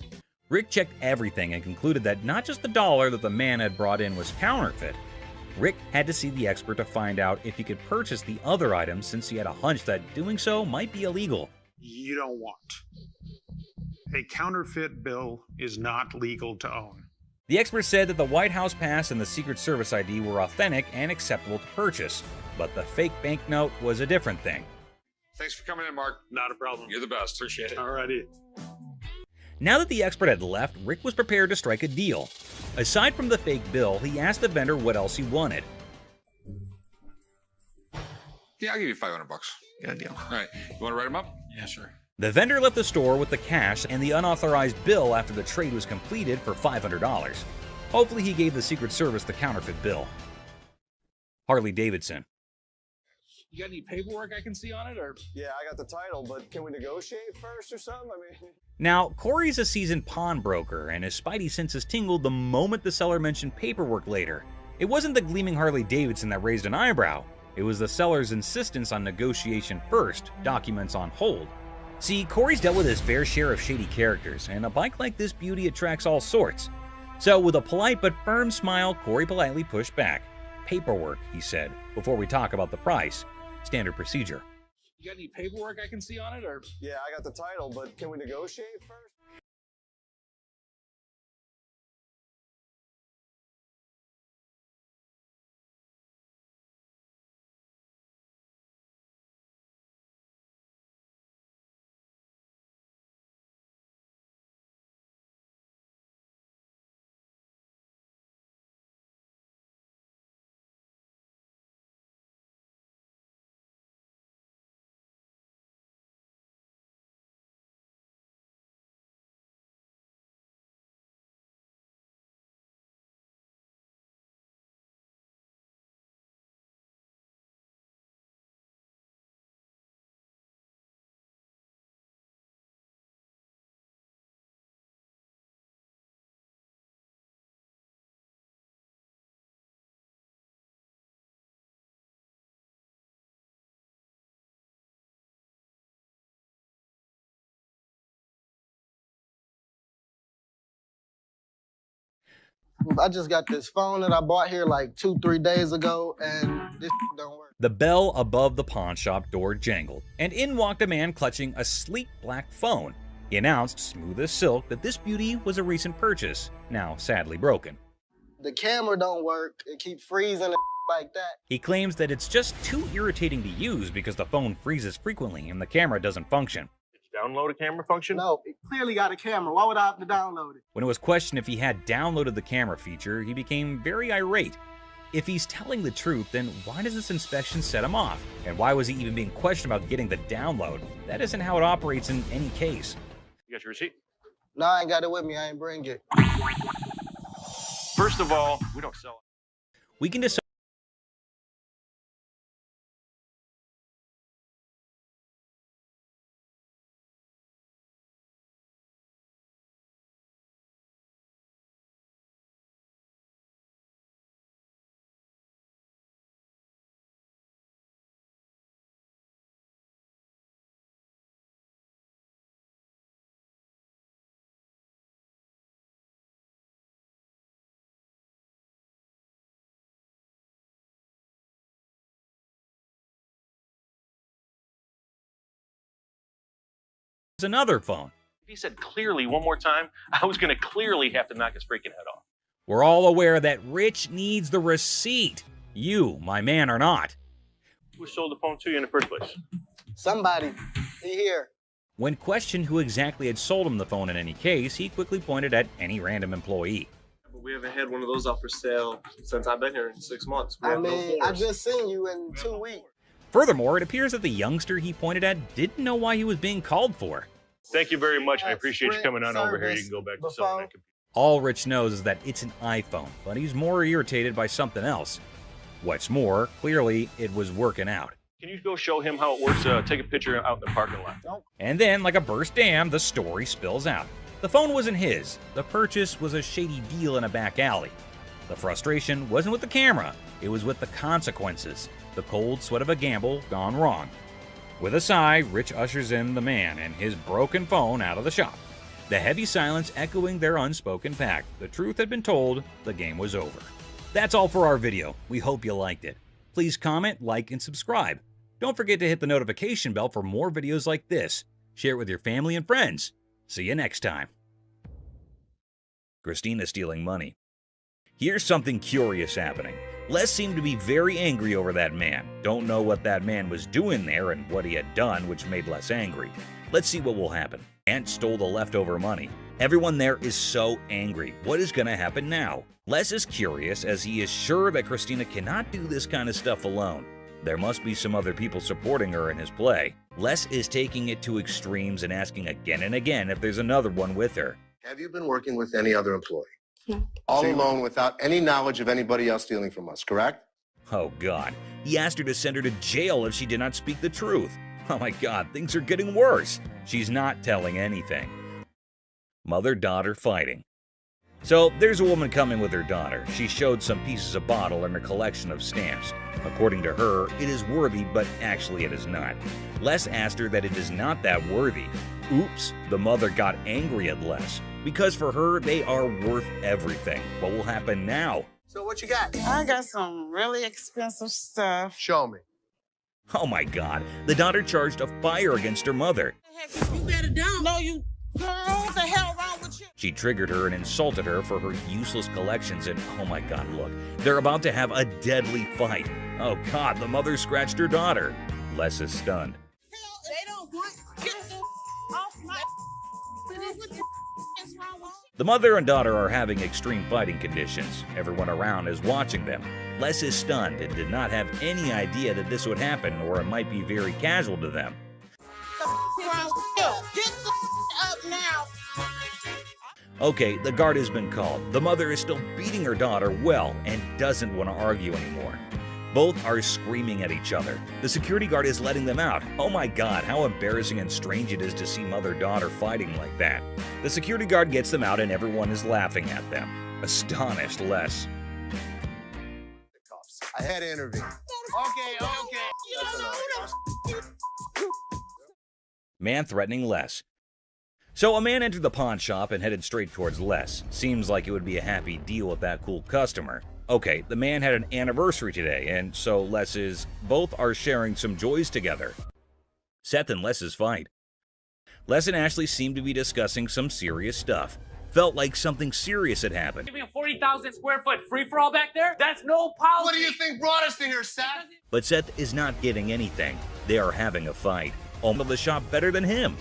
Rick checked everything and concluded that not just the dollar that the man had brought in was counterfeit. Rick had to see the expert to find out if he could purchase the other items since he had a hunch that doing so might be illegal. You don't want. A counterfeit bill is not legal to own. The expert said that the White House pass and the Secret Service ID were authentic and acceptable to purchase, but the fake banknote was a different thing. Thanks for coming in, Mark. Not a problem. You're the best. Appreciate it. Alrighty. Now that the expert had left, Rick was prepared to strike a deal. Aside from the fake bill, he asked the vendor what else he wanted. Yeah, I'll give you $500. Got a deal. All right. You want to write them up? Yeah, sure. The vendor left the store with the cash and the unauthorized bill after the trade was completed for $500. Hopefully he gave the Secret Service the counterfeit bill. Harley Davidson. You got any paperwork I can see on it, or? Yeah, I got the title, but can we negotiate first or something? I mean... Now, Corey's a seasoned pawnbroker, and his spidey senses tingled the moment the seller mentioned paperwork later. It wasn't the gleaming Harley Davidson that raised an eyebrow. It was the seller's insistence on negotiation first, documents on hold. See, Corey's dealt with his fair share of shady characters, and a bike like this beauty attracts all sorts. So with a polite but firm smile, Corey politely pushed back. Paperwork, he said, before we talk about the price. Standard procedure. You got any paperwork I can see on it, or? Yeah, I got the title, but can we negotiate first? I just got this phone that I bought here like 2-3 days ago, and this don't work. The bell above the pawn shop door jangled, and in walked a man clutching a sleek black phone. He announced, smooth as silk, that this beauty was a recent purchase, now sadly broken. The camera don't work. It keeps freezing and like that. He claims that it's just too irritating to use because the phone freezes frequently and the camera doesn't function. Download a camera function? No, it clearly got a camera. Why would I have to download it? When it was questioned if he had downloaded the camera feature, he became very irate. If he's telling the truth, then why does this inspection set him off? And why was he even being questioned about getting the download? That isn't how it operates in any case. You got your receipt? No, I ain't got it with me. I ain't bring it. First of all, we don't sell it. We can decide. Another phone. If he said clearly one more time, I was going to clearly have to knock his freaking head off. We're all aware that Rich needs the receipt. You, my man, are not. Who sold the phone to you in the first place? Somebody. He here. When questioned who exactly had sold him the phone in any case, he quickly pointed at any random employee. But we haven't had one of those up for sale since I've been here in 6 months. I mean, I just seen you in 2 weeks. Furthermore, it appears that the youngster he pointed at didn't know why he was being called for. Thank you very much. I appreciate you coming on over here. You can go back to selling that computer. All Rich knows is that it's an iPhone, but he's more irritated by something else. What's more, clearly it was working out. Can you go show him how it works? Take a picture out in the parking lot. Nope. And then, like a burst dam, the story spills out. The phone wasn't his. The purchase was a shady deal in a back alley. The frustration wasn't with the camera. It was with the consequences. The cold sweat of a gamble gone wrong. With a sigh, Rich ushers in the man and his broken phone out of the shop. The heavy silence echoing their unspoken pact. The truth had been told, the game was over. That's all for our video. We hope you liked it. Please comment, like, and subscribe. Don't forget to hit the notification bell for more videos like this. Share it with your family and friends. See you next time. Christina stealing money. Here's something curious happening. Les seemed to be very angry over that man. Don't know what that man was doing there and what he had done, which made Les angry. Let's see what will happen. Ant stole the leftover money. Everyone there is so angry. What is going to happen now? Les is curious as he is sure that Christina cannot do this kind of stuff alone. There must be some other people supporting her in his play. Les is taking it to extremes and asking again and again if there's another one with her. Have you been working with any other employee? No. All alone without any knowledge of anybody else stealing from us, correct? Oh God, he asked her to send her to jail if she did not speak the truth. Oh my God, things are getting worse. She's not telling anything. Mother-daughter fighting. So there's a woman coming with her daughter. She showed some pieces of bottle and her collection of stamps. According to her, it is worthy, but actually it is not. Les asked her that it is not that worthy. Oops, the mother got angry at Les. Because for her, they are worth everything. What will happen now? So what you got? I got some really expensive stuff. Show me. Oh my god, the daughter charged a fire against her mother. You better don't. No, you. Girl, what the hell wrong with you? She triggered her and insulted her for her useless collections, and oh my god, look, they're about to have a deadly fight. Oh god, the mother scratched her daughter. Les is stunned. They don't want. Get the off my. What the is wrong with you? The mother and daughter are having extreme fighting conditions. Everyone around is watching them. Les is stunned and did not have any idea that this would happen, or it might be very casual to them. Get the up now. Okay, the guard has been called. The mother is still beating her daughter well and doesn't want to argue anymore. Both are screaming at each other. The security guard is letting them out. Oh my god, how embarrassing and strange it is to see mother-daughter fighting like that. The security guard gets them out and everyone is laughing at them. Astonished Les. I had to intervene. Okay. You don't know who the Man threatening Les. So a man entered the pawn shop and headed straight towards Les. Seems like it would be a happy deal with that cool customer. Okay, the man had an anniversary today, and so both are sharing some joys together. Seth and Les's fight. Les and Ashley seemed to be discussing some serious stuff. Felt like something serious had happened. Giving a 40,000 square foot free-for-all back there? That's no policy! What do you think brought us to here, Seth? But Seth is not getting anything. They are having a fight. Owner of the shop better than him.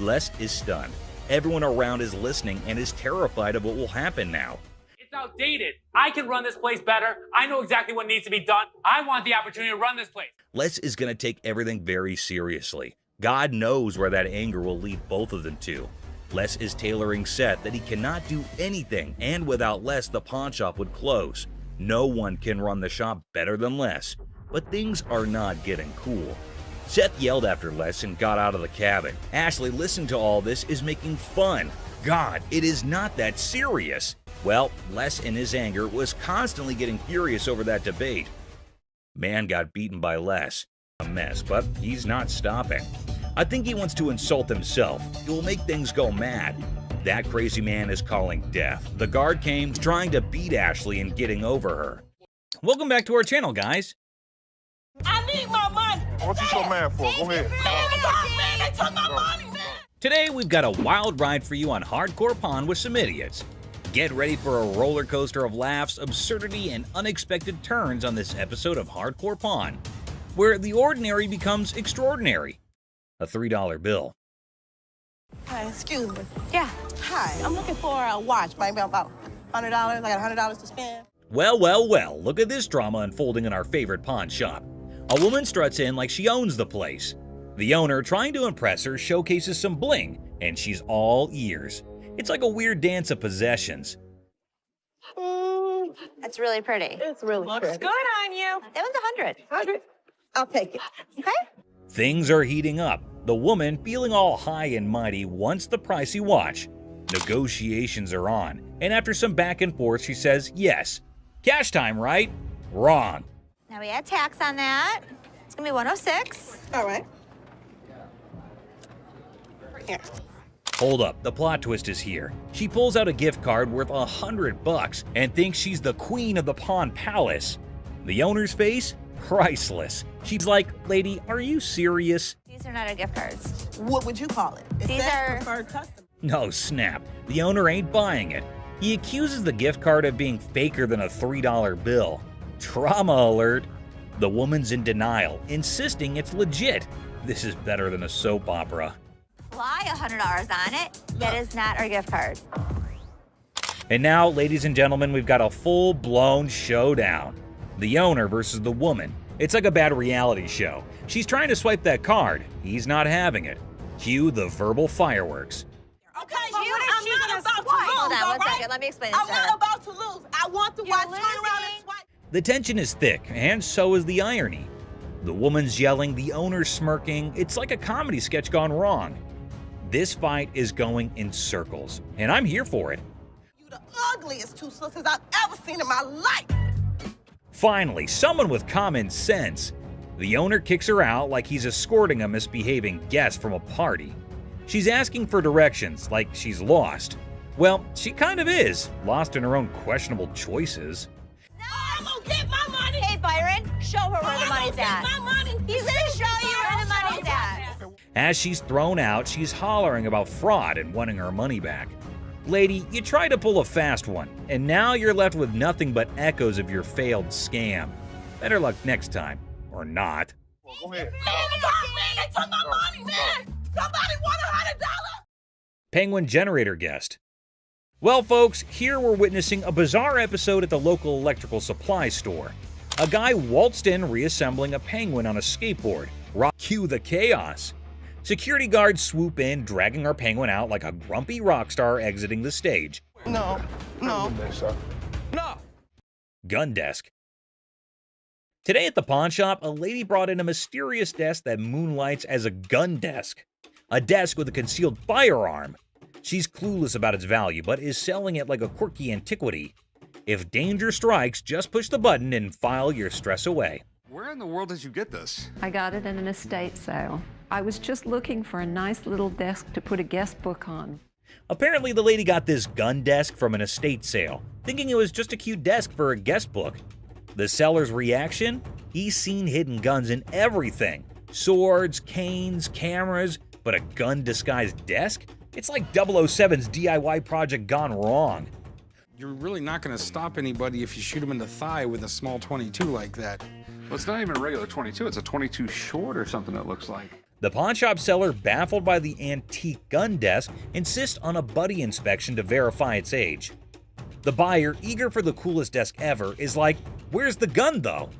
Les is stunned. Everyone around is listening and is terrified of what will happen now. It's outdated. I can run this place better. I know exactly what needs to be done. I want the opportunity to run this place. Les is going to take everything very seriously. God knows where that anger will lead both of them to. Les is tailoring Seth that he cannot do anything, and without Les, the pawn shop would close. No one can run the shop better than Les. But things are not getting cool. Seth yelled after Les and got out of the cabin. Ashley, listening to all this, is making fun. God, it is not that serious. Well, Les in his anger was constantly getting furious over that debate. Man got beaten by Les. A mess, but he's not stopping. I think he wants to insult himself. It will make things go mad. That crazy man is calling death. The guard came trying to beat Ashley and getting over her. Welcome back to our channel, guys. I need my money. What you so mad for? Go ahead. Man, they took my money, man. Today, we've got a wild ride for you on Hardcore Pawn with some idiots. Get ready for a roller coaster of laughs, absurdity, and unexpected turns on this episode of Hardcore Pawn, where the ordinary becomes extraordinary. A $3 bill. Hi, excuse me. Yeah. Hi, I'm looking for a watch, maybe about $100. I got $100 to spend. Well, look at this drama unfolding in our favorite pawn shop. A woman struts in like she owns the place. The owner, trying to impress her, showcases some bling, and she's all ears. It's like a weird dance of possessions. That's really pretty. It's really Looks good on you. That was 100. 100. I'll take it. Okay. Things are heating up. The woman, feeling all high and mighty, wants the pricey watch. Negotiations are on, and after some back and forth, she says yes. Cash time, right? Wrong. Now we add tax on that. It's gonna be 106. All right. Here. Hold up, the plot twist is here. She pulls out a gift card worth $100 and thinks she's the queen of the Pawn Palace. The owner's face? Priceless. She's like, lady, are you serious? These are not our gift cards. What would you call it? These are preferred customer. No, snap. The owner ain't buying it. He accuses the gift card of being faker than a $3 bill. Trauma alert. The woman's in denial, insisting it's legit. This is better than a soap opera. Apply $100 on it. That is not our gift card. And now, ladies and gentlemen, we've got a full-blown showdown. The owner versus the woman. It's like a bad reality show. She's trying to swipe that card. He's not having it. Cue the verbal fireworks. Okay, I'm not about to lose. Hold on, all one right? second. Let me explain this I'm to her. not about to lose. I want to watch turn around and swipe. The tension is thick, and so is the irony. The woman's yelling, the owner's smirking. It's like a comedy sketch gone wrong. This fight is going in circles, and I'm here for it. You the ugliest two sisters I've ever seen in my life. Finally, someone with common sense. The owner kicks her out like he's escorting a misbehaving guest from a party. She's asking for directions like she's lost. Well, she kind of is, lost in her own questionable choices. No, I'm gonna get my money. Hey, Byron, show her where the money's at. My money. He's gonna As she's thrown out, she's hollering about fraud and wanting her money back. Lady, you tried to pull a fast one, and now you're left with nothing but echoes of your failed scam. Better luck next time, or not. Go ahead. They took my money, man. Somebody want $100. Penguin generator guest. Well, folks, here we're witnessing a bizarre episode at the local electrical supply store. A guy waltzed in reassembling a penguin on a skateboard. Cue the chaos. Security guards swoop in, dragging our penguin out like a grumpy rock star exiting the stage. No. No. Gun desk. Today at the pawn shop, a lady brought in a mysterious desk that moonlights as a gun desk. A desk with a concealed firearm. She's clueless about its value, but is selling it like a quirky antiquity. If danger strikes, just push the button and file your stress away. Where in the world did you get this? I got it in an estate sale. I was just looking for a nice little desk to put a guest book on. Apparently, the lady got this gun desk from an estate sale, thinking it was just a cute desk for a guest book. The seller's reaction? He's seen hidden guns in everything. Swords, canes, cameras, but a gun-disguised desk? It's like 007's DIY project gone wrong. You're really not going to stop anybody if you shoot them in the thigh with a small 22 like that. Well, it's not even a regular 22. It's a 22 short or something it looks like. The pawnshop seller, baffled by the antique gun desk, insists on a buddy inspection to verify its age. The buyer, eager for the coolest desk ever, is like, "Where's the gun, though?"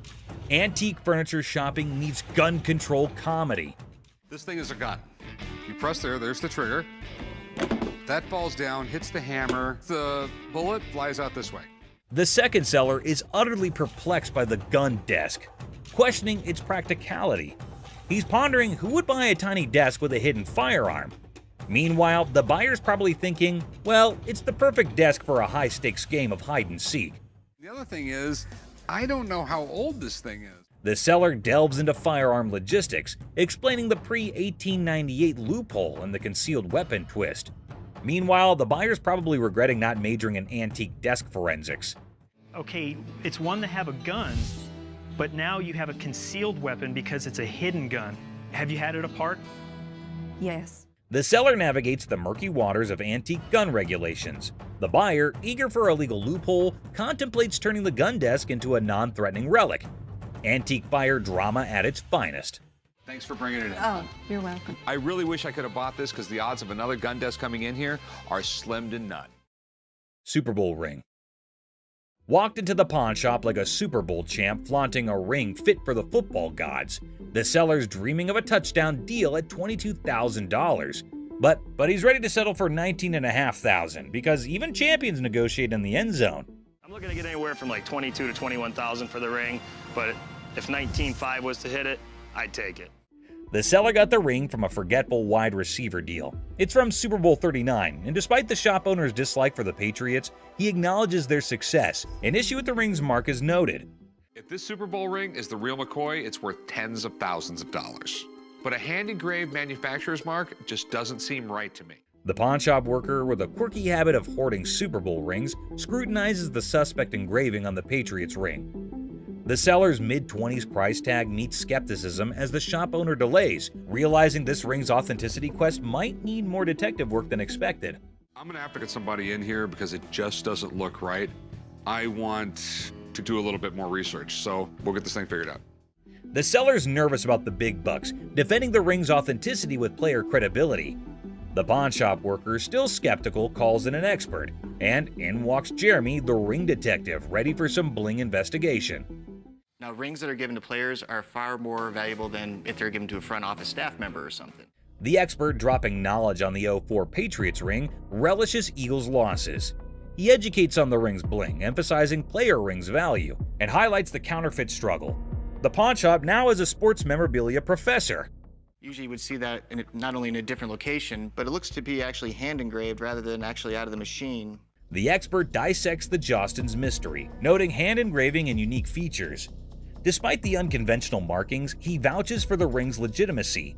Antique furniture shopping needs gun control comedy. This thing is a gun. You press there's the trigger. That falls down, hits the hammer. The bullet flies out this way. The second seller is utterly perplexed by the gun desk, questioning its practicality. He's pondering who would buy a tiny desk with a hidden firearm. Meanwhile, the buyer's probably thinking, well, it's the perfect desk for a high-stakes game of hide-and-seek. The other thing is, I don't know how old this thing is. The seller delves into firearm logistics, explaining the pre-1898 loophole and the concealed weapon twist. Meanwhile, the buyer's probably regretting not majoring in antique desk forensics. Okay, it's one to have a gun, but now you have a concealed weapon because it's a hidden gun. Have you had it apart? Yes. The seller navigates the murky waters of antique gun regulations. The buyer, eager for a legal loophole, contemplates turning the gun desk into a non-threatening relic. Antique fire drama at its finest. Thanks for bringing it in. Oh, you're welcome. I really wish I could have bought this because the odds of another gun desk coming in here are slim to none. Super Bowl ring. Walked into the pawn shop like a Super Bowl champ flaunting a ring fit for the football gods. The seller's dreaming of a touchdown deal at $22,000. But he's ready to settle for $19,500 because even champions negotiate in the end zone. I'm looking to get anywhere from like $22,000 to $21,000 for the ring, but if $19,500 was to hit it, I'd take it. The seller got the ring from a forgetful wide receiver deal. It's from Super Bowl 39, and despite the shop owner's dislike for the Patriots, he acknowledges their success. An issue with the ring's mark is noted. If this Super Bowl ring is the real McCoy, it's worth tens of thousands of dollars. But a hand-engraved manufacturer's mark just doesn't seem right to me. The pawnshop worker, with a quirky habit of hoarding Super Bowl rings, scrutinizes the suspect engraving on the Patriots ring. The seller's mid-20s price tag meets skepticism as the shop owner delays, realizing this ring's authenticity quest might need more detective work than expected. I'm gonna have to get somebody in here because it just doesn't look right. I want to do a little bit more research, so we'll get this thing figured out. The seller's nervous about the big bucks, defending the ring's authenticity with player credibility. The pawnshop worker, still skeptical, calls in an expert, and in walks Jeremy, the ring detective, ready for some bling investigation. Now, rings that are given to players are far more valuable than if they're given to a front office staff member or something. The expert, dropping knowledge on the 04 Patriots ring, relishes Eagles' losses. He educates on the ring's bling, emphasizing player rings' value, and highlights the counterfeit struggle. The pawnshop now is a sports memorabilia professor. Usually you would see that not only in a different location, but it looks to be actually hand engraved rather than actually out of the machine. The expert dissects the Jostens mystery, noting hand engraving and unique features. Despite the unconventional markings, he vouches for the ring's legitimacy.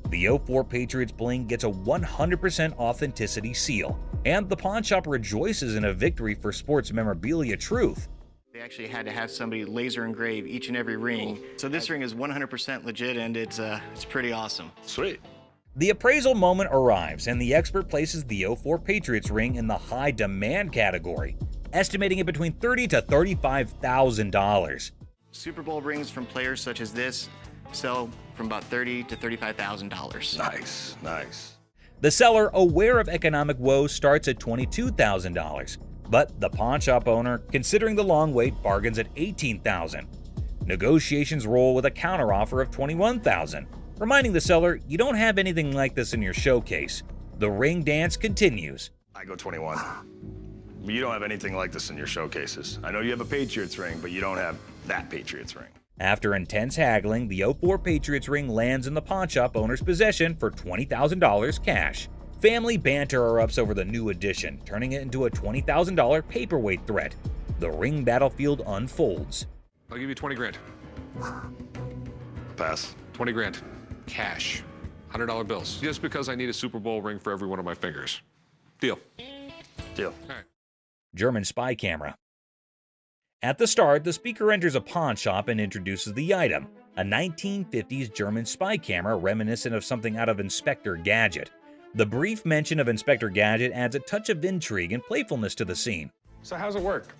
The 04 Patriots bling gets a 100% authenticity seal, and the pawnshop rejoices in a victory for sports memorabilia truth. They actually had to have somebody laser engrave each and every ring. So this ring is 100% legit, and it's pretty awesome. Sweet. The appraisal moment arrives, and the expert places the 04 Patriots ring in the high demand category, estimating it between $30,000 to $35,000. Super Bowl rings from players such as this sell from about $30,000 to $35,000. Nice, nice. The seller, aware of economic woes, starts at $22,000, but the pawn shop owner, considering the long wait, bargains at $18,000. Negotiations roll with a counteroffer of $21,000, reminding the seller you don't have anything like this in your showcase. The ring dance continues. I go 21. You don't have anything like this in your showcases. I know you have a Patriots ring, but you don't have that Patriots ring. After intense haggling, the 04 Patriots ring lands in the pawn shop owner's possession for $20,000 cash. Family banter erupts over the new addition, turning it into a $20,000 paperweight threat. The ring battlefield unfolds. I'll give you 20 grand. Pass. 20 grand. Cash. $100 bills. Just because I need a Super Bowl ring for every one of my fingers. Deal. Deal. All right. German spy camera. At the start, the speaker enters a pawn shop and introduces the item, a 1950s German spy camera reminiscent of something out of Inspector Gadget. The brief mention of Inspector Gadget adds a touch of intrigue and playfulness to the scene. So how's it work?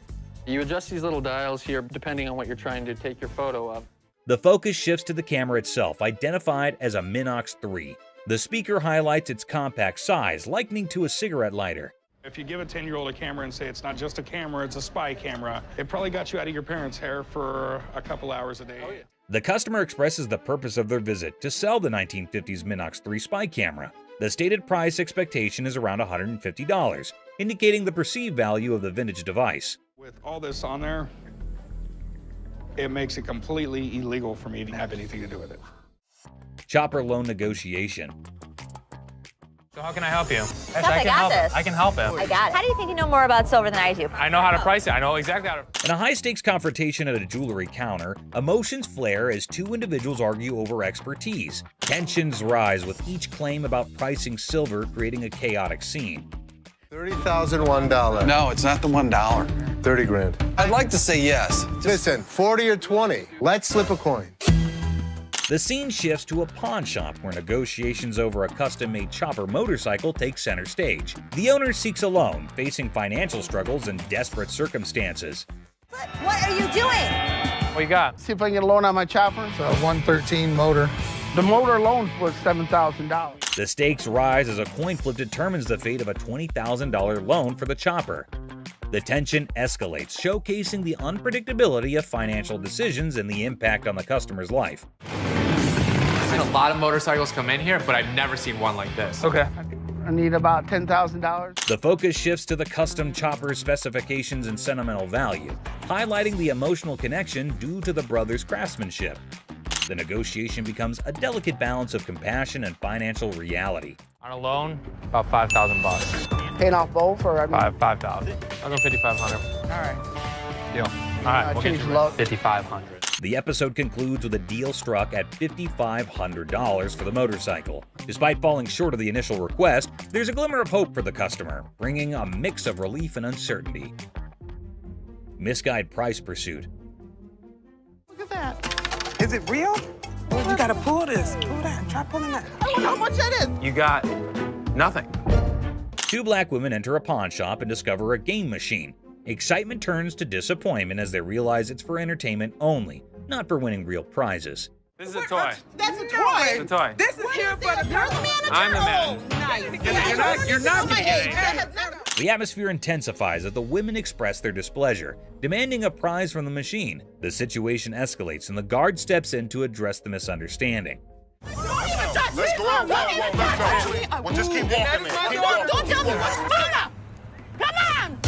You adjust these little dials here depending on what you're trying to take your photo of. The focus shifts to the camera itself, identified as a Minox 3. The speaker highlights its compact size, likening to a cigarette lighter. If you give a 10-year-old a camera and say it's not just a camera, it's a spy camera, it probably got you out of your parents' hair for a couple hours a day. Oh, yeah. The customer expresses the purpose of their visit to sell the 1950s Minox 3 spy camera. The stated price expectation is around $150, indicating the perceived value of the vintage device. With all this on there, it makes it completely illegal for me to have anything to do with it. Chopper loan negotiation. So how can I help you? Yes, I got this. I can help him. I got it. How do you think you know more about silver than I do? I know how to price it. I know exactly how to. In a high-stakes confrontation at a jewelry counter, emotions flare as two individuals argue over expertise. Tensions rise with each claim about pricing silver, creating a chaotic scene. $30,001. No, it's not the $1. 30 grand. I'd like to say yes. Listen, 40 or 20. Let's slip a coin. The scene shifts to a pawn shop where negotiations over a custom-made chopper motorcycle take center stage. The owner seeks a loan, facing financial struggles and desperate circumstances. What are you doing? What you got? See if I can get a loan on my chopper. It's a 113 motor. The motor alone was $7,000. The stakes rise as a coin flip determines the fate of a $20,000 loan for the chopper. The tension escalates, showcasing the unpredictability of financial decisions and the impact on the customer's life. I've seen a lot of motorcycles come in here, but I've never seen one like this. Okay. I need about $10,000. The focus shifts to the custom chopper's specifications and sentimental value, highlighting the emotional connection due to the brothers' craftsmanship. The negotiation becomes a delicate balance of compassion and financial reality. On a loan, about $5,000. Paying off both, or I mean... $5,000. I'll go $5,500. All right. Deal. All right, we'll get you $5,500. The episode concludes with a deal struck at $5,500 for the motorcycle. Despite falling short of the initial request, there's a glimmer of hope for the customer, bringing a mix of relief and uncertainty. Misguided price pursuit. Look at that. Is it real? Oh, you gotta pull this. Pull that. Try pulling that. I don't know how much that is. You got nothing. Two black women enter a pawn shop and discover a game machine. Excitement turns to disappointment as they realize it's for entertainment only, not for winning real prizes. This is a toy. That's a toy. It's a toy. This is here for the girl. I'm the man. Nice. You're not gonna get it. The atmosphere intensifies as the women express their displeasure, demanding a prize from the machine. The situation escalates and the guard steps in to address the misunderstanding. Let's go out. Let's go. Well, just keep walking, man. Keep walking. Don't tell me what's wrong. Come on.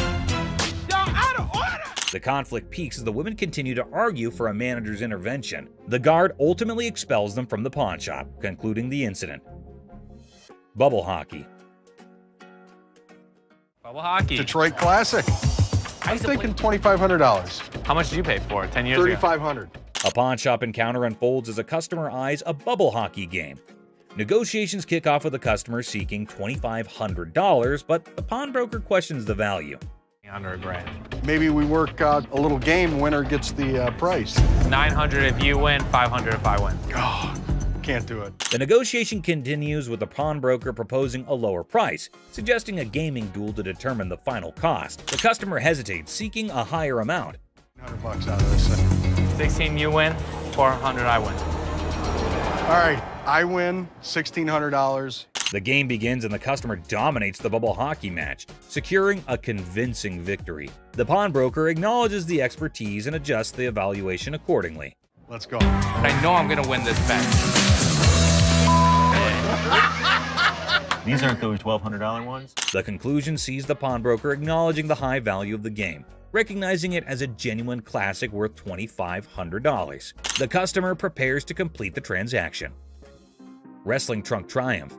Y'all out of order. The conflict peaks as the women continue to argue for a manager's intervention. The guard ultimately expels them from the pawn shop, concluding the incident. Bubble hockey. Bubble hockey. Detroit Classic. I'm thinking $2,500. How much did you pay for it 10 years ago? $3,500. A pawn shop encounter unfolds as a customer eyes a bubble hockey game. Negotiations kick off with the customer seeking $2,500, but the pawnbroker questions the value. Under $1,000. Maybe we work out a little game. Winner gets the price. $900 if you win, $500 if I win. Oh, can't do it. The negotiation continues with the pawnbroker proposing a lower price, suggesting a gaming duel to determine the final cost. The customer hesitates, seeking a higher amount. $100 out of this. 16 you win, 400 I win. All right, I win $1,600. The game begins and the customer dominates the bubble hockey match, securing a convincing victory. The pawnbroker acknowledges the expertise and adjusts the evaluation accordingly. Let's go. I know I'm gonna win this bet. These aren't those $1,200 ones? The conclusion sees the pawnbroker acknowledging the high value of the game, recognizing it as a genuine classic worth $2,500. The customer prepares to complete the transaction. Wrestling trunk triumph.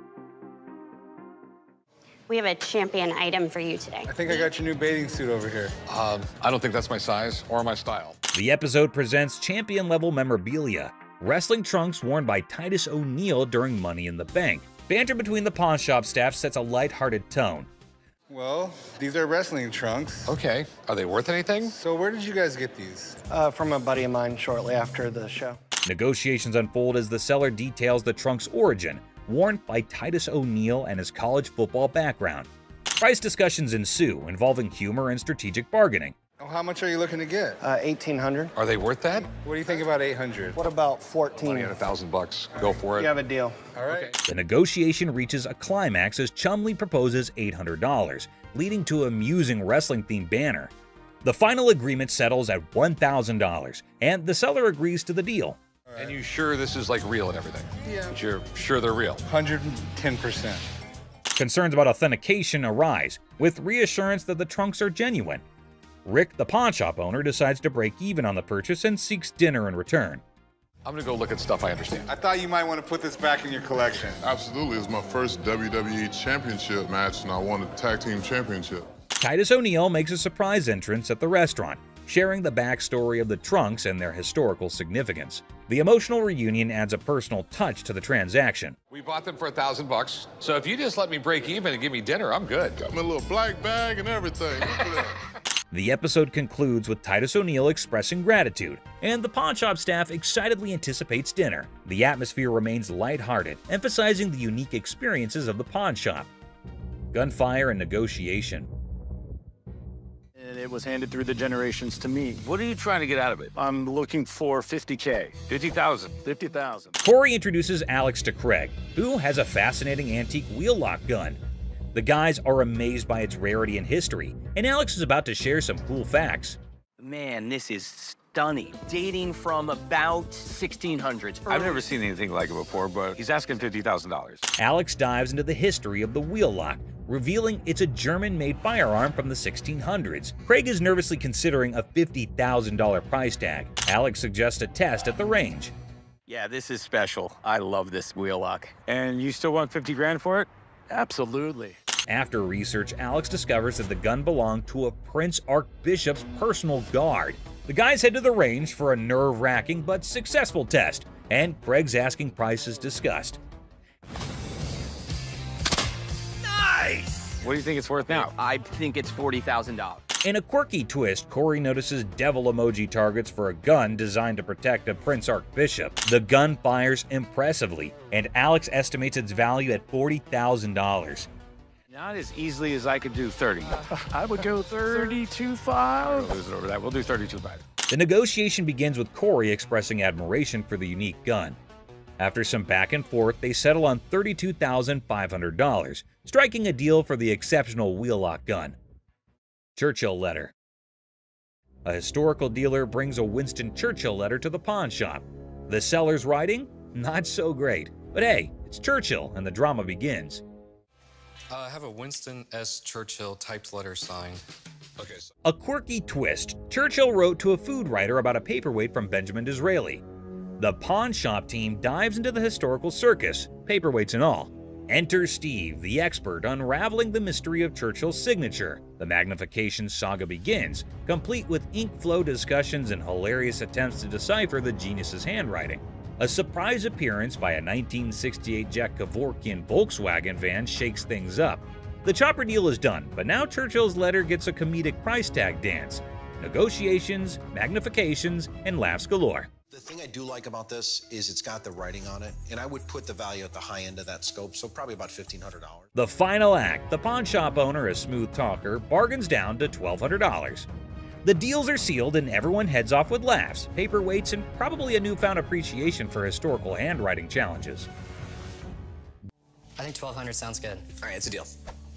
We have a champion item for you today. I think I got your new bathing suit over here. I don't think that's my size or my style. The episode presents champion-level memorabilia, wrestling trunks worn by Titus O'Neil during Money in the Bank. Banter between the pawn shop staff sets a lighthearted tone. Well, these are wrestling trunks. Okay, are they worth anything? So where did you guys get these? From a buddy of mine shortly after the show. Negotiations unfold as the seller details the trunk's origin, worn by Titus O'Neil and his college football background. Price discussions ensue, involving humor and strategic bargaining. Oh, how much are you looking to get? $1,800. Are they worth that? What do you think about 800? What about 14? Money at $1,000. Go for it. You have a deal. All right. The negotiation reaches a climax as Chumley proposes $800, leading to a amusing wrestling-themed banner. The final agreement settles at $1,000, and the seller agrees to the deal. And you sure this is like real and everything? Yeah. But you're sure they're real? 110%. Concerns about authentication arise, with reassurance that the trunks are genuine. Rick, the pawn shop owner, decides to break even on the purchase and seeks dinner in return. I'm gonna go look at stuff I understand. I thought you might want to put this back in your collection. Absolutely. It's my first WWE Championship match, and I won the Tag Team Championship. Titus O'Neil makes a surprise entrance at the restaurant, sharing the backstory of the trunks and their historical significance. The emotional reunion adds a personal touch to the transaction. We bought them for $1,000, so if you just let me break even and give me dinner, I'm good. Got me a little black bag and everything. Look at that. The episode concludes with Titus O'Neil expressing gratitude, and the pawn shop staff excitedly anticipates dinner. The atmosphere remains lighthearted, emphasizing the unique experiences of the pawn shop. Gunfire and negotiation. And it was handed through the generations to me. What are you trying to get out of it? I'm looking for $50K. 50,000. 50,000. Corey introduces Alex to Craig, who has a fascinating antique wheel lock gun. The guys are amazed by its rarity and history, and Alex is about to share some cool facts. Man, this is stunning. Dating from about 1600s. I've never seen anything like it before, but he's asking $50,000. Alex dives into the history of the wheel lock, revealing it's a German-made firearm from the 1600s. Craig is nervously considering a $50,000 price tag. Alex suggests a test at the range. Yeah, this is special. I love this wheel lock. And you still want 50 grand for it? Absolutely. After research, Alex discovers that the gun belonged to a Prince Archbishop's personal guard. The guys head to the range for a nerve-wracking but successful test, and Craig's asking price is discussed. Nice! What do you think it's worth now? I think it's $40,000. In a quirky twist, Corey notices devil emoji targets for a gun designed to protect a Prince Archbishop. The gun fires impressively, and Alex estimates its value at $40,000. Not as easily as I could do 30. I would go 32.5. We'll lose it over that. We'll do 32.5. The negotiation begins with Corey expressing admiration for the unique gun. After some back and forth, they settle on $32,500, striking a deal for the exceptional wheel lock gun. Churchill letter. A historical dealer brings a Winston Churchill letter to the pawn shop. The seller's writing? Not so great. But hey, it's Churchill, and the drama begins. I have a Winston S. Churchill typed letter signed. Okay. A quirky twist. Churchill wrote to a food writer about a paperweight from Benjamin Disraeli. The pawn shop team dives into the historical circus, paperweights and all. Enter Steve, the expert, unraveling the mystery of Churchill's signature. The magnification saga begins, complete with ink flow discussions and hilarious attempts to decipher the genius's handwriting. A surprise appearance by a 1968 Jack Kevorkian Volkswagen van shakes things up. The chopper deal is done, but now Churchill's letter gets a comedic price tag dance. Negotiations, magnifications, and laughs galore. The thing I do like about this is it's got the writing on it, and I would put the value at the high end of that scope, so probably about $1,500. The final act, the pawn shop owner, a smooth talker, bargains down to $1,200. The deals are sealed and everyone heads off with laughs, paperweights, and probably a newfound appreciation for historical handwriting challenges. I think 1,200 sounds good. All right, it's a deal.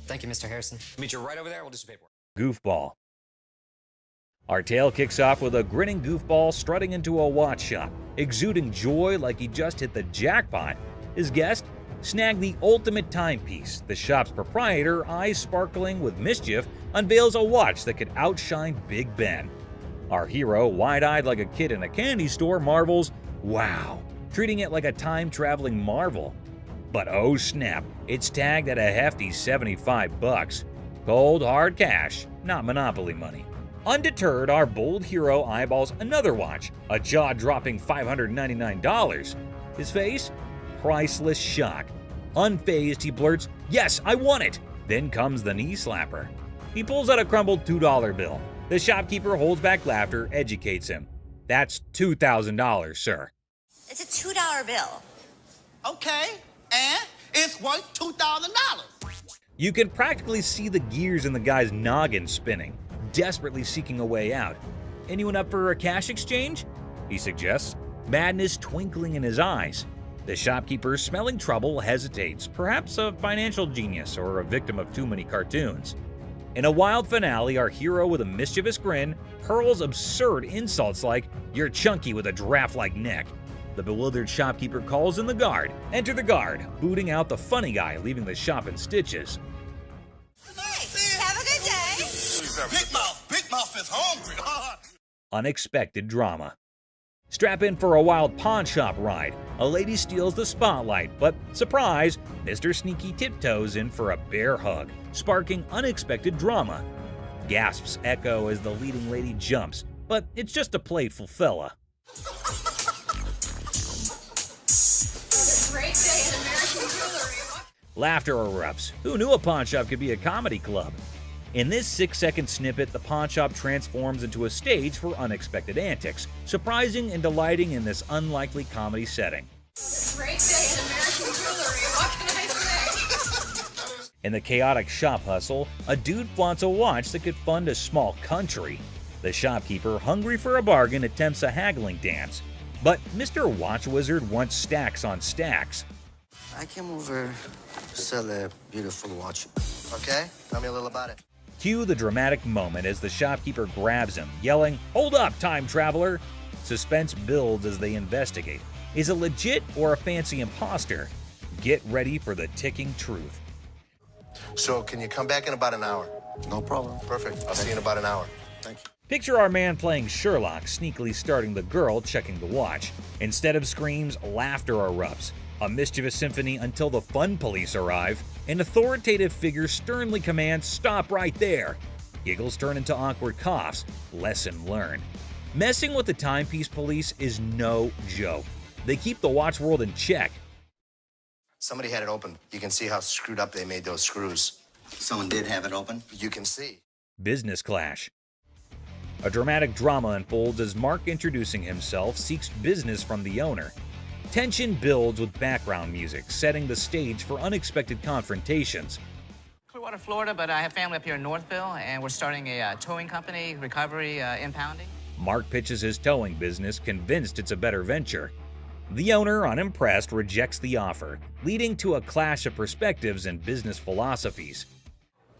Thank you, Mr. Harrison. Meet you right over there. We'll do some paperwork. Goofball. Our tale kicks off with a grinning goofball strutting into a watch shop, exuding joy like he just hit the jackpot. His guest snagged the ultimate timepiece. The shop's proprietor, eyes sparkling with mischief, unveils a watch that could outshine Big Ben. Our hero, wide-eyed like a kid in a candy store, marvels, "Wow," treating it like a time-traveling marvel. But oh snap, it's tagged at a hefty $75. Cold, hard cash, not Monopoly money. Undeterred, our bold hero eyeballs another watch, a jaw-dropping $599. His face? Priceless shock. Unfazed, he blurts, "Yes, I want it!" Then comes the knee slapper. He pulls out a crumbled $2 bill. The shopkeeper holds back laughter, educates him. "That's $2,000, sir." It's a $2 bill. Okay, and it's worth $2,000. You can practically see the gears in the guy's noggin spinning, desperately seeking a way out. "Anyone up for a cash exchange?" he suggests, madness twinkling in his eyes. The shopkeeper, smelling trouble, hesitates, perhaps a financial genius or a victim of too many cartoons. In a wild finale, our hero with a mischievous grin hurls absurd insults like, "You're chunky with a giraffe-like neck." The bewildered shopkeeper calls in the guard. Enter the guard, booting out the funny guy, leaving the shop in stitches. Have a good day. Big Mouth is hungry. Unexpected drama. Strap in for a wild pawn shop ride. A lady steals the spotlight, but surprise, Mr. Sneaky tiptoes in for a bear hug, sparking unexpected drama. Gasps echo as the leading lady jumps, but it's just a playful fella. Great day in American jewelry. Laughter erupts. Who knew a pawn shop could be a comedy club? In this 6-second snippet, the pawn shop transforms into a stage for unexpected antics, surprising and delighting in this unlikely comedy setting. Great day in American jewelry. What can I say? In the chaotic shop hustle, a dude flaunts a watch that could fund a small country. The shopkeeper, hungry for a bargain, attempts a haggling dance. But Mr. Watch Wizard wants stacks on stacks. I came over to sell a beautiful watch. Okay, tell me a little about it. Cue the dramatic moment as the shopkeeper grabs him, yelling, "Hold up, time traveler!" Suspense builds as they investigate. Is it legit or a fancy imposter? Get ready for the ticking truth. So can you come back in about an hour? No problem. Perfect. I'll see you in about an hour. Thank you. Picture our man playing Sherlock, sneakily starting the girl checking the watch. Instead of screams, laughter erupts. A mischievous symphony until the fun police arrive. An authoritative figure sternly commands, "Stop right there." Giggles turn into awkward coughs. Lesson learned. Messing with the timepiece police is no joke. They keep the watch world in check. Somebody had it open. You can see how screwed up they made those screws. Someone did have it open? You can see. Business clash. A dramatic drama unfolds as Mark, introducing himself, seeks business from the owner. Tension builds with background music, setting the stage for unexpected confrontations. Clearwater, Florida, but I have family up here in Northville, and we're starting a towing company, recovery, impounding. Mark pitches his towing business, convinced it's a better venture. The owner, unimpressed, rejects the offer, leading to a clash of perspectives and business philosophies.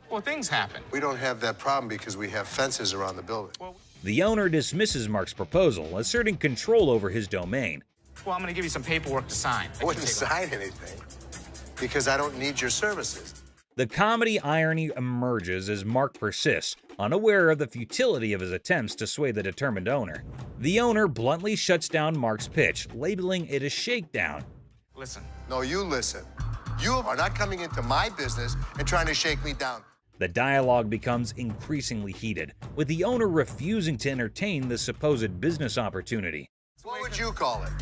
Well, things happen. We don't have that problem because we have fences around the building. The owner dismisses Mark's proposal, asserting control over his domain. Well, I'm going to give you some paperwork to sign. I wouldn't sign anything because I don't need your services. The comedy irony emerges as Mark persists, unaware of the futility of his attempts to sway the determined owner. The owner bluntly shuts down Mark's pitch, labeling it a shakedown. Listen. No, you listen. You are not coming into my business and trying to shake me down. The dialogue becomes increasingly heated, with the owner refusing to entertain the supposed business opportunity. What would you call it?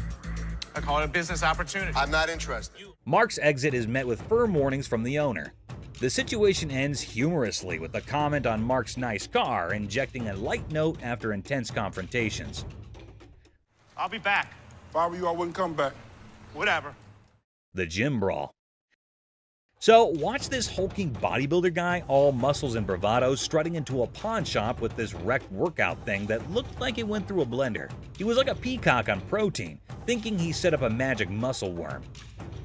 I call it a business opportunity. I'm not interested. Mark's exit is met with firm warnings from the owner. The situation ends humorously with a comment on Mark's nice car, injecting a light note after intense confrontations. I'll be back. If I were you, I wouldn't come back. Whatever. The gym brawl. So watch this hulking bodybuilder guy, all muscles and bravado, strutting into a pawn shop with this wrecked workout thing that looked like it went through a blender. He was like a peacock on protein, thinking he set up a magic muscle worm.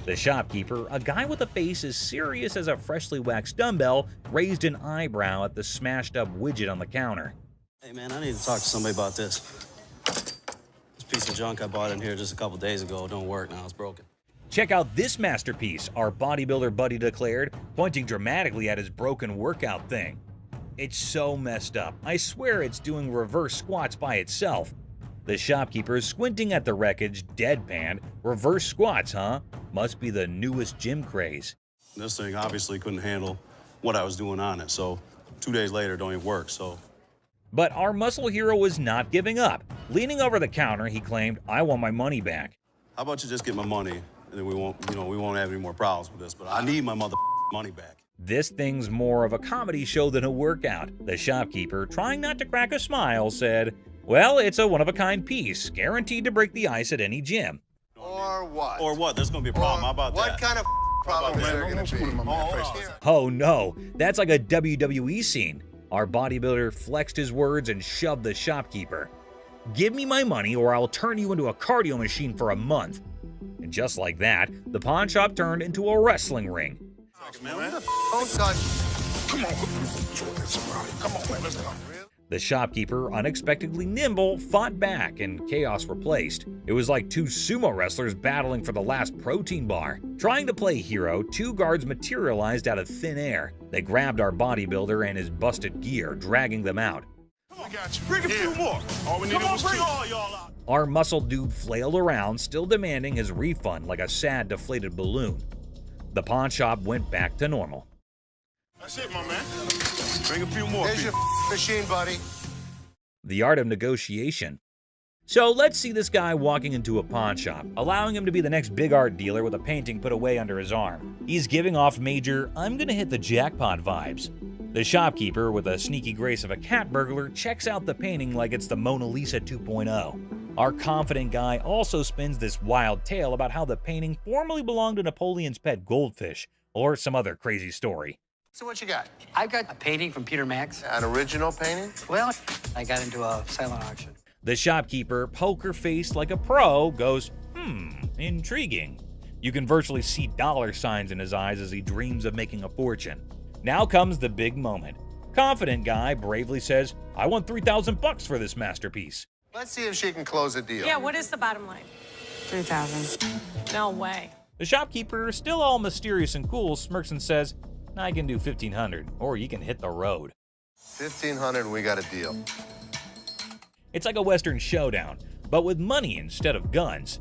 The shopkeeper, a guy with a face as serious as a freshly waxed dumbbell, raised an eyebrow at the smashed up widget on the counter. Hey man, I need to talk to somebody about this. This piece of junk I bought in here just a couple days ago don't work now, it's broken. Check out this masterpiece, our bodybuilder buddy declared, pointing dramatically at his broken workout thing. It's so messed up. I swear it's doing reverse squats by itself. The shopkeeper, squinting at the wreckage, deadpanned. Reverse squats, huh? Must be the newest gym craze. This thing obviously couldn't handle what I was doing on it, so 2 days later it don't even work, so. But our muscle hero was not giving up. Leaning over the counter, he claimed, "I want my money back." How about you just get my money, and then we won't have any more problems with this, but I need my money back. This thing's more of a comedy show than a workout. The shopkeeper, trying not to crack a smile, said, "Well, it's a one-of-a-kind piece, guaranteed to break the ice at any gym." Or what? Or what? There's gonna be a problem. How about What that? kind of problem is there going to be? Oh no, that's like a WWE scene. Our bodybuilder flexed his words and shoved the shopkeeper. "Give me my money or I'll turn you into a cardio machine for a month." And just like that, the pawn shop turned into a wrestling ring. Don't touch. Come on, come on, man, let's go. The shopkeeper, unexpectedly nimble, fought back and chaos replaced. It was like two sumo wrestlers battling for the last protein bar. Trying to play hero, two guards materialized out of thin air. They grabbed our bodybuilder and his busted gear, dragging them out. We got you. Bring a few more. All we needed was two. Bring all y'all out. Our muscle dude flailed around, still demanding his refund like a sad, deflated balloon. The pawn shop went back to normal. That's it, my man. Bring a few more. There's your machine, buddy. The art of negotiation. So let's see this guy walking into a pawn shop, allowing him to be the next big art dealer with a painting put away under his arm. He's giving off major, "I'm gonna hit the jackpot" vibes. The shopkeeper, with a sneaky grace of a cat burglar, checks out the painting like it's the Mona Lisa 2.0. Our confident guy also spins this wild tale about how the painting formerly belonged to Napoleon's pet goldfish, or some other crazy story. So what you got? I got a painting from Peter Max. An original painting? Well, I got into a silent auction. The shopkeeper, poker-faced like a pro, goes, intriguing. You can virtually see dollar signs in his eyes as he dreams of making a fortune. Now comes the big moment. Confident guy bravely says, "I want $3,000 for this masterpiece." Let's see if she can close a deal. Yeah, what is the bottom line? 3,000. No way. The shopkeeper, still all mysterious and cool, smirks and says, "I can do 1,500, or you can hit the road." 1,500 and we got a deal. It's like a Western showdown, but with money instead of guns.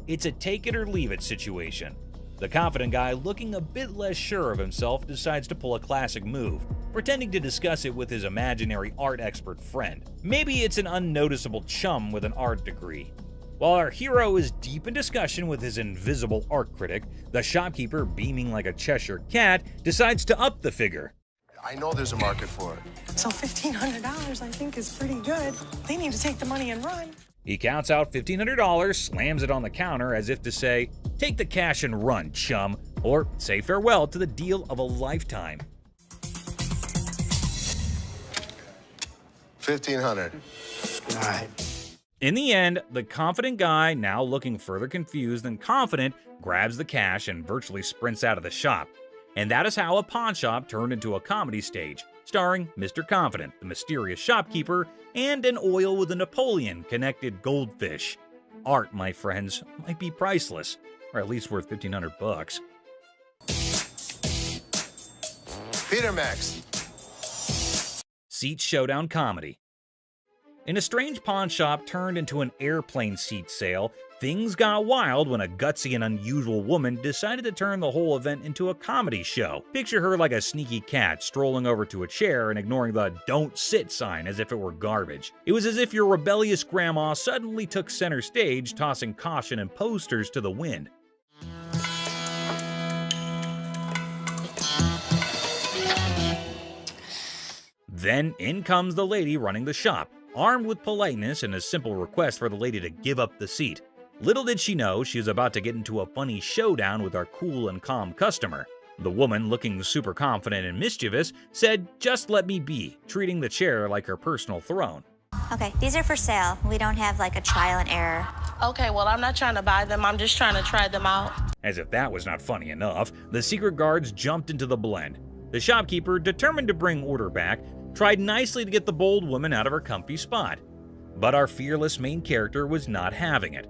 It's a take it or leave it situation. The confident guy, looking a bit less sure of himself, decides to pull a classic move, pretending to discuss it with his imaginary art expert friend. Maybe it's an unnoticeable chum with an art degree. While our hero is deep in discussion with his invisible art critic, the shopkeeper, beaming like a Cheshire cat, decides to up the figure. I know there's a market for it. So $1,500 I think is pretty good. They need to take the money and run. He counts out $1,500, slams it on the counter as if to say, "Take the cash and run, chum," or say farewell to the deal of a lifetime. 1,500. All right. In the end, the confident guy, now looking further confused than confident, grabs the cash and virtually sprints out of the shop. And that is how a pawn shop turned into a comedy stage, starring Mr. Confident, the mysterious shopkeeper, and an oil with a Napoleon-connected goldfish. Art, my friends, might be priceless, or at least worth $1,500. Peter Max. Seat showdown comedy. In a strange pawn shop turned into an airplane seat sale, things got wild when a gutsy and unusual woman decided to turn the whole event into a comedy show. Picture her like a sneaky cat strolling over to a chair and ignoring the "don't sit" sign as if it were garbage. It was as if your rebellious grandma suddenly took center stage, tossing caution and posters to the wind. Then in comes the lady running the shop, armed with politeness and a simple request for the lady to give up the seat. Little did she know she was about to get into a funny showdown with our cool and calm customer. The woman, looking super confident and mischievous, said, "Just let me be," treating the chair like her personal throne. Okay, these are for sale. We don't have like a trial and error. Okay, well, I'm not trying to buy them. I'm just trying to try them out. As if that was not funny enough, the secret guards jumped into the blend. The shopkeeper, determined to bring order back, tried nicely to get the bold woman out of her comfy spot. But our fearless main character was not having it,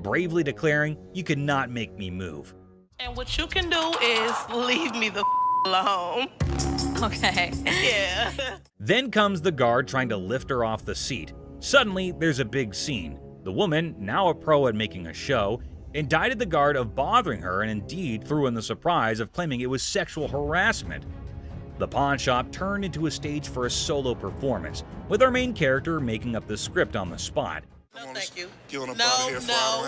bravely declaring, "You cannot make me move." And what you can do is leave me the alone. Okay. Yeah. Then comes the guard trying to lift her off the seat. Suddenly, there's a big scene. The woman, now a pro at making a show, indicted the guard of bothering her and indeed threw in the surprise of claiming it was sexual harassment. The pawn shop turned into a stage for a solo performance, with our main character making up the script on the spot. No, thank you. You No,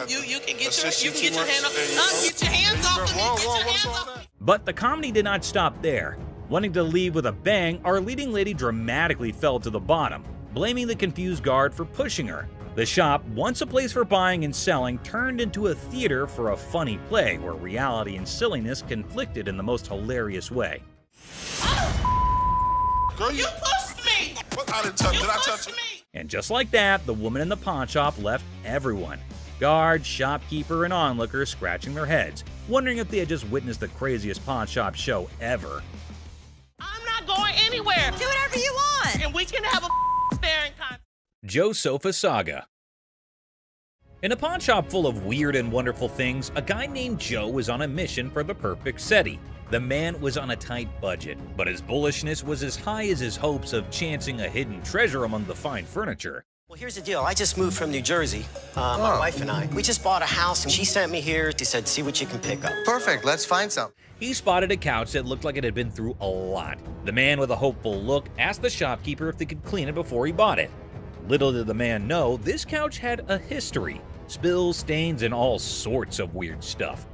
you can get your hand off. Get your hands off of me. Get your hands off. But the comedy did not stop there. Wanting to leave with a bang, our leading lady dramatically fell to the bottom, blaming the confused guard for pushing her. The shop, once a place for buying and selling, turned into a theater for a funny play where reality and silliness conflicted in the most hilarious way. Girl, You pushed me. I didn't touch. Did I touch you? And just like that, the woman in the pawn shop left everyone. Guard, shopkeeper, and onlookers scratching their heads, wondering if they had just witnessed the craziest pawn shop show ever. I'm not going anywhere. Do whatever you want. And we can have a staring contest. Joe Sofa Saga. In a pawn shop full of weird and wonderful things, a guy named Joe was on a mission for the perfect SETI. The man was on a tight budget, but his bullishness was as high as his hopes of chancing a hidden treasure among the fine furniture. Well, here's the deal. I just moved from New Jersey. My wife and I. We just bought a house, and she sent me here. She said, "See what you can pick up." Perfect. Let's find some. He spotted a couch that looked like it had been through a lot. The man with a hopeful look asked the shopkeeper if they could clean it before he bought it. Little did the man know, this couch had a history. Spills, stains, and all sorts of weird stuff.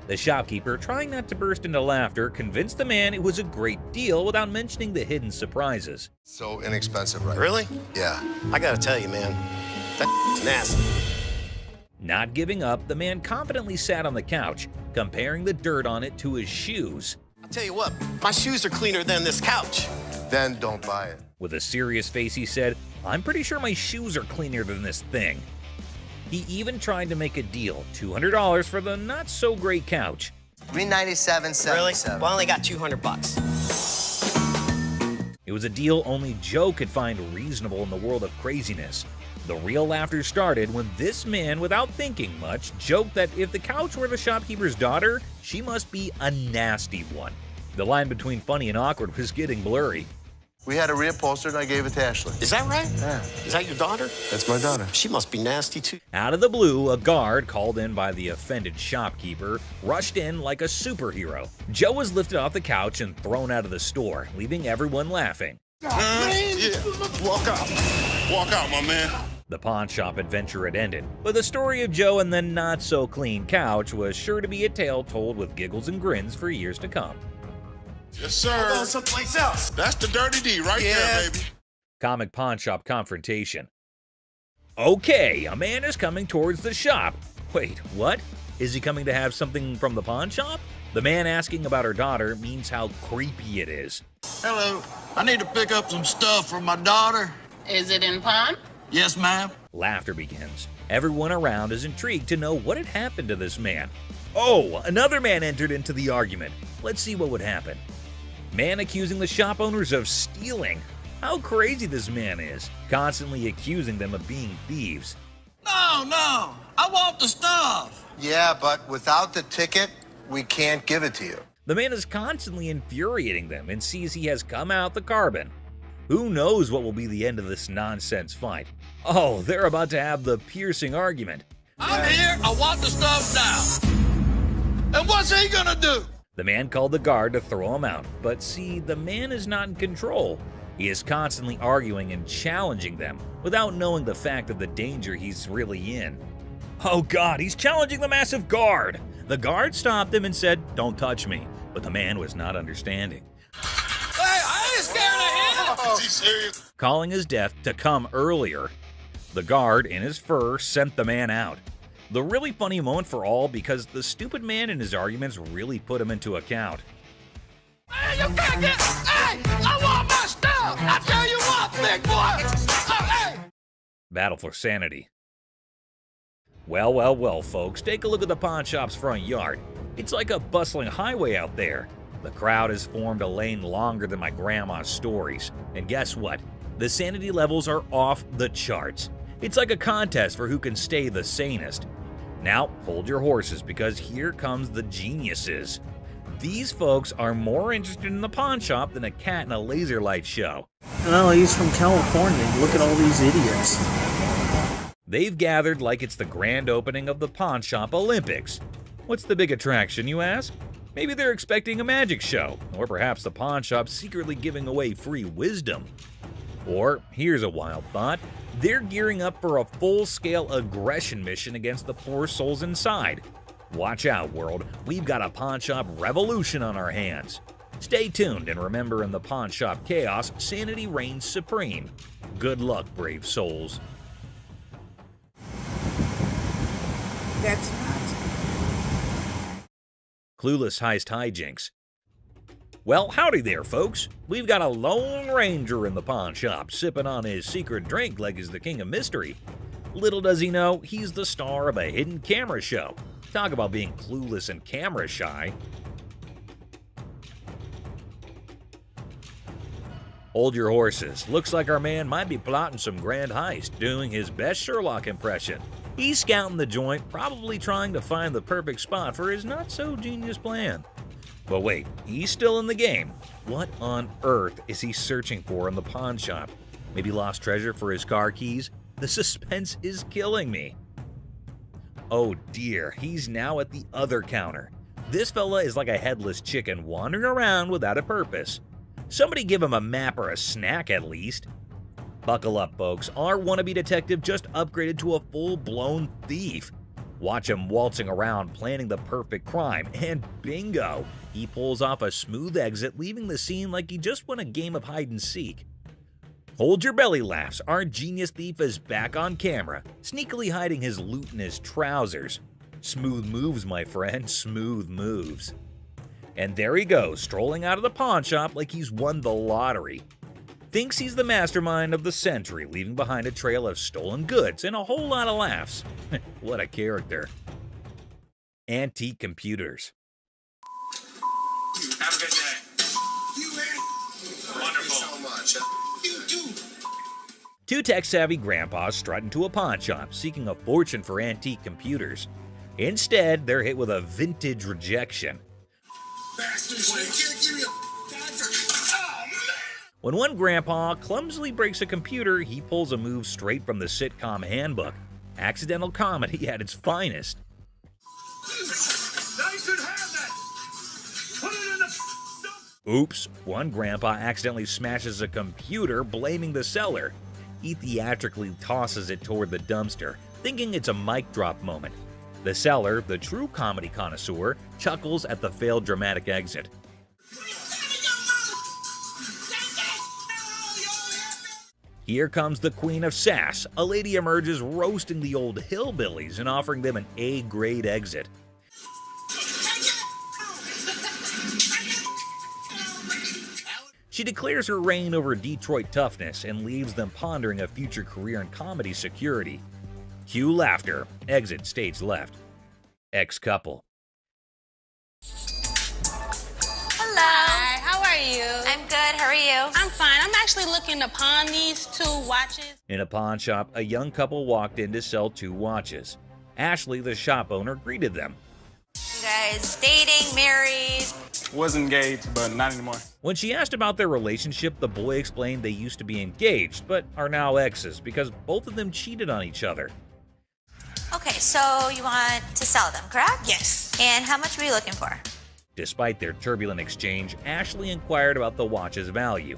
The shopkeeper, trying not to burst into laughter, convinced the man it was a great deal without mentioning the hidden surprises. So inexpensive, right? Really? Yeah. I gotta tell you, man, that's nasty. Not giving up, the man confidently sat on the couch, comparing the dirt on it to his shoes. I'll tell you what, my shoes are cleaner than this couch. Then don't buy it. With a serious face, he said, "I'm pretty sure my shoes are cleaner than this thing." He even tried to make a deal, $200 for the not-so-great couch. $397.77. Really? Well, I only got $200. It was a deal only Joe could find reasonable in the world of craziness. The real laughter started when this man, without thinking much, joked that if the couch were the shopkeeper's daughter, she must be a nasty one. The line between funny and awkward was getting blurry. We had a reupholstered and I gave it to Ashley. Is that right? Yeah. Is that your daughter? That's my daughter. She must be nasty, too. Out of the blue, a guard, called in by the offended shopkeeper, rushed in like a superhero. Joe was lifted off the couch and thrown out of the store, leaving everyone laughing. Yeah. Walk out. Walk out, my man. The pawn shop adventure had ended, but the story of Joe and the not-so-clean couch was sure to be a tale told with giggles and grins for years to come. Yes, sir. I'll go someplace else. That's the Dirty D right there, baby. Comic pawn shop confrontation. Okay, a man is coming towards the shop. Wait, what? Is he coming to have something from the pawn shop? The man asking about her daughter means how creepy it is. Hello. I need to pick up some stuff for my daughter. Is it in pawn? Yes, ma'am. Laughter begins. Everyone around is intrigued to know what had happened to this man. Oh, another man entered into the argument. Let's see what would happen. Man accusing the shop owners of stealing. How crazy this man is, constantly accusing them of being thieves. No, I want the stuff. Yeah, but without the ticket, we can't give it to you. The man is constantly infuriating them and sees he has come out the carbon. Who knows what will be the end of this nonsense fight? Oh, they're about to have the piercing argument. I'm here. I want the stuff now. And what's he gonna do? The man called the guard to throw him out, but see, the man is not in control. He is constantly arguing and challenging them without knowing the fact of the danger he's really in. Oh God, he's challenging the massive guard! The guard stopped him and said, "Don't touch me," but the man was not understanding. Hey, I ain't scared of him. Is he serious? calling his death to come earlier. The guard, in his fur, sent the man out. The really funny moment for all because the stupid man in his arguments really put him into account. Hey, you can't get. Hey, I want my stuff. I tell you what, big boy. Hey. Battle for sanity. Well, folks, take a look at the pawn shop's front yard. It's like a bustling highway out there. The crowd has formed a lane longer than my grandma's stories. And guess what? The sanity levels are off the charts. It's like a contest for who can stay the sanest. Now, hold your horses because here comes the geniuses. These folks are more interested in the pawn shop than a cat in a laser light show. Well, he's from California. Look at all these idiots. They've gathered like it's the grand opening of the Pawn Shop Olympics. What's the big attraction, you ask? Maybe they're expecting a magic show, or perhaps the pawn shop secretly giving away free wisdom. Or, here's a wild thought, they're gearing up for a full-scale aggression mission against the poor souls inside. Watch out, world, we've got a pawn shop revolution on our hands. Stay tuned and remember, in the pawn shop chaos, sanity reigns supreme. Good luck, brave souls. That's not. Clueless heist hijinks. Well, howdy there, folks. We've got a Lone Ranger in the pawn shop, sipping on his secret drink like he's the king of mystery. Little does he know, he's the star of a hidden camera show. Talk about being clueless and camera shy. Hold your horses. Looks like our man might be plotting some grand heist, doing his best Sherlock impression. He's scouting the joint, probably trying to find the perfect spot for his not-so-genius plan. But wait, he's still in the game. What on earth is he searching for in the pawn shop? Maybe lost treasure for his car keys? The suspense is killing me. Oh dear, he's now at the other counter. This fella is like a headless chicken wandering around without a purpose. Somebody give him a map or a snack at least. Buckle up, folks. Our wannabe detective just upgraded to a full-blown thief. Watch him waltzing around planning the perfect crime, and bingo! He pulls off a smooth exit, leaving the scene like he just won a game of hide-and-seek. Hold your belly laughs, our genius thief is back on camera, sneakily hiding his loot in his trousers. Smooth moves, my friend, smooth moves. And there he goes, strolling out of the pawn shop like he's won the lottery. Thinks he's the mastermind of the century, leaving behind a trail of stolen goods and a whole lot of laughs. What a character. Antique computers. Have a good day. You man. Wonderful. So much. You too. Two tech-savvy grandpas strut into a pawn shop, seeking a fortune for antique computers. Instead, they're hit with a vintage rejection. Bastards, you can't give me a When one grandpa clumsily breaks a computer, he pulls a move straight from the sitcom handbook. Accidental comedy at its finest. Now you should have that. Put it in the. Oops, one grandpa accidentally smashes a computer, blaming the seller. He theatrically tosses it toward the dumpster, thinking it's a mic drop moment. The seller, the true comedy connoisseur, chuckles at the failed dramatic exit. Here comes the queen of sass. A lady emerges roasting the old hillbillies and offering them an A-grade exit. She declares her reign over Detroit toughness and leaves them pondering a future career in comedy security. Cue laughter. Exit stage left. Ex-couple. Hi, how are you? I'm good. How are you? I'm fine. I'm actually looking to pawn these 2 watches. In a pawn shop, a young couple walked in to sell 2 watches. Ashley, the shop owner, greeted them. You guys dating, married? Was engaged, but not anymore. When she asked about their relationship, the boy explained they used to be engaged, but are now exes because both of them cheated on each other. Okay, so you want to sell them, correct? Yes. And how much were you looking for? Despite their turbulent exchange, Ashley inquired about the watch's value.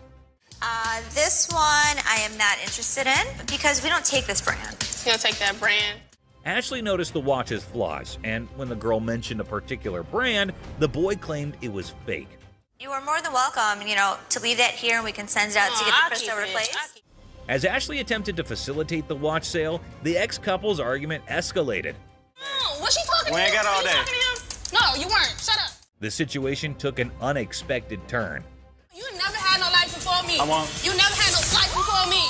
This one I am not interested in because we don't take this brand. You don't take that brand? Ashley noticed the watch's flaws, and when the girl mentioned a particular brand, the boy claimed it was fake. You are more than welcome, to leave that here and we can send it out to get the crystal replaced. As Ashley attempted to facilitate the watch sale, the ex-couple's argument escalated. Oh, was she talking We to ain't him? got all Were you day. talking to him? No, you weren't. Shut up. The situation took an unexpected turn. You never had no life before me. I won't. You never had no life before me.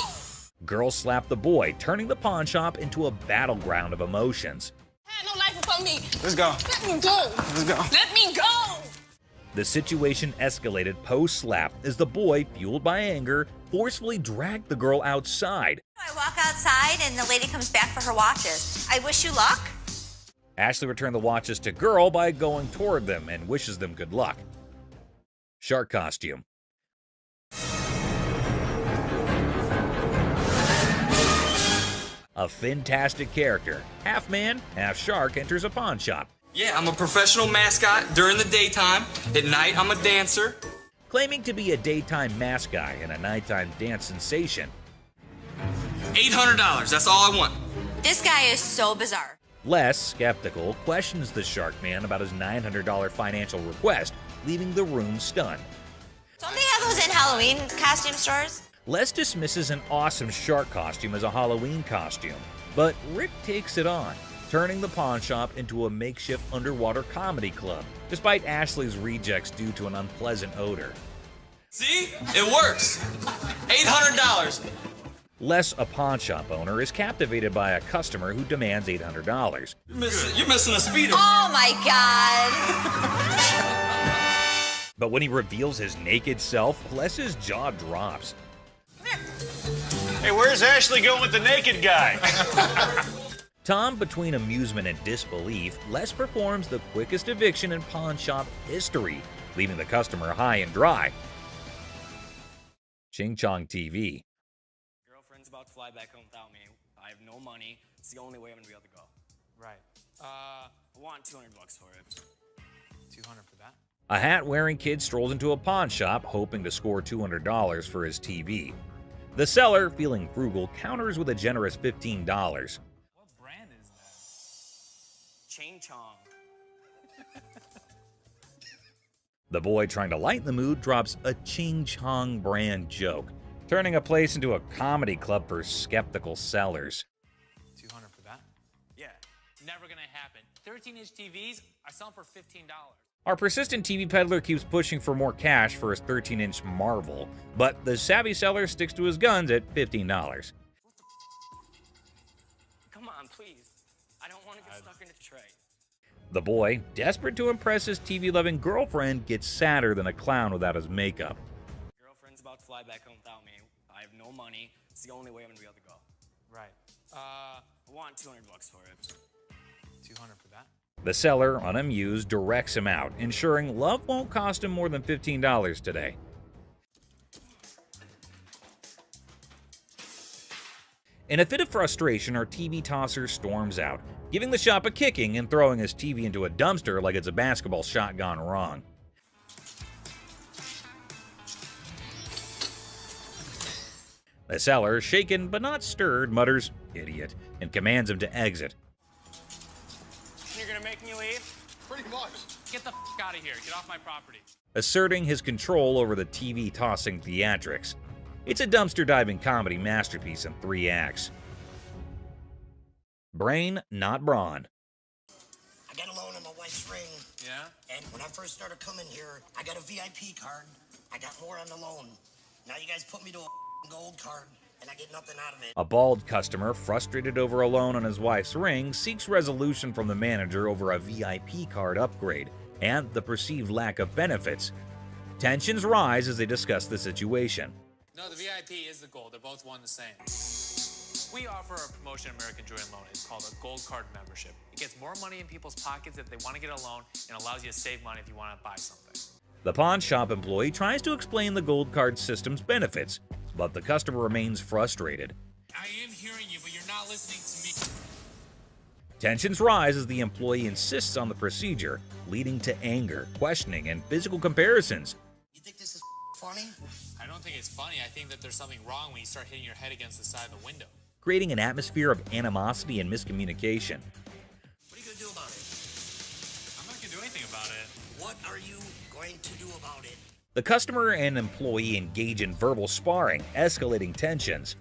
Girl slapped the boy, turning the pawn shop into a battleground of emotions. Had no life before me. Let's go. Let me go. Let's go. Let me go. The situation escalated post-slap as the boy, fueled by anger, forcefully dragged the girl outside. I walk outside and the lady comes back for her watches. I wish you luck. Ashley returned the watches to girl by going toward them and wishes them good luck. Shark costume. A fantastic character, half man, half shark, enters a pawn shop. Yeah, I'm a professional mascot during the daytime. At night, I'm a dancer. Claiming to be a daytime mascot and a nighttime dance sensation. $800, that's all I want. This guy is so bizarre. Les, skeptical, questions the shark man about his $900 financial request, leaving the room stunned. Don't they have those in Halloween costume stores? Les dismisses an awesome shark costume as a Halloween costume, but Rick takes it on, turning the pawn shop into a makeshift underwater comedy club, despite Ashley's rejects due to an unpleasant odor. See? It works. $800. Les, a pawn shop owner, is captivated by a customer who demands $800. You're missing a speedo. Oh my God. But when he reveals his naked self, Les's jaw drops. Hey, where's Ashley going with the naked guy? Tom, between amusement and disbelief, Les performs the quickest eviction in pawn shop history, leaving the customer high and dry. Ching Chong TV. Girlfriend's about to fly back home without me. I have no money. It's the only way I'm gonna be able to go. Right. I want $200 for it. 200 for that? A hat-wearing kid strolls into a pawn shop, hoping to score $200 for his TV. The seller, feeling frugal, counters with a generous $15. What brand is that? Ching Chong. The boy, trying to lighten the mood, drops a Ching Chong brand joke, turning a place into a comedy club for skeptical sellers. 200 for that? Yeah. Never gonna happen. 13-inch TVs, I sell them for $15. Our persistent TV peddler keeps pushing for more cash for his 13-inch Marvel, but the savvy seller sticks to his guns at $15. Come on, please. I don't want to get stuck in a tray. The boy, desperate to impress his TV-loving girlfriend, gets sadder than a clown without his makeup. Girlfriend's about to fly back home without me. I have no money. It's the only way I'm gonna be able to go. Right. I want $200 for it. 200 for that? The seller, unamused, directs him out, ensuring love won't cost him more than $15 today. In a fit of frustration, our TV tosser storms out, giving the shop a kicking and throwing his TV into a dumpster like it's a basketball shot gone wrong. The seller, shaken but not stirred, mutters, "Idiot," and commands him to exit. You're gonna make me leave? Pretty much. Get the out of here. Get off my property. Asserting his control over the TV tossing theatrics. It's a dumpster diving comedy masterpiece in 3 acts. Brain, not brawn. I got a loan on my wife's ring. Yeah? And when I first started coming here, I got a VIP card. I got more on the loan. Now you guys put me to a gold card, and I get nothing out of it. A bald customer, frustrated over a loan on his wife's ring, seeks resolution from the manager over a VIP card upgrade and the perceived lack of benefits. Tensions rise as they discuss the situation. No, the VIP is the gold. They're both one the same. We offer a promotion at American Jewelry Loan. It's called a Gold Card membership. It gets more money in people's pockets if they want to get a loan and allows you to save money if you want to buy something. The pawn shop employee tries to explain the gold card system's benefits, but the customer remains frustrated. I am hearing you, but you're not listening to me. Tensions rise as the employee insists on the procedure, leading to anger, questioning, and physical comparisons. You think this is funny? I don't think it's funny. I think that there's something wrong when you start hitting your head against the side of the window. Creating an atmosphere of animosity and miscommunication. What are you gonna do about it? I'm not going to do anything about it. What are you going to do about it? The customer and employee engage in verbal sparring, escalating tensions.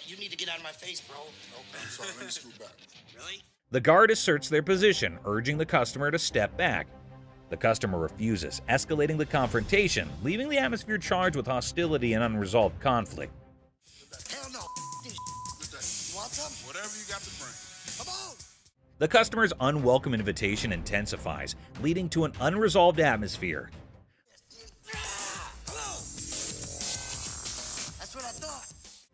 You need to get out of my face, bro. I'm sorry, let me scoot back. Really? The guard asserts their position, urging the customer to step back. The customer refuses, escalating the confrontation, leaving the atmosphere charged with hostility and unresolved conflict. Hell no. You want some? Whatever you got to bring. Come on. The customer's unwelcome invitation intensifies, leading to an unresolved atmosphere. That's what I thought.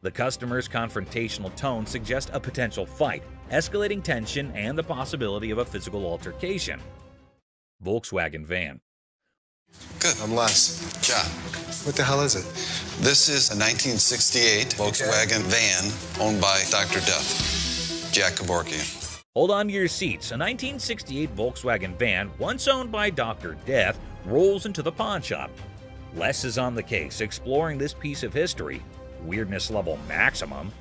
The customer's confrontational tone suggests a potential fight, escalating tension and the possibility of a physical altercation. Volkswagen van. Good. I'm Les. John. What the hell is it? This is a 1968 Volkswagen van owned by Dr. Death, Jack Kevorkian. Hold on to your seats. A 1968 Volkswagen van, once owned by Dr. Death, rolls into the pawn shop. Les is on the case, exploring this piece of history. Weirdness level maximum.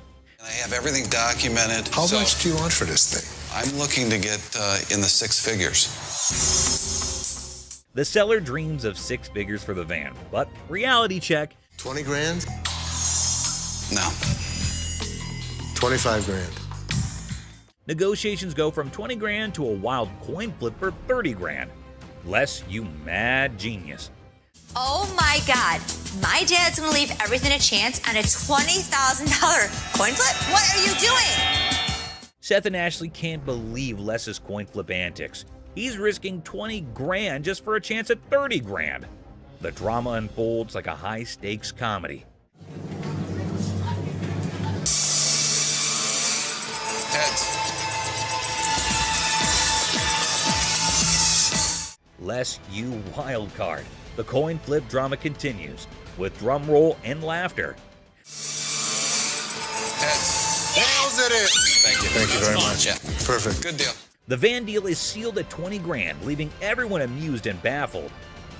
I have everything documented. How much do you want for this thing? I'm looking to get in the six figures. The seller dreams of six figures for the van, but reality check. 20 grand? No. 25 grand. Negotiations go from 20 grand to a wild coin flip for 30 grand. Les, you mad genius. Oh my God. My dad's gonna leave everything a chance on a $20,000 coin flip? What are you doing? Seth and Ashley can't believe Les's coin flip antics. He's risking 20 grand just for a chance at 30 grand. The drama unfolds like a high-stakes comedy. Heads. Les, you wild card. The coin flip drama continues, with drum roll and laughter. Heads. Nails it. Thank you. Thank you very much. Yeah. Perfect. Good deal. The van deal is sealed at 20 grand, leaving everyone amused and baffled.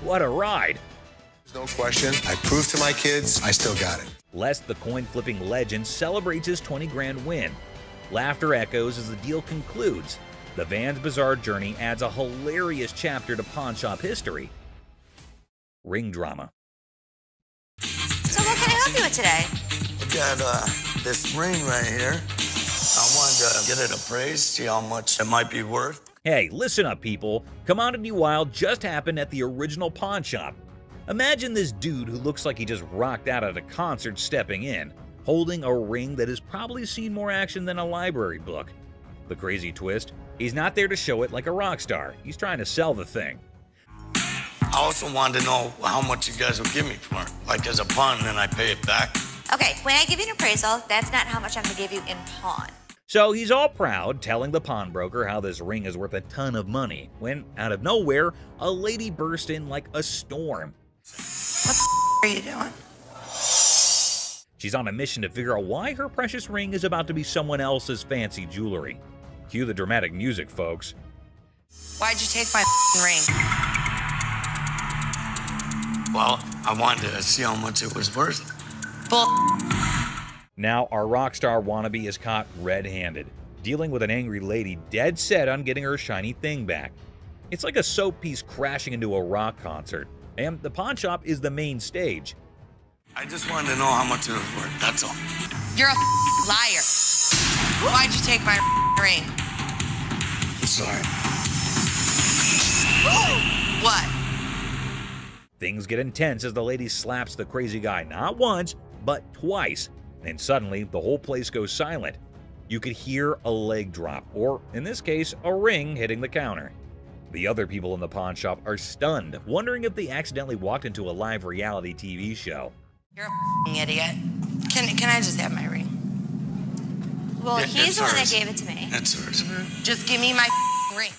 What a ride! No question. I proved to my kids I still got it. Les, the coin flipping legend, celebrates his 20 grand win. Laughter echoes as the deal concludes. The van's bizarre journey adds a hilarious chapter to pawn shop history. Ring drama. So what can I help you with today? I got this ring right here. I wanted to get it appraised, see how much it might be worth. Hey, listen up, people. Commodity Wild just happened at the original pawn shop. Imagine this dude who looks like he just rocked out at a concert stepping in, holding a ring that has probably seen more action than a library book. The crazy twist? He's not there to show it like a rock star. He's trying to sell the thing. I also wanted to know how much you guys would give me for it. Like as a pawn, and then I pay it back. Okay, when I give you an appraisal, that's not how much I'm gonna give you in pawn. So he's all proud, telling the pawnbroker how this ring is worth a ton of money, when, out of nowhere, a lady burst in like a storm. What the are you doing? She's on a mission to figure out why her precious ring is about to be someone else's fancy jewelry. Cue the dramatic music, folks. Why'd you take my ring? Well, I wanted to see how much it was worth. Bull. Now, our rock star wannabe is caught red-handed, dealing with an angry lady dead set on getting her shiny thing back. It's like a soap piece crashing into a rock concert, and the pawn shop is the main stage. I just wanted to know how much it was worth, that's all. You're a liar. Why'd you take my ring? I'm sorry. What? Things get intense as the lady slaps the crazy guy not once, but twice. And suddenly, the whole place goes silent. You could hear a leg drop, or in this case, a ring hitting the counter. The other people in the pawn shop are stunned, wondering if they accidentally walked into a live reality TV show. You're a idiot. Can I just have my ring? Well, Yeah, he's it's the one that hers. gave it to me. That's hers. Just give me my ring.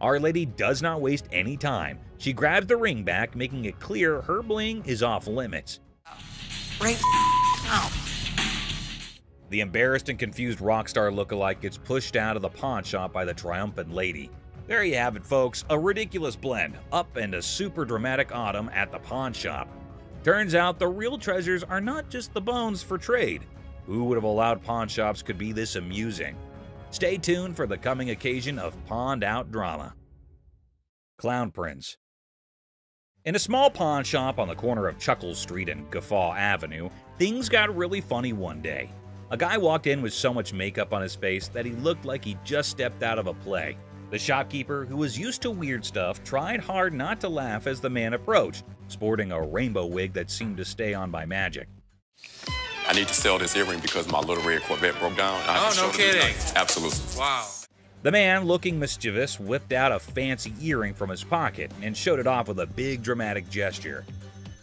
Our lady does not waste any time. She grabs the ring back, making it clear her bling is off limits. Ring out. The embarrassed and confused rock star lookalike gets pushed out of the pawn shop by the triumphant lady. There you have it, folks, a ridiculous blend, up and a super dramatic autumn at the pawn shop. Turns out the real treasures are not just the bones for trade. Who would have allowed pawn shops could be this amusing? Stay tuned for the coming occasion of pawned out drama. Clown Prince. In a small pawn shop on the corner of Chuckles Street and Guffaw Avenue, things got really funny one day. A guy walked in with so much makeup on his face that he looked like he just stepped out of a play. The shopkeeper, who was used to weird stuff, tried hard not to laugh as the man approached, sporting a rainbow wig that seemed to stay on by magic. I need to sell this earring because my little red Corvette broke down. Oh, no kidding. Absolutely. Wow. The man, looking mischievous, whipped out a fancy earring from his pocket and showed it off with a big dramatic gesture.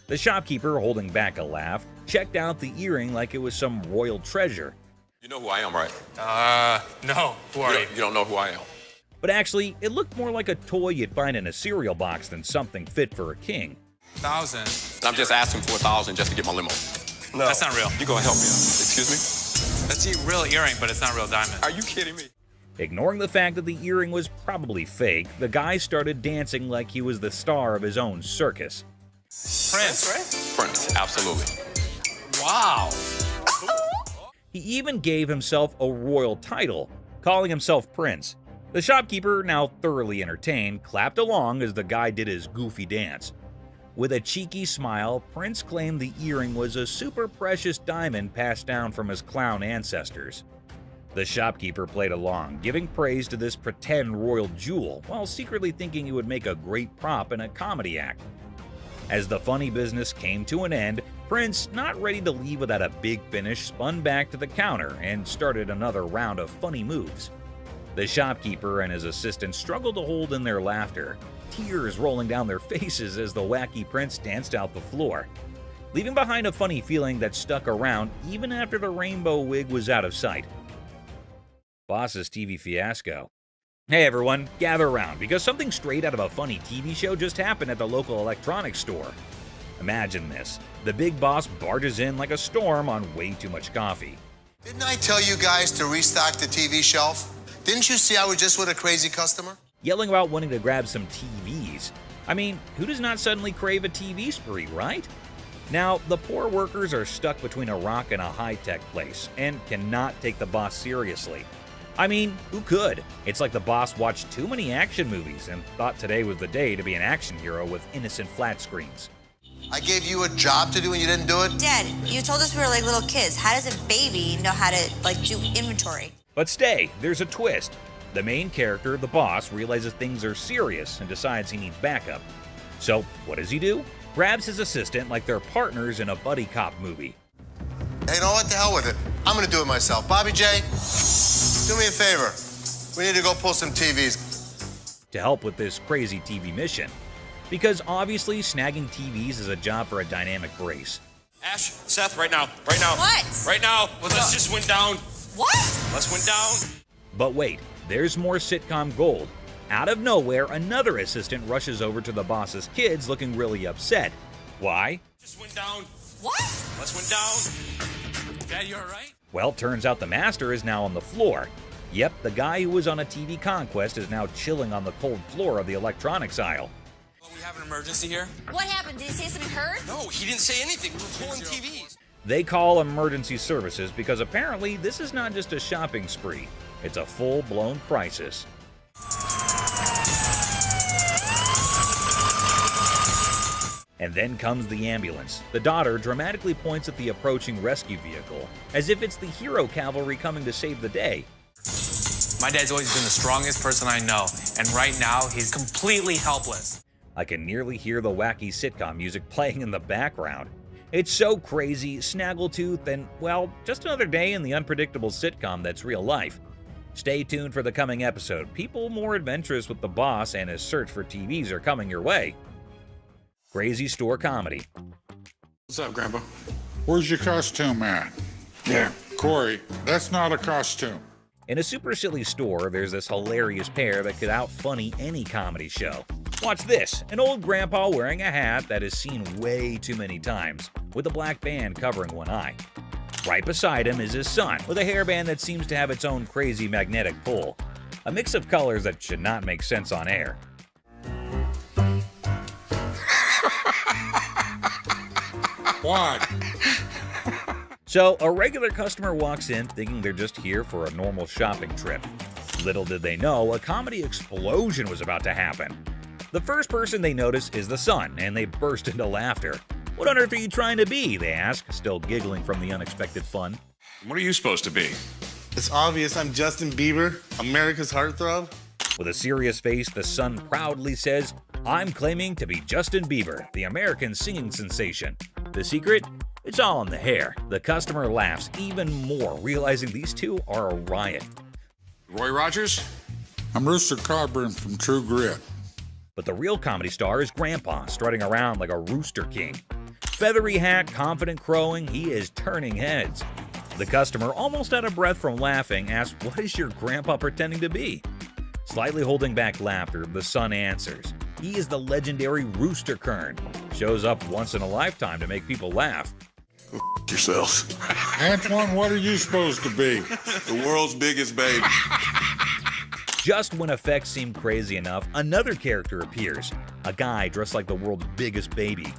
The shopkeeper, holding back a laugh, checked out the earring like it was some royal treasure. You know who I am, right? No. Who are you? You don't know who I am. But actually, it looked more like a toy you'd find in a cereal box than something fit for a king. 1,000. I'm just asking for 1,000 just to get my limo. No. That's not real. You gonna help me out? Excuse me? That's a real earring, but it's not real diamond. Are you kidding me? Ignoring the fact that the earring was probably fake, the guy started dancing like he was the star of his own circus. Prince, right? Prince, absolutely. Wow. He even gave himself a royal title, calling himself Prince. The shopkeeper, now thoroughly entertained, clapped along as the guy did his goofy dance. With a cheeky smile, Prince claimed the earring was a super precious diamond passed down from his clown ancestors. The shopkeeper played along, giving praise to this pretend royal jewel, while secretly thinking it would make a great prop in a comedy act. As the funny business came to an end, Prince, not ready to leave without a big finish, spun back to the counter and started another round of funny moves. The shopkeeper and his assistant struggled to hold in their laughter, tears rolling down their faces as the wacky Prince danced out the floor, leaving behind a funny feeling that stuck around even after the rainbow wig was out of sight. Boss's TV fiasco. Hey everyone, gather around, because something straight out of a funny TV show just happened at the local electronics store. Imagine this. The big boss barges in like a storm on way too much coffee. Didn't I tell you guys to restock the TV shelf? Didn't you see I was just with a crazy customer? Yelling about wanting to grab some TVs. I mean, who does not suddenly crave a TV spree, right? Now, the poor workers are stuck between a rock and a high-tech place and cannot take the boss seriously. I mean, who could? It's like the boss watched too many action movies and thought today was the day to be an action hero with innocent flat screens. I gave you a job to do and you didn't do it? Dad, you told us we were like little kids. How does a baby know how to, do inventory? But stay, there's a twist. The main character, the boss, realizes things are serious and decides he needs backup. So, what does he do? Grabs his assistant like they're partners in a buddy cop movie. Hey, you know what? The hell with it. I'm gonna do it myself. Bobby J, do me a favor. We need to go pull some TVs. To help with this crazy TV mission. Because obviously snagging TVs is a job for a dynamic brace. Ash, Seth, right now. Right now. What? Right now. Let's just went down. What? Let's went down. But wait, there's more sitcom gold. Out of nowhere, another assistant rushes over to the boss's kids looking really upset. Why? Just went down. What? Let's went down. Dad, you all right? Well, turns out the master is now on the floor. Yep, the guy who was on a TV conquest is now chilling on the cold floor of the electronics aisle. Well, we have an emergency here. What happened? Did he say something hurt? No, he didn't say anything. We're pulling TVs. They call emergency services because apparently this is not just a shopping spree. It's a full-blown crisis. And then comes the ambulance. The daughter dramatically points at the approaching rescue vehicle, as if it's the hero cavalry coming to save the day. My dad's always been the strongest person I know, and right now he's completely helpless. I can nearly hear the wacky sitcom music playing in the background. It's so crazy, snaggletooth, and, well, just another day in the unpredictable sitcom that's real life. Stay tuned for the coming episode. People more adventurous with the boss and his search for TVs are coming your way. Crazy Store Comedy. What's up, Grandpa? Where's your costume at? There. Corey, that's not a costume. In a super silly store, there's this hilarious pair that could out-funny any comedy show. Watch this, an old grandpa wearing a hat that is seen way too many times, with a black band covering one eye. Right beside him is his son, with a hairband that seems to have its own crazy magnetic pull. A mix of colors that should not make sense on air. What? So, a regular customer walks in thinking they're just here for a normal shopping trip. Little did they know, a comedy explosion was about to happen. The first person they notice is the son, and they burst into laughter. "What on earth are you trying to be?" they ask, still giggling from the unexpected fun. What are you supposed to be? It's obvious I'm Justin Bieber, America's heartthrob. With a serious face, the son proudly says, "I'm claiming to be Justin Bieber, the American singing sensation." The secret? It's all in the hair. The customer laughs even more, realizing these two are a riot. Roy Rogers? I'm Rooster Cogburn from True Grit. But the real comedy star is Grandpa, strutting around like a rooster king. Feathery hat, confident crowing, he is turning heads. The customer, almost out of breath from laughing, asks, "What is your grandpa pretending to be?" Slightly holding back laughter, the son answers, "He is the legendary Rooster Kern. Shows up once in a lifetime to make people laugh." Go yourself. Antoine, what are you supposed to be? The world's biggest baby. Just when effects seem crazy enough, another character appears, a guy dressed like the world's biggest baby.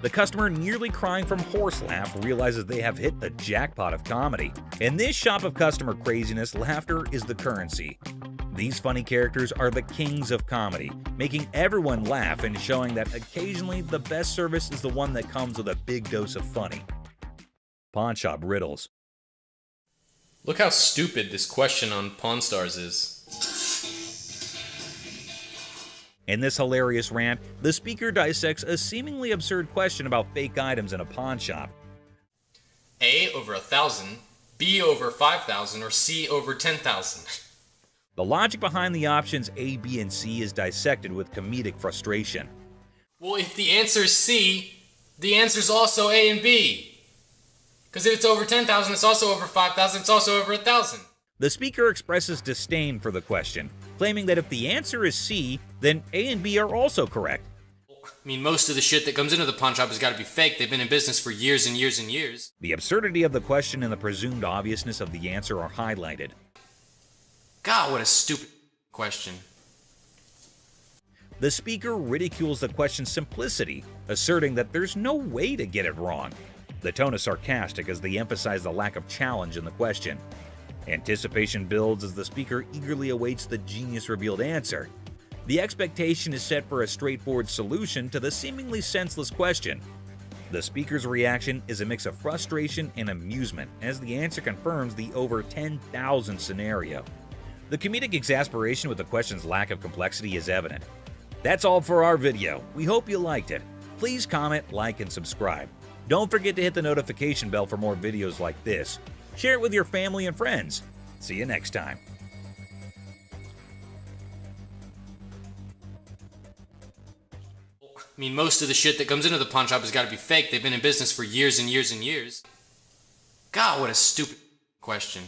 The customer, nearly crying from horse laugh, realizes they have hit the jackpot of comedy. In this shop of customer craziness, laughter is the currency. These funny characters are the kings of comedy, making everyone laugh and showing that occasionally the best service is the one that comes with a big dose of funny. Pawn Shop Riddles. Look how stupid this question on Pawn Stars is. In this hilarious rant, the speaker dissects a seemingly absurd question about fake items in a pawn shop. A over 1,000, B over 5,000, or C over 10,000. The logic behind the options A, B, and C is dissected with comedic frustration. Well, if the answer is C, the answer is also A and B. Because if it's over 10,000, it's also over 5,000, it's also over 1,000. The speaker expresses disdain for the question, claiming that if the answer is C, then A and B are also correct. I mean, most of the shit that comes into the pawn shop has got to be fake. They've been in business for years and years and years. The absurdity of the question and the presumed obviousness of the answer are highlighted. God, what a stupid question. The speaker ridicules the question's simplicity, asserting that there's no way to get it wrong. The tone is sarcastic as they emphasize the lack of challenge in the question. Anticipation builds as the speaker eagerly awaits the genius-revealed answer. The expectation is set for a straightforward solution to the seemingly senseless question. The speaker's reaction is a mix of frustration and amusement as the answer confirms the over 10,000 scenario. The comedic exasperation with the question's lack of complexity is evident. That's all for our video. We hope you liked it. Please comment, like, and subscribe. Don't forget to hit the notification bell for more videos like this. Share it with your family and friends. See you next time. I mean, most of the shit that comes into the pawn shop has got to be fake. They've been in business for years and years and years. God, what a stupid question.